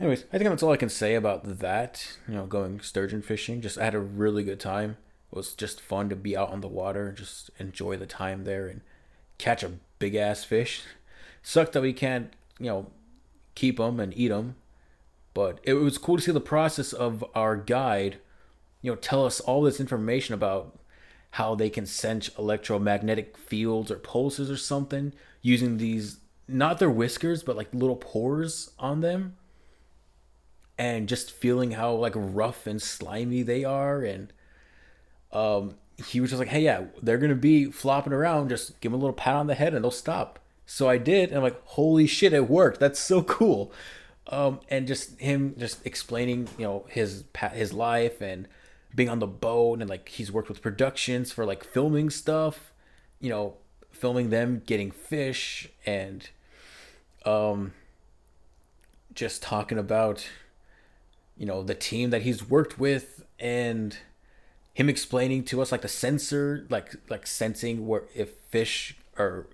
[SPEAKER 1] Anyways, I think that's all I can say about that. Going sturgeon fishing. Just I had a really good time. It was just fun to be out on the water and just enjoy the time there and catch a big ass fish. Sucked that we can't, keep them and eat them. But it was cool to see the process of our guide, tell us all this information about how they can sense electromagnetic fields or pulses or something using these, not their whiskers, but like little pores on them, and just feeling how like rough and slimy they are. And he was just like, "Hey, yeah, they're gonna be flopping around. Just give them a little pat on the head and they'll stop." So I did, and I'm like, "Holy shit, it worked! That's so cool." And just him just explaining, his life and being on the boat, and like he's worked with productions for like filming stuff, filming them getting fish, and um, just talking about the team that he's worked with, and him explaining to us like the sensor, like sensing where if fish are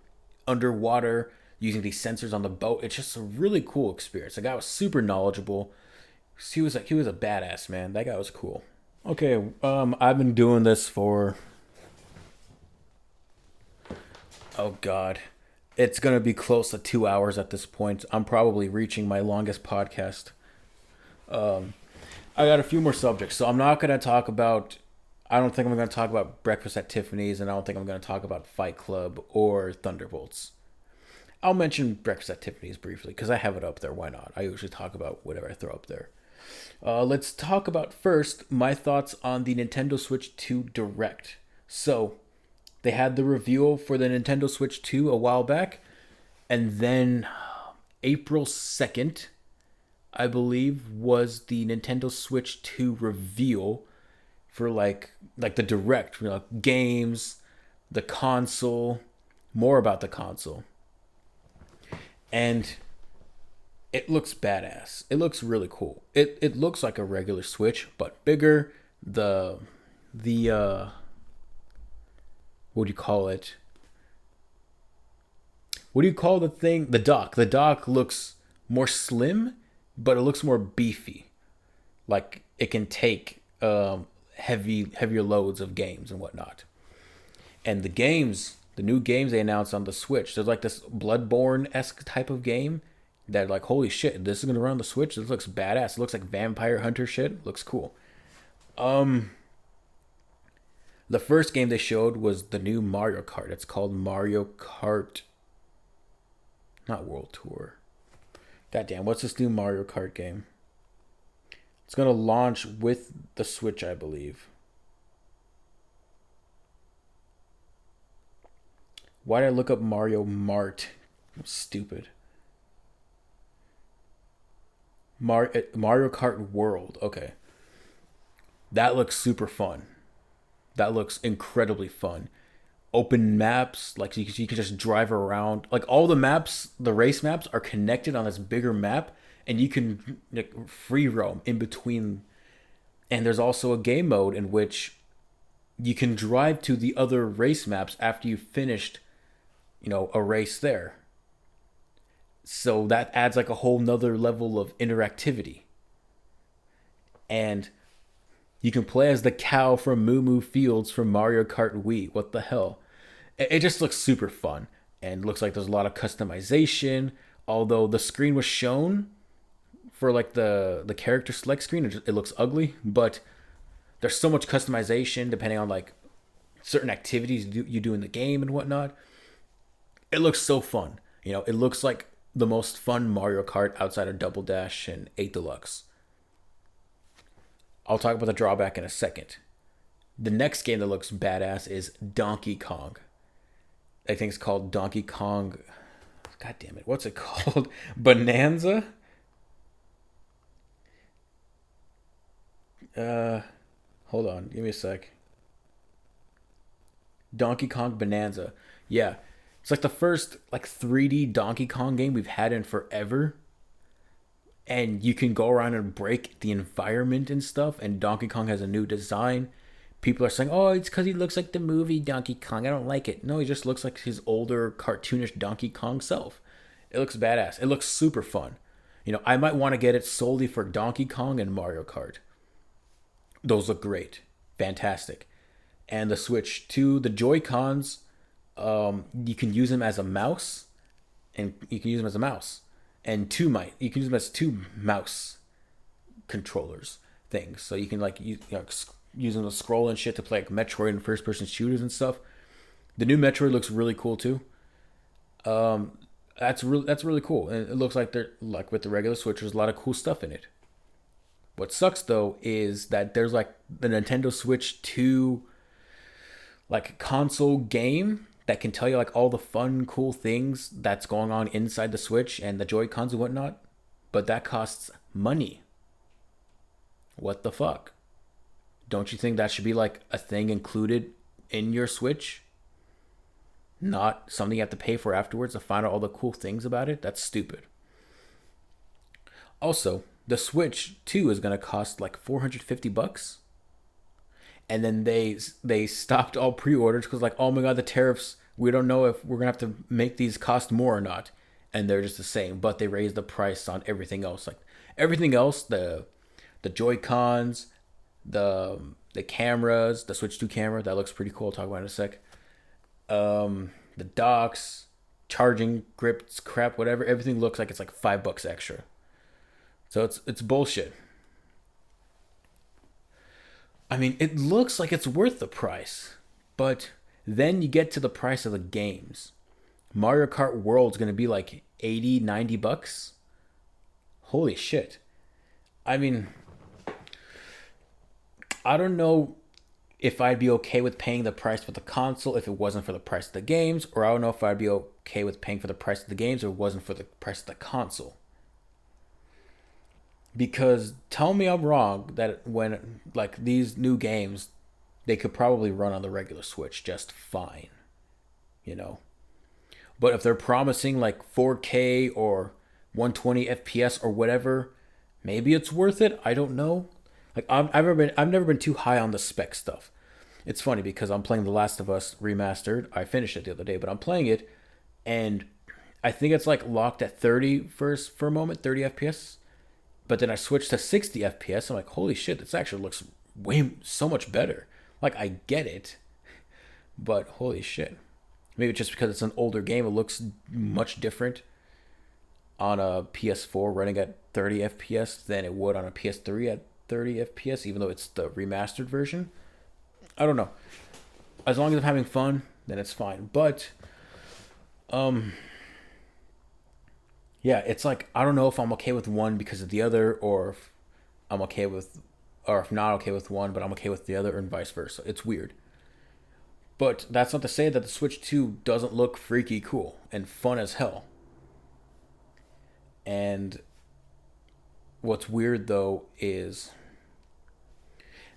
[SPEAKER 1] underwater using these sensors on the boat. It's just a really cool experience. The guy was super knowledgeable. He was a badass, man. That guy was cool. Okay, I've been doing this for, oh god, it's gonna be close to 2 hours at this point. I'm probably reaching my longest podcast. Um, I got a few more subjects, so I'm not gonna talk about. I don't think I'm gonna talk about Breakfast at Tiffany's, and I don't think I'm gonna talk about Fight Club or Thunderbolts. I'll mention Breakfast at Tiffany's briefly because I have it up there. Why not? I usually talk about whatever I throw up there. Let's talk about first my thoughts on the Nintendo Switch 2 Direct. So, they had the reveal for the Nintendo Switch 2 a while back, and then April 2nd, I believe, was the Nintendo Switch 2 reveal for like the Direct, games, the console, more about the console. And it looks badass. It looks really cool. It looks like a regular Switch but bigger. The what do you call it? What do you call the thing? The dock. The dock looks more slim, but it looks more beefy. Like it can take heavier loads of games and whatnot. And the new games they announced on the Switch, there's like this Bloodborne-esque type of game that like, holy shit, this is gonna run on the Switch. This looks badass. It looks like Vampire Hunter shit. Looks cool. Um, the first game they showed was the new Mario Kart. It's called Mario Kart, not World Tour. Goddamn, what's this new Mario Kart game? It's gonna launch with the Switch, I believe. Why did I look up Mario Mart? I'm stupid. Mario Kart World. Okay. That looks super fun. That looks incredibly fun. open maps, like you can just drive around. Like all the maps, the race maps are connected on this bigger map, and you can like free roam in between. And there's also a game mode in which you can drive to the other race maps after you've finished, a race there. So that adds like a whole nother level of interactivity. And you can play as the cow from Moo Moo Fields from Mario Kart Wii. What the hell? It just looks super fun and looks like there's a lot of customization. Although the screen was shown for like the character select screen, it looks ugly, but there's so much customization depending on like certain activities you do in the game and whatnot. It looks so fun. It looks like the most fun Mario Kart outside of Double Dash and 8 Deluxe. I'll talk about the drawback in a second. The next game that looks badass is Donkey Kong. I think it's called Donkey Kong. God damn it. What's it called? Bonanza? Uh, Hold on. Give me a sec. Donkey Kong Bonanza. Yeah. It's like the first like 3D Donkey Kong game we've had in forever. And you can go around and break the environment and stuff. And Donkey Kong has a new design. People are saying, "Oh, it's because he looks like the movie Donkey Kong." I don't like it. No, he just looks like his older cartoonish Donkey Kong self. It looks badass. It looks super fun. I might want to get it solely for Donkey Kong and Mario Kart. Those look great, fantastic. And the Switch 2, the Joy Cons, you can use them as a mouse, and you can use them as a mouse, and you can use them as two mouse controllers things. So you can like use them to scroll and shit to play like Metroid and first person shooters and stuff. The new Metroid looks really cool too. That's really cool, and it looks like they're like with the regular Switch. There's a lot of cool stuff in it. What sucks though is that there's like the Nintendo Switch 2 like console game that can tell you like all the fun, cool things that's going on inside the Switch and the Joy Cons and whatnot, but that costs money. What the fuck? Don't you think that should be like a thing included in your Switch? Not something you have to pay for afterwards to find out all the cool things about it? That's stupid. Also, the Switch 2 is going to cost like $450. And then they stopped all pre-orders because like, oh my god, the tariffs, we don't know if we're going to have to make these cost more or not. And they're just the same, but they raised the price on everything else. Like everything else, the Joy-Cons, the cameras, the Switch 2 camera, that looks pretty cool. I'll talk about it in a sec. The docks, charging grips, crap, whatever, everything looks like it's like $5 extra. So it's bullshit. I mean, it looks like it's worth the price, but then you get to the price of the games. Mario Kart World's going to be like 80, $90. Holy shit. I mean, I don't know if I'd be okay with paying the price for the console if it wasn't for the price of the games, or I don't know if I'd be okay with paying for the price of the games if it wasn't for the price of the console. Because tell me I'm wrong that when like these new games, they could probably run on the regular Switch just fine, you know. But if they're promising like 4K or 120 FPS or whatever, maybe it's worth it. I don't know. Like I've never been too high on the spec stuff. It's funny because I'm playing The Last of Us remastered. I finished it the other day, but I'm playing it, and I think it's like locked at 30 for a moment, 30 FPS. But then I switched to 60 FPS. I'm like, holy shit, this actually looks way so much better. Like I get it, but holy shit. Maybe just because it's an older game, it looks much different on a PS4 running at 30 FPS than it would on a PS3 at 30 FPS, even though it's the remastered version. I don't know. As long as I'm having fun, then it's fine. But, yeah, it's like I don't know if I'm okay with one because of the other, or if I'm okay with, or if not okay with one, but I'm okay with the other, and vice versa. It's weird. But that's not to say that the Switch 2 doesn't look freaky cool and fun as hell. And what's weird though is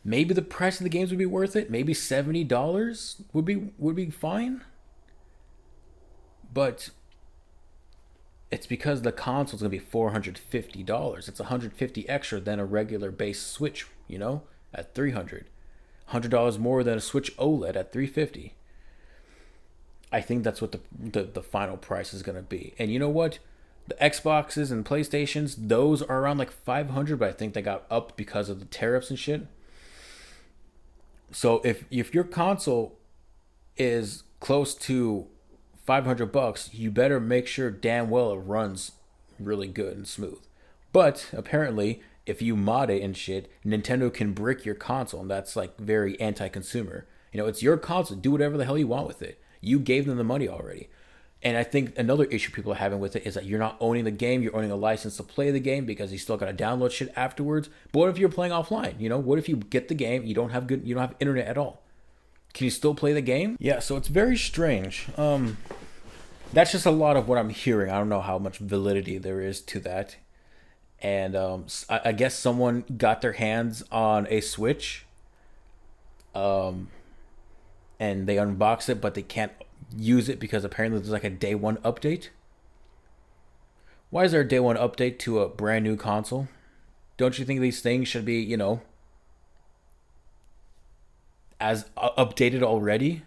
[SPEAKER 1] Maybe the price of the games would be worth it. Maybe $70 would be fine. But it's because the console's gonna be $450. It's 150 extra than a regular base Switch, at 300. $100 more than a Switch OLED at 350. I think that's what the final price is gonna be. And you know what? The Xboxes and PlayStations, those are around like 500, but I think they got up because of the tariffs and shit. So if your console is close to $500, you better make sure damn well it runs really good and smooth. But apparently, if you mod it and shit, Nintendo can brick your console, and that's like very anti-consumer. It's your console. Do whatever the hell you want with it. You gave them the money already. And I think another issue people are having with it is that you're not owning the game. You're owning a license to play the game because you still got to download shit afterwards. But what if you're playing offline? What if you get the game, you don't have internet at all? Can you still play the game? Yeah, so it's very strange. That's just a lot of what I'm hearing. I don't know how much validity there is to that. And I guess someone got their hands on a Switch, and they unboxed it, but they can't use it because apparently there's like a day one update. Why is there a day one update to a brand new console? Don't you think these things should be, as updated already?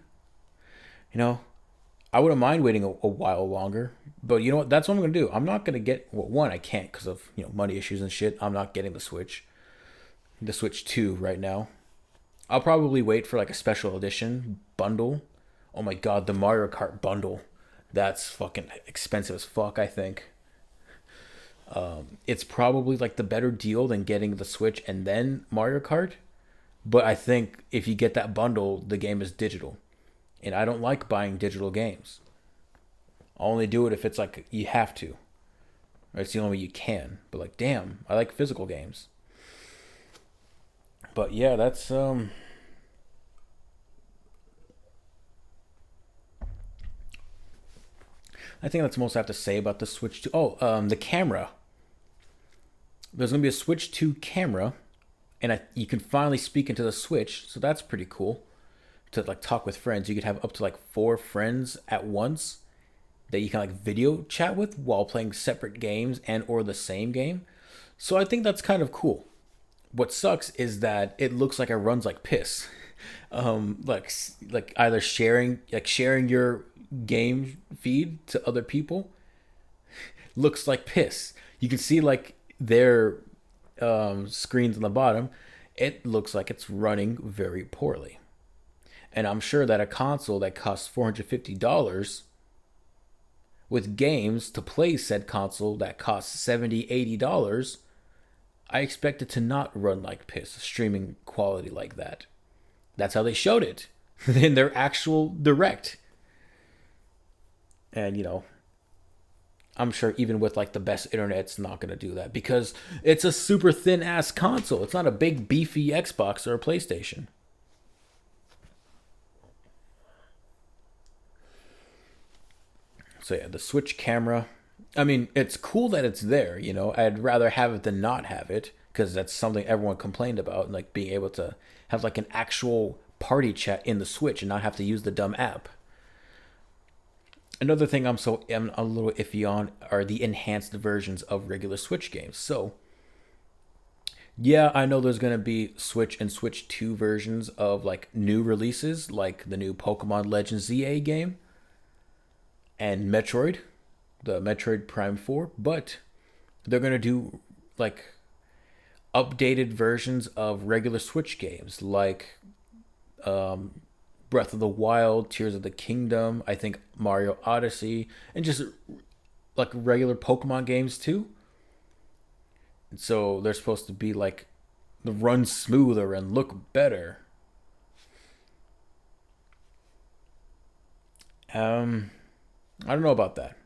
[SPEAKER 1] I wouldn't mind waiting a while longer, but you know what? That's what I'm gonna do. I'm not gonna get, well, one, I can't because of money issues and shit. I'm not getting the Switch 2 right now. I'll probably wait for like a special edition bundle. Oh my god, the Mario Kart bundle. That's fucking expensive as fuck, I think. It's probably like the better deal than getting the Switch and then Mario Kart. But I think if you get that bundle, the game is digital. And I don't like buying digital games. I'll only do it if it's like you have to. Or it's the only way you can. But like, damn, I like physical games. But yeah, that's I think that's most I have to say about the Switch 2. Oh, the camera. There's going to be a Switch 2 camera, and you can finally speak into the Switch, so that's pretty cool. To like talk with friends, you could have up to like 4 friends at once that you can like video chat with while playing separate games and or the same game. So I think that's kind of cool. What sucks is that it looks like it runs like piss. Like either sharing your game feed to other people looks like piss. You can see like their screens on the bottom. It looks like it's running very poorly. And I'm sure that a console that costs $450 with games to play said console that costs $70, $80, I expect it to not run like piss, streaming quality like that. That's how they showed it in their actual direct. And I'm sure even with like the best internet, it's not going to do that because it's a super thin ass console. It's not a big beefy Xbox or a PlayStation. So yeah, the Switch camera. I mean, it's cool that it's there. I'd rather have it than not have it because that's something everyone complained about, like being able to have like an actual party chat in the Switch and not have to use the dumb app. Another thing I'm a little iffy on are the enhanced versions of regular Switch games. So, yeah, I know there's going to be Switch and Switch 2 versions of like new releases, like the new Pokemon Legends ZA game and Metroid, the Metroid Prime 4, but they're going to do like updated versions of regular Switch games like Breath of the Wild, Tears of the Kingdom, I think Mario Odyssey, and just like regular Pokemon games too. And so they're supposed to be like run smoother and look better. I don't know about that.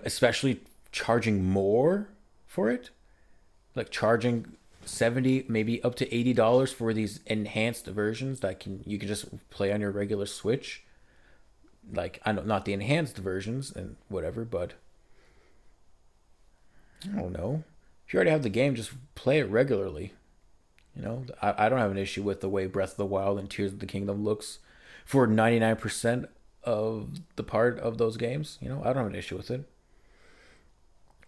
[SPEAKER 1] Especially charging more for it. Like charging 70, maybe up to $80 for these enhanced versions that you can just play on your regular Switch. Like, I know not the enhanced versions and whatever, but I don't know. If you already have the game, just play it regularly. I don't have an issue with the way Breath of the Wild and Tears of the Kingdom looks for 99% of the part of those games. I don't have an issue with it.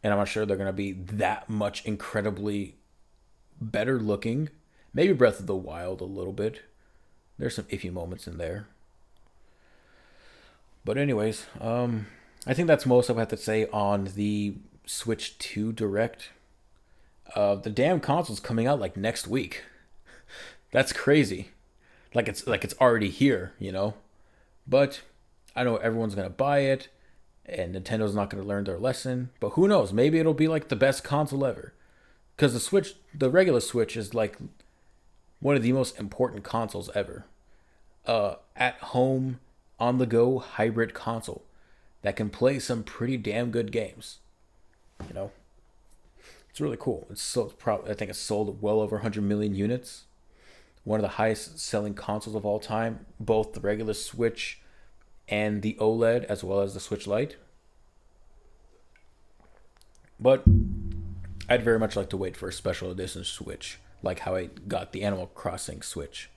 [SPEAKER 1] And I'm not sure they're going to be that much incredibly better looking. Maybe Breath of the Wild a little bit. There's some iffy moments in there. But anyways, I think that's most I have to say on the Switch 2 Direct. The damn console's coming out like next week. That's crazy. Like it's already here. But I know everyone's gonna buy it, and Nintendo's not gonna learn their lesson. But who knows? Maybe it'll be like the best console ever. Because the regular Switch is like one of the most important consoles ever. At home, on the go hybrid console that can play some pretty damn good games. You know, it's really cool. It's so probably I think it's sold well over 100 million units. One of the highest selling consoles of all time, both the regular Switch and the OLED, as well as the Switch Lite. But I'd very much like to wait for a special edition Switch, like how I got the Animal Crossing Switch.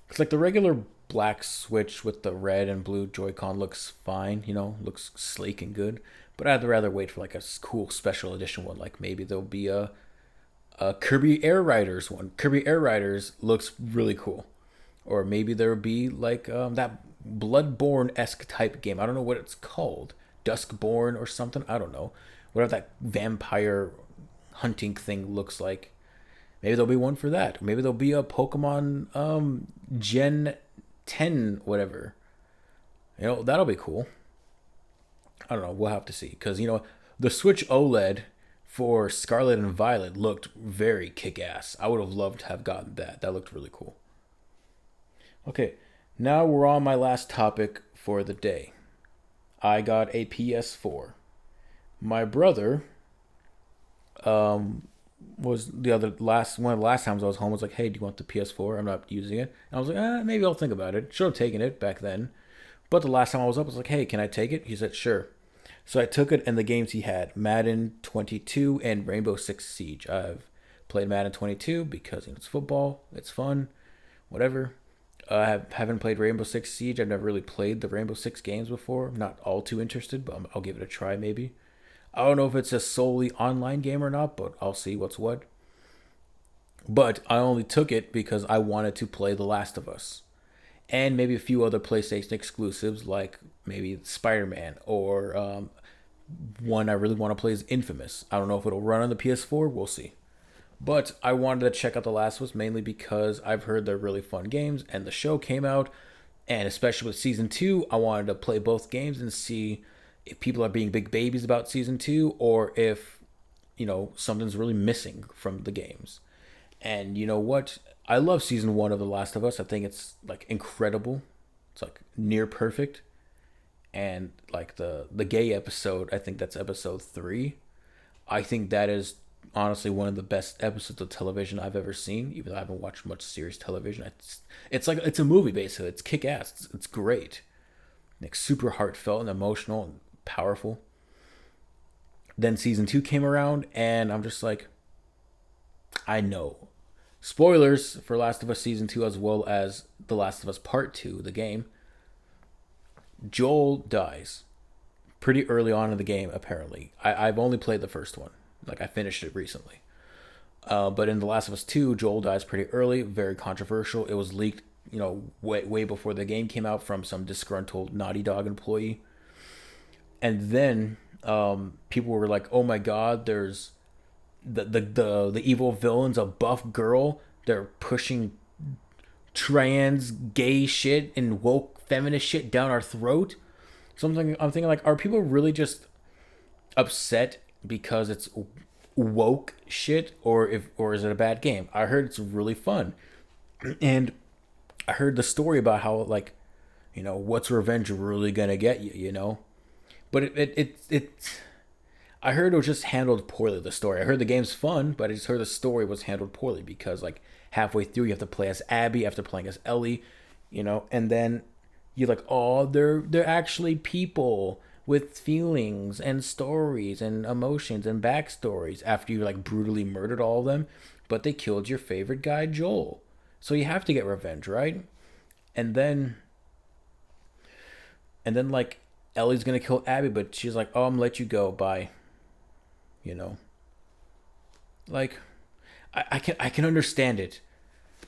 [SPEAKER 1] It's like the regular black Switch with the red and blue Joy-Con looks fine, looks sleek and good. But I'd rather wait for like a cool special edition one, like maybe there'll be a Kirby Air Riders one. Kirby Air Riders looks really cool. Or maybe there'll be like that Bloodborne-esque type game. I don't know what it's called. Duskborn or something. I don't know. Whatever that vampire hunting thing looks like. Maybe there'll be one for that. Maybe there'll be a Pokemon Gen 10 whatever. That'll be cool. I don't know. We'll have to see. Because, the Switch OLED for Scarlet and Violet looked very kick-ass. I would have loved to have gotten that. That looked really cool. Okay. Now we're on my last topic for the day. I got a PS4. My brother was one of the last times I was home was like, hey, do you want the PS4? I'm not using it. And I was like, maybe I'll think about it. Should have taken it back then. But the last time I was up, I was like, hey, can I take it? He said, sure. So I took it, and the games he had, Madden 22 and Rainbow Six Siege. I've played Madden 22 because it's football, it's fun, whatever. I haven't played Rainbow Six Siege. I've never really played the Rainbow Six games before. I'm not all too interested, but I'll give it a try maybe. I don't know if it's a solely online game or not, but I'll see what's what. But I only took it because I wanted to play The Last of Us. And maybe a few other PlayStation exclusives like maybe Spider-Man or one I really want to play is Infamous. I don't know if it'll run on the PS4. We'll see. But I wanted to check out The Last of Us mainly because I've heard they're really fun games and the show came out. And especially with Season 2, I wanted to play both games and see if people are being big babies about Season 2 or if, something's really missing from the games. And you know what? I love Season 1 of The Last of Us. I think it's like incredible. It's like near perfect. And like the gay episode, I think that's episode 3. I think that is honestly one of the best episodes of television I've ever seen, even though I haven't watched much series television. It's like it's a movie basically. It's kick-ass. It's great. Like super heartfelt and emotional and powerful. Then Season 2 came around and I'm just like, I know. Spoilers for Last of Us Season 2 as well as The Last of Us Part 2, the game. Joel dies pretty early on in the game, apparently. I've only played the first one. Like, I finished it recently. But in The Last of Us 2, Joel dies pretty early, very controversial. It was leaked, way before the game came out from some disgruntled Naughty Dog employee. And then people were like, oh my god, there's the evil villain's a buff girl. They're pushing trans gay shit and woke feminist shit down our throat. So I'm thinking like, are people really just upset because it's woke shit, or is it a bad game? I heard it's really fun, and I heard the story about how like, what's revenge really gonna get you, but it I heard it was just handled poorly, the story. I heard the game's fun, but I just heard the story was handled poorly because like halfway through you have to play as Abby after playing as Ellie, and then you're like, oh, they're actually people with feelings and stories and emotions and backstories after you like brutally murdered all of them. but they killed your favorite guy, Joel. So you have to get revenge, right? And then like Ellie's gonna kill Abby, but she's like, "Oh, I'm gonna let you go." Bye. You know, like I can understand it,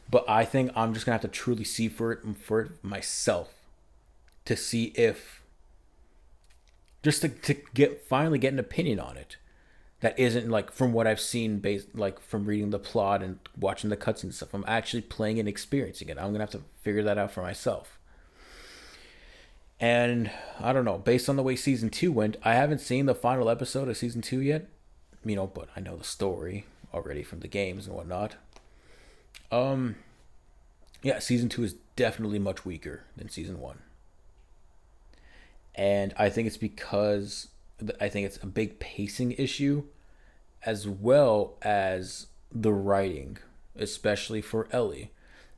[SPEAKER 1] but I think I'm just gonna have to truly see for it myself to see if just to get an opinion on it that isn't like from what I've seen based like from reading the plot and watching the cutscenes and stuff. I'm actually playing and experiencing it. I'm gonna have to figure that out for myself. And I don't know, based on the way season two went, I haven't seen the final episode of season two yet. But I know the story already from the games and whatnot. Um, yeah, season two is definitely much weaker than season one, and I think it's because I think it's a big pacing issue, as well as the writing, especially for Ellie.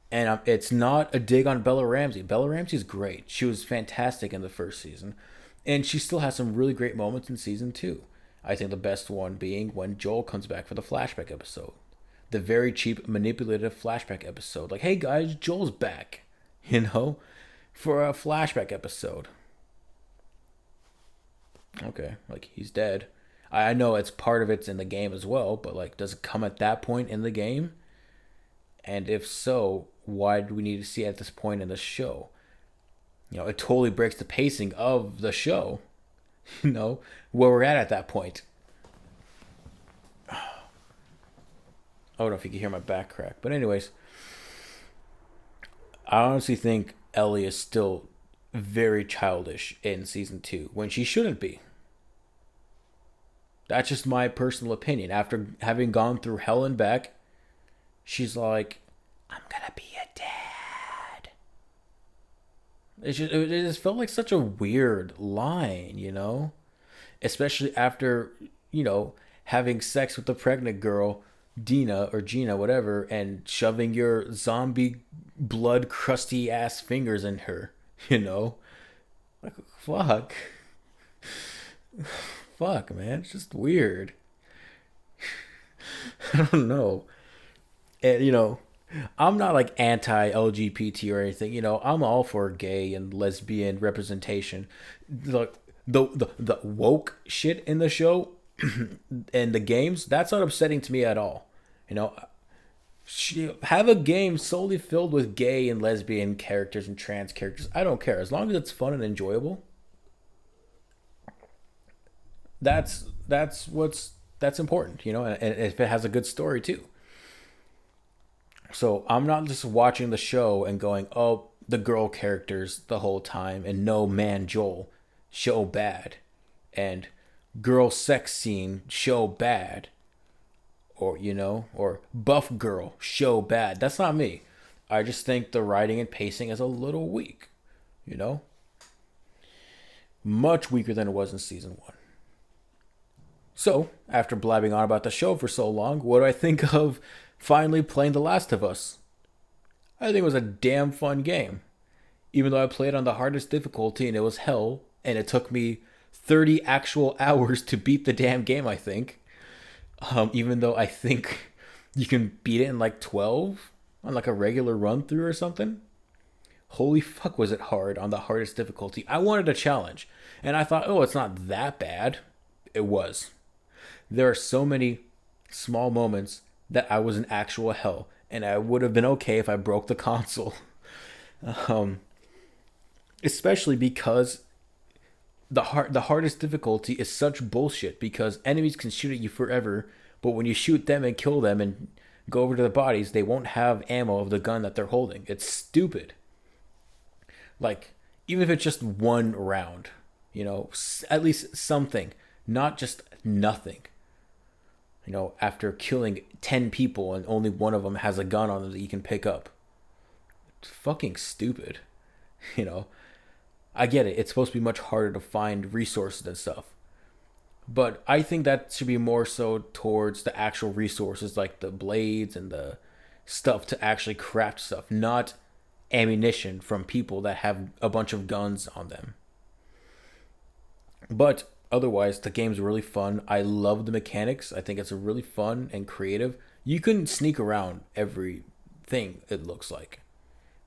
[SPEAKER 1] And it's not a dig on Bella Ramsey. Bella Ramsey's great. She was fantastic in the first season, and she still has some really great moments in season two. I think the best one being when Joel comes back for the flashback episode, the very cheap, manipulative flashback episode. Like, hey guys, Joel's back, for a flashback episode. Okay, like he's dead. I know it's part of it's in the game as well, but like, does it come at that point in the game? And if so, why do we need to see it at this point in the show? It totally breaks the pacing of the show. Where we're at that point. I don't know if you can hear my back crack, but anyways, I honestly think Ellie is still very childish in season two when she shouldn't be. That's just my personal opinion. After having gone through hell and back, she's like, I'm gonna be a dad. It just felt like such a weird line. Especially after, having sex with the pregnant girl, Dina or Gina, whatever, and shoving your zombie blood crusty ass fingers in her, Like, fuck. Fuck, man. It's just weird. I don't know. And I'm not like anti LGBT or anything. I'm all for gay and lesbian representation. The woke shit in the show and the games, that's not upsetting to me at all. Have a game solely filled with gay and lesbian characters and trans characters. I don't care as long as it's fun and enjoyable. That's important, and if it has a good story too. So I'm not just watching the show and going, oh, the girl characters the whole time, and no man Joel, show bad, and girl sex scene, show bad, or buff girl, show bad. That's not me. I just think the writing and pacing is a little weak, much weaker than it was in season one. So, after blabbing on about the show for so long, what do I think of finally playing The Last of Us? I think it was a damn fun game. Even though I played on the hardest difficulty and it was hell, and it took me 30 actual hours to beat the damn game, I think. Even though I think you can beat it in like 12 on like a regular run through or something. Holy fuck, was it hard on the hardest difficulty. I wanted a challenge, and I thought, oh, it's not that bad. It was. There are so many small moments that I was in actual hell, and I would have been okay if I broke the console. Especially because the hardest difficulty is such bullshit, because enemies can shoot at you forever, but when you shoot them and kill them and go over to the bodies, they won't have ammo of the gun that they're holding. It's stupid. Like, even if it's just one round, at least something, not just nothing. After killing 10 people and only one of them has a gun on them that you can pick up. It's fucking stupid. I get it. It's supposed to be much harder to find resources and stuff. But I think that should be more so towards the actual resources, like the blades and the stuff to actually craft stuff, not ammunition from people that have a bunch of guns on them. But otherwise, the game's really fun. I love the mechanics. I think it's a really fun and creative. You can sneak around everything, it looks like.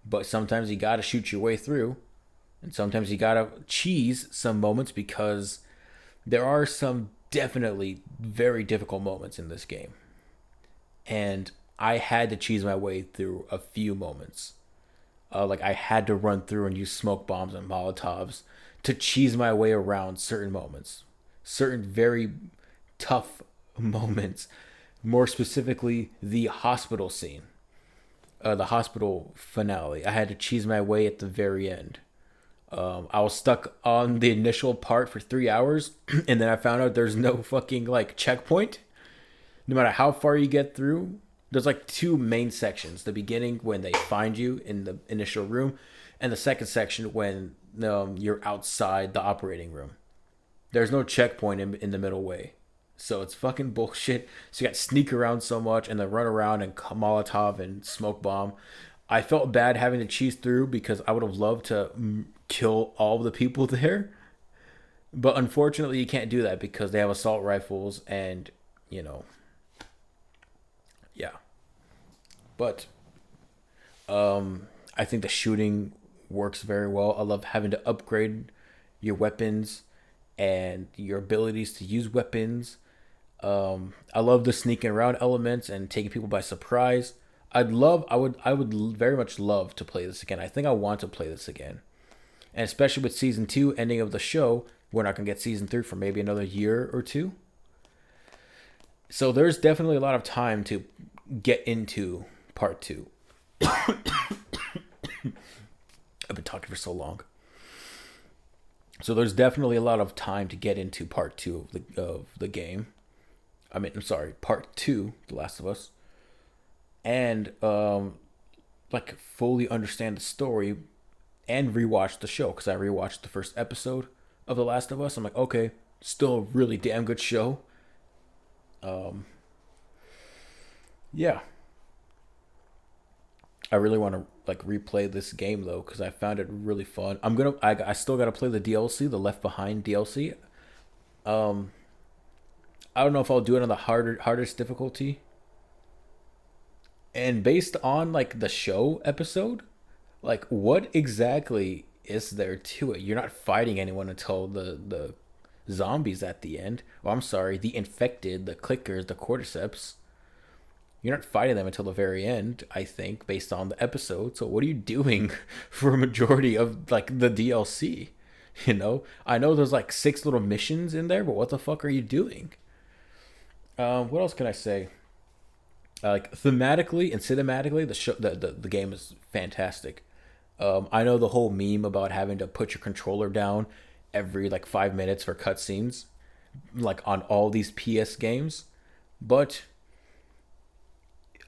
[SPEAKER 1] But sometimes you gotta shoot your way through. And sometimes you gotta cheese some moments because there are some definitely very difficult moments in this game. And I had to cheese my way through a few moments. Like I had to run through and use smoke bombs and molotovs to cheese my way around certain moments, certain very tough moments. More specifically, the hospital scene, the hospital finale. I had to cheese my way at the very end. I was stuck on the initial part for 3 hours, and then I found out there's no fucking like checkpoint. No matter how far you get through, there's like two main sections: the beginning when they find you in the initial room, and the second section when you're outside the operating room. There's no checkpoint in the middle way, so it's fucking bullshit. So you got to sneak around so much and then run around and Molotov and smoke bomb. I felt bad having to cheese through because I would have loved to kill all the people there, but unfortunately you can't do that because they have assault rifles and you know, yeah. But I think the shooting works very well. I love having to upgrade your weapons and your abilities to use weapons. I love the sneaking around elements and taking people by surprise. I would very much love to play this again. I think I want to play this again, and especially with season two ending of the show, we're not gonna get season three for maybe another year or two. So there's definitely a lot of time to get into part two. I've been talking for so long. So there's definitely a lot of time to get into part two of the game. I mean, I'm sorry, part two, The Last of Us, and like fully understand the story and rewatch the show because I rewatched the first episode of The Last of Us. I'm like, okay, still a really damn good show. Yeah, I really want to like replay this game though because I found it really fun. I still gotta play the DLC, the Left Behind DLC. Um, I don't know if I'll do it on the hardest difficulty. And based on like the show episode, like what exactly is there to it? You're not fighting anyone until the zombies at the end. Oh, I'm sorry, the infected, the clickers, the cordyceps. You're not fighting them until the very end, I think, based on the episode. So what are you doing for a majority of like the DLC? You know, I know there's like six little missions in there, but what the fuck are you doing? What else can I say? Like thematically and cinematically, the game is fantastic. I know the whole meme about having to put your controller down every like 5 minutes for cutscenes, like on all these PS games, but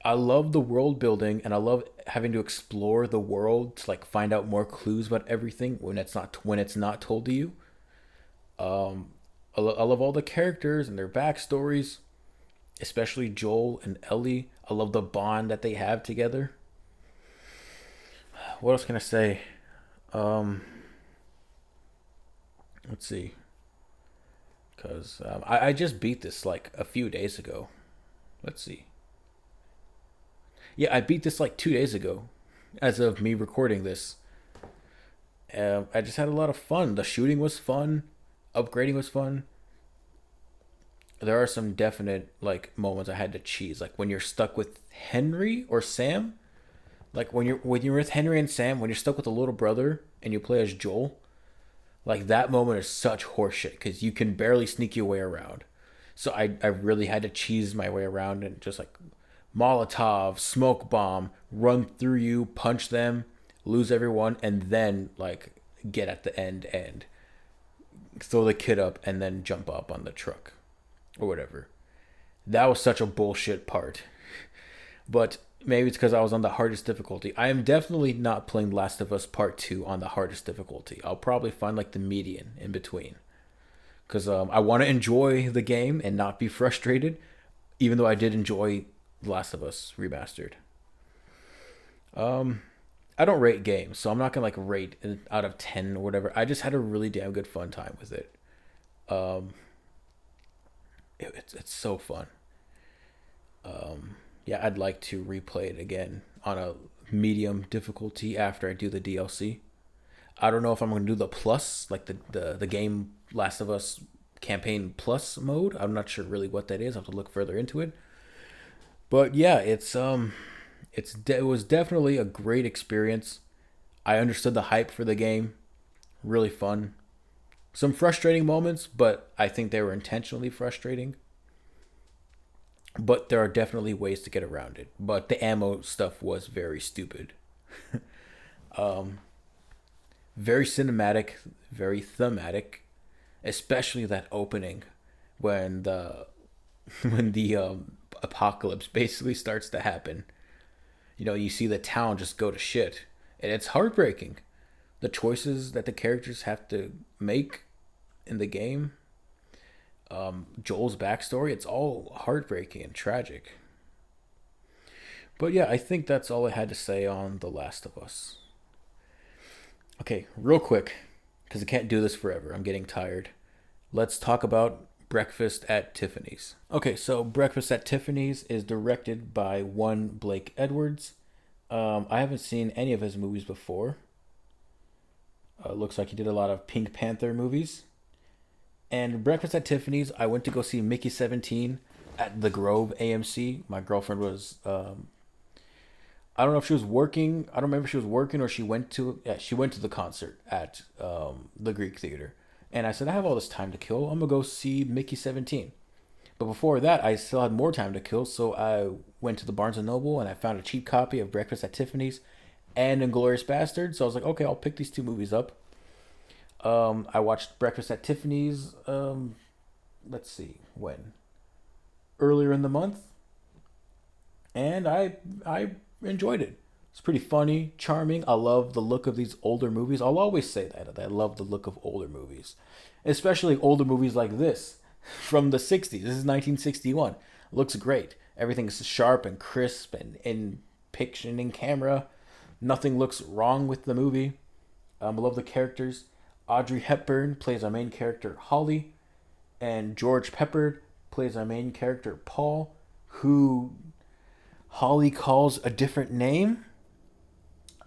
[SPEAKER 1] I love the world building and I love having to explore the world to like find out more clues about everything when it's not told to you. I love all the characters and their backstories, especially Joel and Ellie. I love the bond that they have together. What else can I say? Um, let's see, because I just beat this like a few days ago. Let's see. Yeah, I beat this like 2 days ago, as of me recording this. I just had a lot of fun. The shooting was fun. Upgrading was fun. There are some definite like moments I had to cheese, like when you're stuck with Henry or Sam. Like when you're with Henry and Sam, when you're stuck with a little brother and you play as Joel, like that moment is such horseshit because you can barely sneak your way around. So I really had to cheese my way around and just like Molotov, smoke bomb, run through you, punch them, lose everyone, and then like get at the end and throw the kid up and then jump up on the truck or whatever. That was such a bullshit part. But maybe it's because I was on the hardest difficulty. I am definitely not playing Last of Us Part 2 on the hardest difficulty. I'll probably find like the median in between. Because I want to enjoy the game and not be frustrated, even though I did enjoy Last of Us Remastered. Um, I don't rate games, so I'm not gonna like rate it out of 10 or whatever. I just had a really damn good fun time with it. Um, it's so fun. Yeah, I'd like to replay it again on a medium difficulty after I do the DLC. I don't know if I'm going to do the plus, like the game Last of Us campaign plus mode. I'm not sure really what that is. I have to look further into it. But yeah, it was definitely a great experience. I understood the hype for the game. Really fun. Some frustrating moments, but I think they were intentionally frustrating. But there are definitely ways to get around it. But the ammo stuff was very stupid. Very cinematic, very thematic, especially that opening when the when the apocalypse basically starts to happen. You see the town just go to shit, and it's heartbreaking. The choices that the characters have to make in the game, Joel's backstory, it's all heartbreaking and tragic. But yeah, I think that's all I had to say on The Last of Us. Okay, real quick, because I can't do this forever. I'm getting tired. Let's talk about Breakfast at Tiffany's. Okay, so Breakfast at Tiffany's is directed by one Blake Edwards. I haven't seen any of his movies before. Looks like he did a lot of Pink Panther movies. And Breakfast at Tiffany's, I went to go see Mickey 17 at the Grove AMC. My girlfriend was, I don't know if she was working. I don't remember if she was working or she went to the concert at the Greek Theater. And I said, I have all this time to kill. I'm going to go see Mickey 17. But before that, I still had more time to kill. So I went to the Barnes& and Noble and I found a cheap copy of Breakfast at Tiffany's and Inglourious Basterds. So I was like, okay, I'll pick these two movies up. I watched Breakfast at Tiffany's, let's see, when? Earlier in the month. And I enjoyed it. It's pretty funny, charming. I love the look of these older movies. I'll always say that I love the look of older movies, especially older movies like this from the 60s. This is 1961. Looks great. Everything's sharp and crisp and in picture and in camera. Nothing looks wrong with the movie. I love the characters. Audrey Hepburn plays our main character Holly, and George Peppard plays our main character Paul, who Holly calls a different name.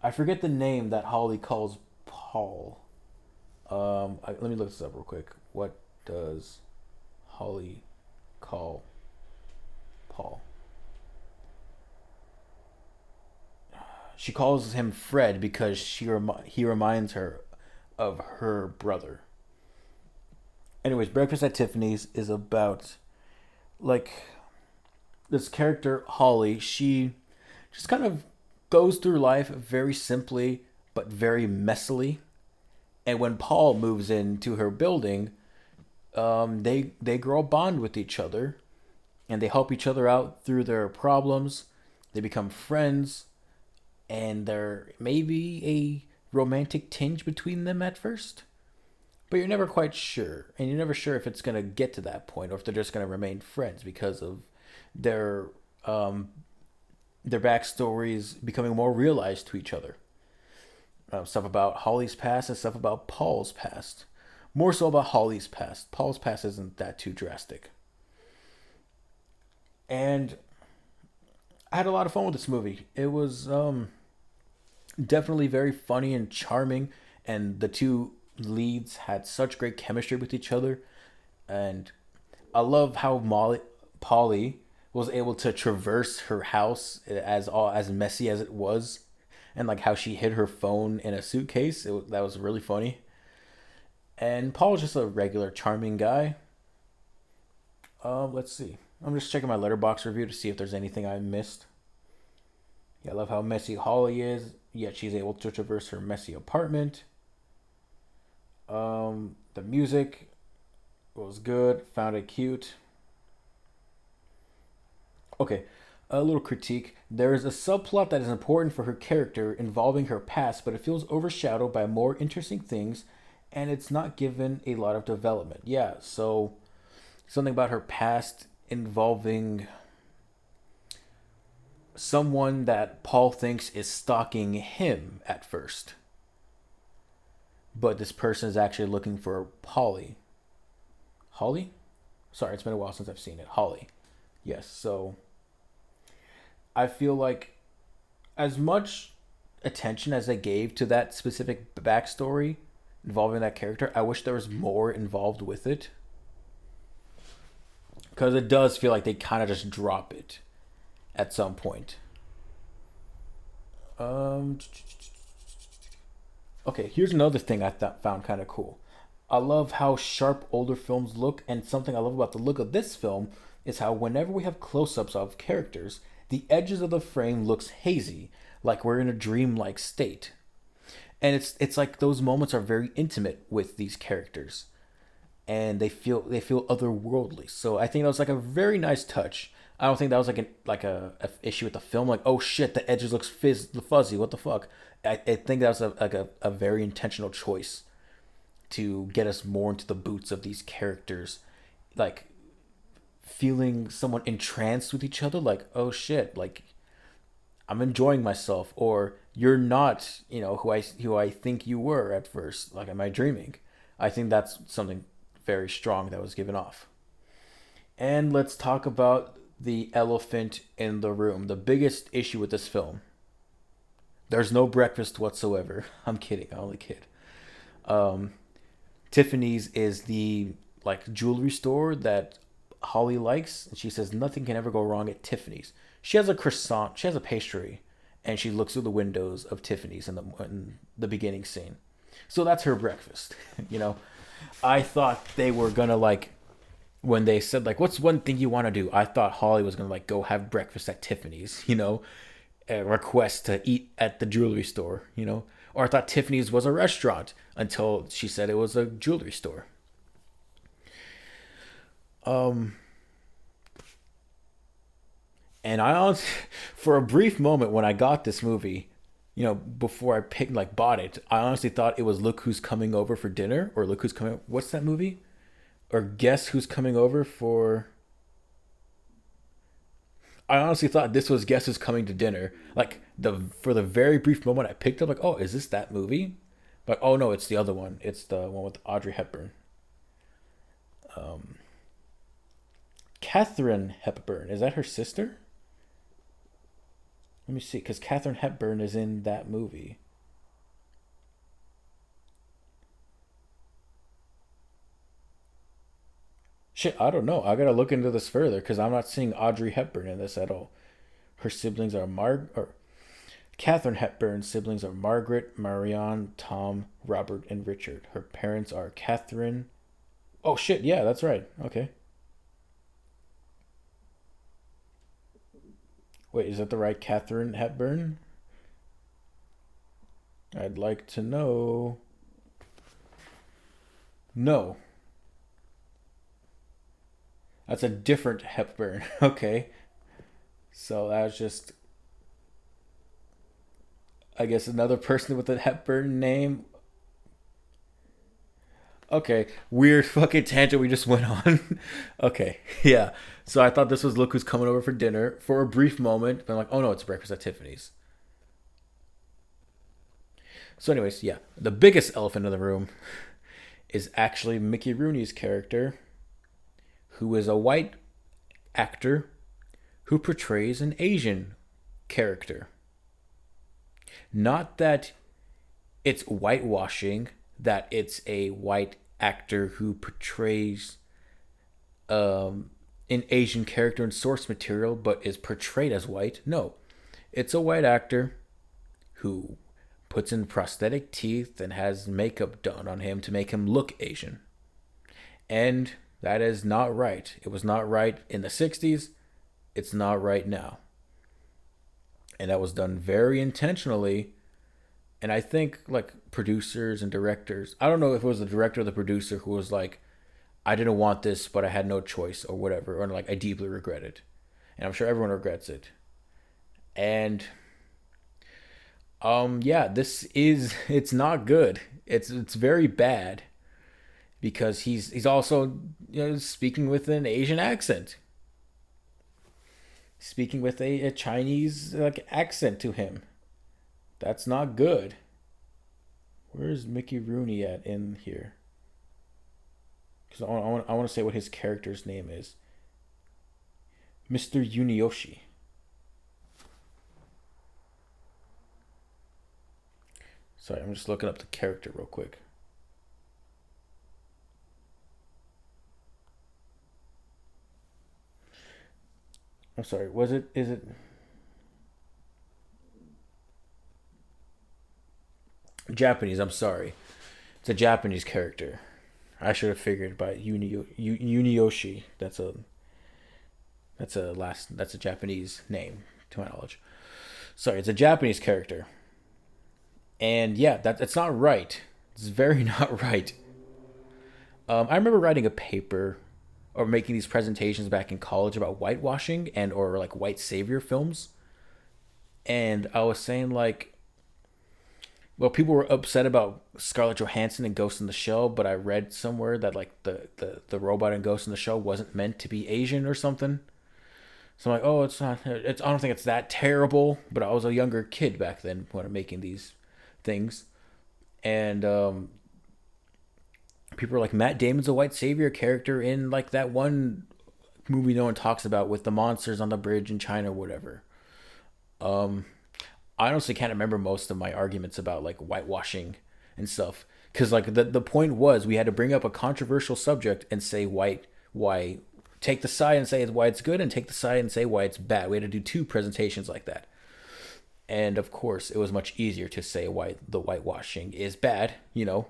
[SPEAKER 1] I forget the name that Holly calls Paul. Let me look this up real quick. What does Holly call Paul? She calls him Fred because he reminds her of her brother. Anyways, Breakfast at Tiffany's is about like this character Holly. She just kind of goes through life very simply but very messily. And when Paul moves into her building, they grow a bond with each other, and they help each other out through their problems. They become friends, and there may be a romantic tinge between them at first, but you're never quite sure, and you're never sure if it's gonna get to that point or if they're just gonna remain friends because of their um, their backstories becoming more realized to each other. Stuff about Holly's past and stuff about Paul's past. More so about Holly's past. Paul's past isn't that too drastic. And I had a lot of fun with this movie. It was definitely very funny and charming, and the two leads had such great chemistry with each other. And I love how Polly was able to traverse her house as messy as it was, and like how she hid her phone in a suitcase. That was really funny. And Paul's just a regular charming guy. Let's see. I'm just checking my Letterboxd review to see if there's anything I missed. Yeah, I love how messy Holly is, yet she's able to traverse her messy apartment. The music was good. Found it cute. Okay, a little critique. There is a subplot that is important for her character involving her past, but it feels overshadowed by more interesting things, and it's not given a lot of development. Yeah, so something about her past involving someone that Paul thinks is stalking him at first. But this person is actually looking for Polly. Holly? Sorry, it's been a while since I've seen it. Holly. Yes, so I feel like as much attention as they gave to that specific backstory involving that character, I wish there was more involved with it because it does feel like they kind of just drop it at some point. Um, okay, here's another thing found kind of cool. I love how sharp older films look, and something I love about the look of this film is how whenever we have close-ups of characters, the edges of the frame looks hazy, like we're in a dreamlike state. And it's like those moments are very intimate with these characters, and they feel otherworldly. So I think that was like a very nice touch. I don't think that was like a issue with the film. Like, oh shit, the edges looks fuzzy. What the fuck? I think that was a very intentional choice to get us more into the boots of these characters, like feeling someone entranced with each other. Like, oh shit, like I'm enjoying myself, or you're not, who I think you were at first. Like, am I dreaming? I think that's something very strong that was given off. And let's talk about the elephant in the room. The biggest issue with this film. There's no breakfast whatsoever. I'm kidding. I only kid. Um, Tiffany's is the like jewelry store that Holly likes, and she says nothing can ever go wrong at Tiffany's. She has a croissant. She has a pastry, and she looks through the windows of Tiffany's in the beginning scene. So that's her breakfast. you know, I thought they were gonna like when they said like, "What's one thing you want to do?" I thought Holly was gonna like go have breakfast at Tiffany's. A request to eat at the jewelry store. Or I thought Tiffany's was a restaurant until she said it was a jewelry store. Um, and I honestly, for a brief moment when I got this movie, before I picked like bought it, I honestly thought it was Look Who's Coming Over for Dinner or Look Who's Coming. What's that movie? Or Guess Who's Coming Over for. I honestly thought this was Guess Who's Coming to Dinner. Like for the very brief moment I picked up, like, oh, is this that movie? But oh no, it's the other one. It's the one with Audrey Hepburn. Um, Catherine Hepburn, is that her sister? Let me see, because Catherine Hepburn is in that movie. Shit, I don't know. I gotta look into this further because I'm not seeing Audrey Hepburn in this at all. Her siblings are or Catherine Hepburn's siblings are Margaret, Marion, Tom, Robert, and Richard. Her parents are Catherine. Oh shit, yeah, that's right. Okay. Wait, is that the right Catherine Hepburn? I'd like to know. No, that's a different Hepburn. Okay. So that was just, I guess, another person with a Hepburn name. Okay, weird fucking tangent we just went on. Okay, yeah. So I thought this was Look Who's Coming Over for Dinner for a brief moment, but I'm like, oh no, it's breakfast at Tiffany's. So, anyways, yeah, the biggest elephant in the room is actually Mickey Rooney's character, who is a white actor who portrays an Asian character. Not that it's whitewashing, that it's a white actor who portrays an Asian character in source material but is portrayed as white. No, it's a white actor who puts in prosthetic teeth and has makeup done on him to make him look Asian. And that is not right. It was not right in the 60s. It's not right now. And that was done very intentionally. And I think like producers and directors, I don't know if it was the director or the producer who was like, I didn't want this, but I had no choice or whatever, or like I deeply regret it. And I'm sure everyone regrets it. And yeah, this is it's not good. It's very bad because he's also speaking with an Asian accent. Speaking with a Chinese like accent to him. That's not good. Where's Mickey Rooney at in here? Because I want to say what his character's name is. Mr. Yunioshi. Sorry, I'm just looking up the character real quick. I'm sorry. Was it? Is it Japanese? I'm sorry. It's a Japanese character. I should have figured by Unioshi. That's a Japanese name to my knowledge. Sorry, it's a Japanese character. And yeah, that's not right. It's very not right. I remember writing a paper or making these presentations back in college about whitewashing and or like white savior films. And I was saying like, well, people were upset about Scarlett Johansson and Ghost in the Shell, but I read somewhere that like the robot in Ghost in the Shell wasn't meant to be Asian or something. So I'm like, oh, it's not. It's I don't think it's that terrible. But I was a younger kid back then when I'm making these things, and people were like, Matt Damon's a white savior character in like that one movie no one talks about with the monsters on the bridge in China, or whatever. Um, I honestly can't remember most of my arguments about like whitewashing and stuff because like the point was we had to bring up a controversial subject and say why take the side and say it's why it's good and take the side and say why it's bad. We had to do two presentations like that. And of course, it was much easier to say why the whitewashing is bad, you know.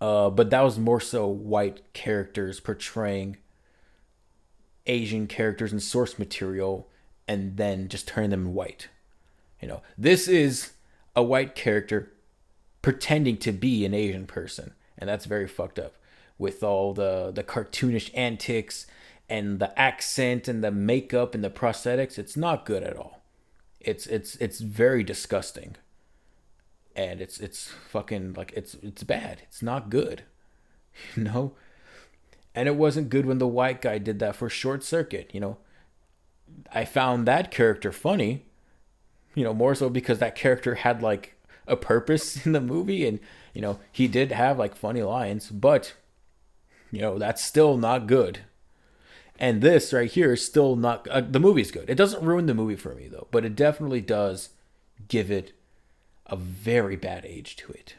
[SPEAKER 1] But that was more so white characters portraying Asian characters in source material and then just turn them white. You know, this is a white character pretending to be an Asian person, and that's very fucked up. With all the cartoonish antics and the accent and the makeup and the prosthetics, it's not good at all. It's very disgusting, and it's fucking like it's bad. It's not good, you know. And it wasn't good when the white guy did that for Short Circuit. You know, I found that character funny, you know, more so because that character had like a purpose in the movie, and you know he did have like funny lines, but you know that's still not good. And this right here is still not. The movie's good. It doesn't ruin the movie for me though, but it definitely does give it a very bad age to it.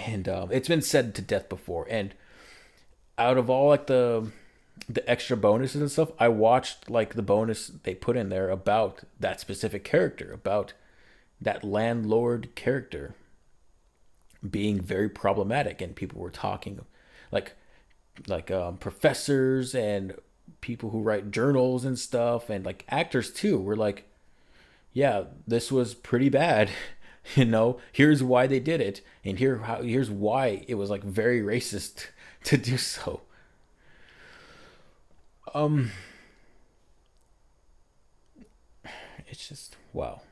[SPEAKER 1] And it's been said to death before. And out of all like the extra bonuses and stuff, I watched like the bonus they put in there about that specific character, about that landlord character being very problematic, and people were talking like professors and people who write journals and stuff, and like actors too, were like, yeah, this was pretty bad. You know, here's why they did it, and here's why it was like very racist to do so. Um, it's just wow.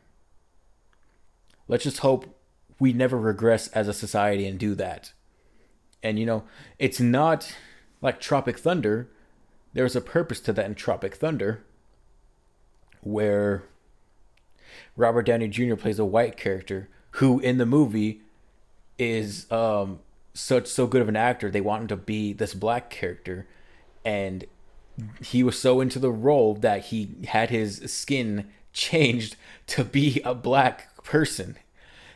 [SPEAKER 1] Let's just hope we never regress as a society and do that. And you know, it's not like Tropic Thunder. There's a purpose to that in Tropic Thunder, where Robert Downey Jr. plays a white character who in the movie is such so good of an actor. They want him to be this black character, and he was so into the role that he had his skin changed to be a black person.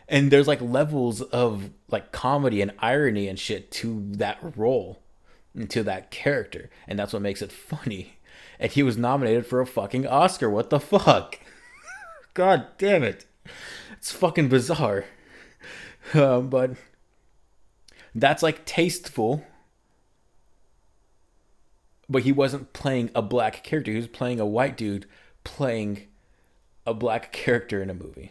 [SPEAKER 1] And there's like levels of like comedy and irony and shit to that role and to that character, and that's what makes it funny. And he was nominated for a fucking Oscar. What the fuck? God damn it. It's fucking bizarre. But that's like tasteful. But he wasn't playing a black character. He was playing a white dude playing a black character in a movie.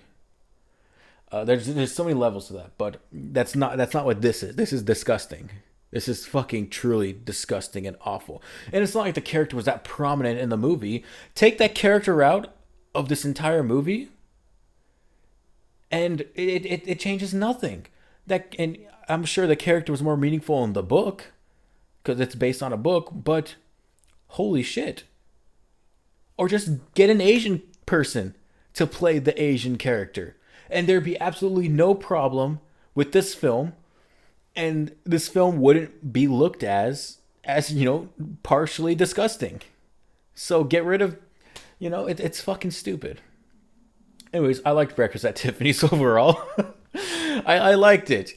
[SPEAKER 1] There's so many levels to that, but that's not what this is. This is disgusting. This is fucking truly disgusting and awful. And it's not like the character was that prominent in the movie. Take that character out of this entire movie, and it changes nothing. That, and I'm sure the character was more meaningful in the book because it's based on a book. But holy shit! Or just get an Asian person to play the Asian character, and there'd be absolutely no problem with this film, and this film wouldn't be looked as you know, partially disgusting. So get rid of, you know, it's fucking stupid. Anyways, I liked Breakfast at Tiffany's overall. I liked it.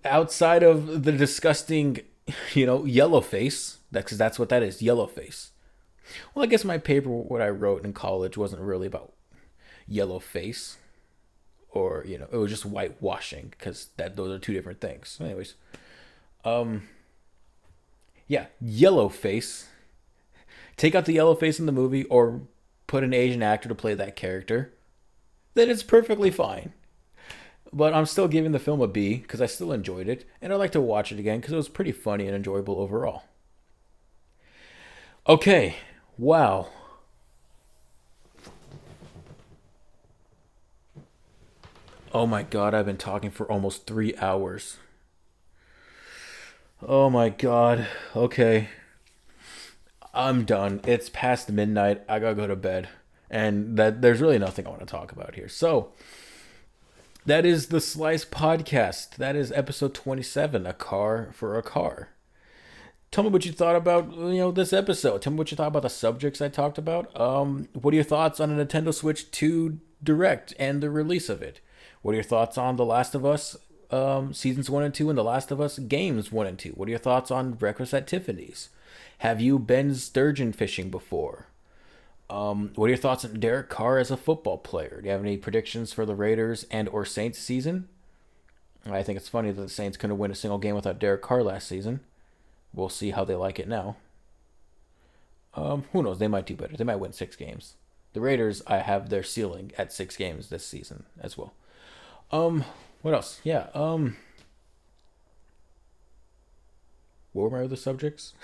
[SPEAKER 1] Outside of the disgusting, yellow face. Because that's what that is, yellow face. Well, I guess my paper, what I wrote in college, wasn't really about yellow face, or it was just whitewashing, because those are two different things. Anyways, yeah, yellow face. Take out the yellow face in the movie, or put an Asian actor to play that character. Then it's perfectly fine. But I'm still giving the film a B because I still enjoyed it, and I'd like to watch it again because it was pretty funny and enjoyable overall. Okay, wow. Oh my god, I've been talking for almost 3 hours. Oh my god. Okay, I'm done. It's past midnight. I gotta go to bed. And there's really nothing I want to talk about here. So, that is the Slice Podcast. That is episode 27, A Car for a Car. Tell me what you thought about this episode. Tell me what you thought about the subjects I talked about. What are your thoughts on a Nintendo Switch 2 Direct and the release of it? What are your thoughts on The Last of Us seasons 1 and 2 and The Last of Us games 1 and 2? What are your thoughts on Breakfast at Tiffany's? Have you been sturgeon fishing before? What are your thoughts on Derek Carr as a football player? Do you have any predictions for the Raiders and or Saints season? I think it's funny that the Saints couldn't win a single game without Derek Carr last season. We'll see how they like it now. Who knows? They might do better. They might win 6 games. The Raiders, I have their ceiling at 6 games this season as well. What else? Yeah. What were my other subjects?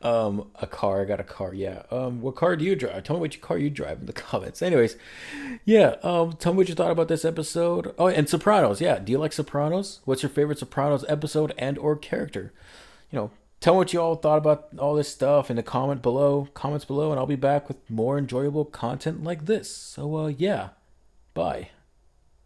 [SPEAKER 1] A car. I got a car. Yeah. What car do you drive? Tell me what car you drive in the comments. Anyways, yeah. Tell me what you thought about this episode. Oh, and Sopranos. Yeah. Do you like Sopranos? What's your favorite Sopranos episode and or character? Tell me what you all thought about all this stuff in the comments below, and I'll be back with more enjoyable content like this. So, yeah. Bye.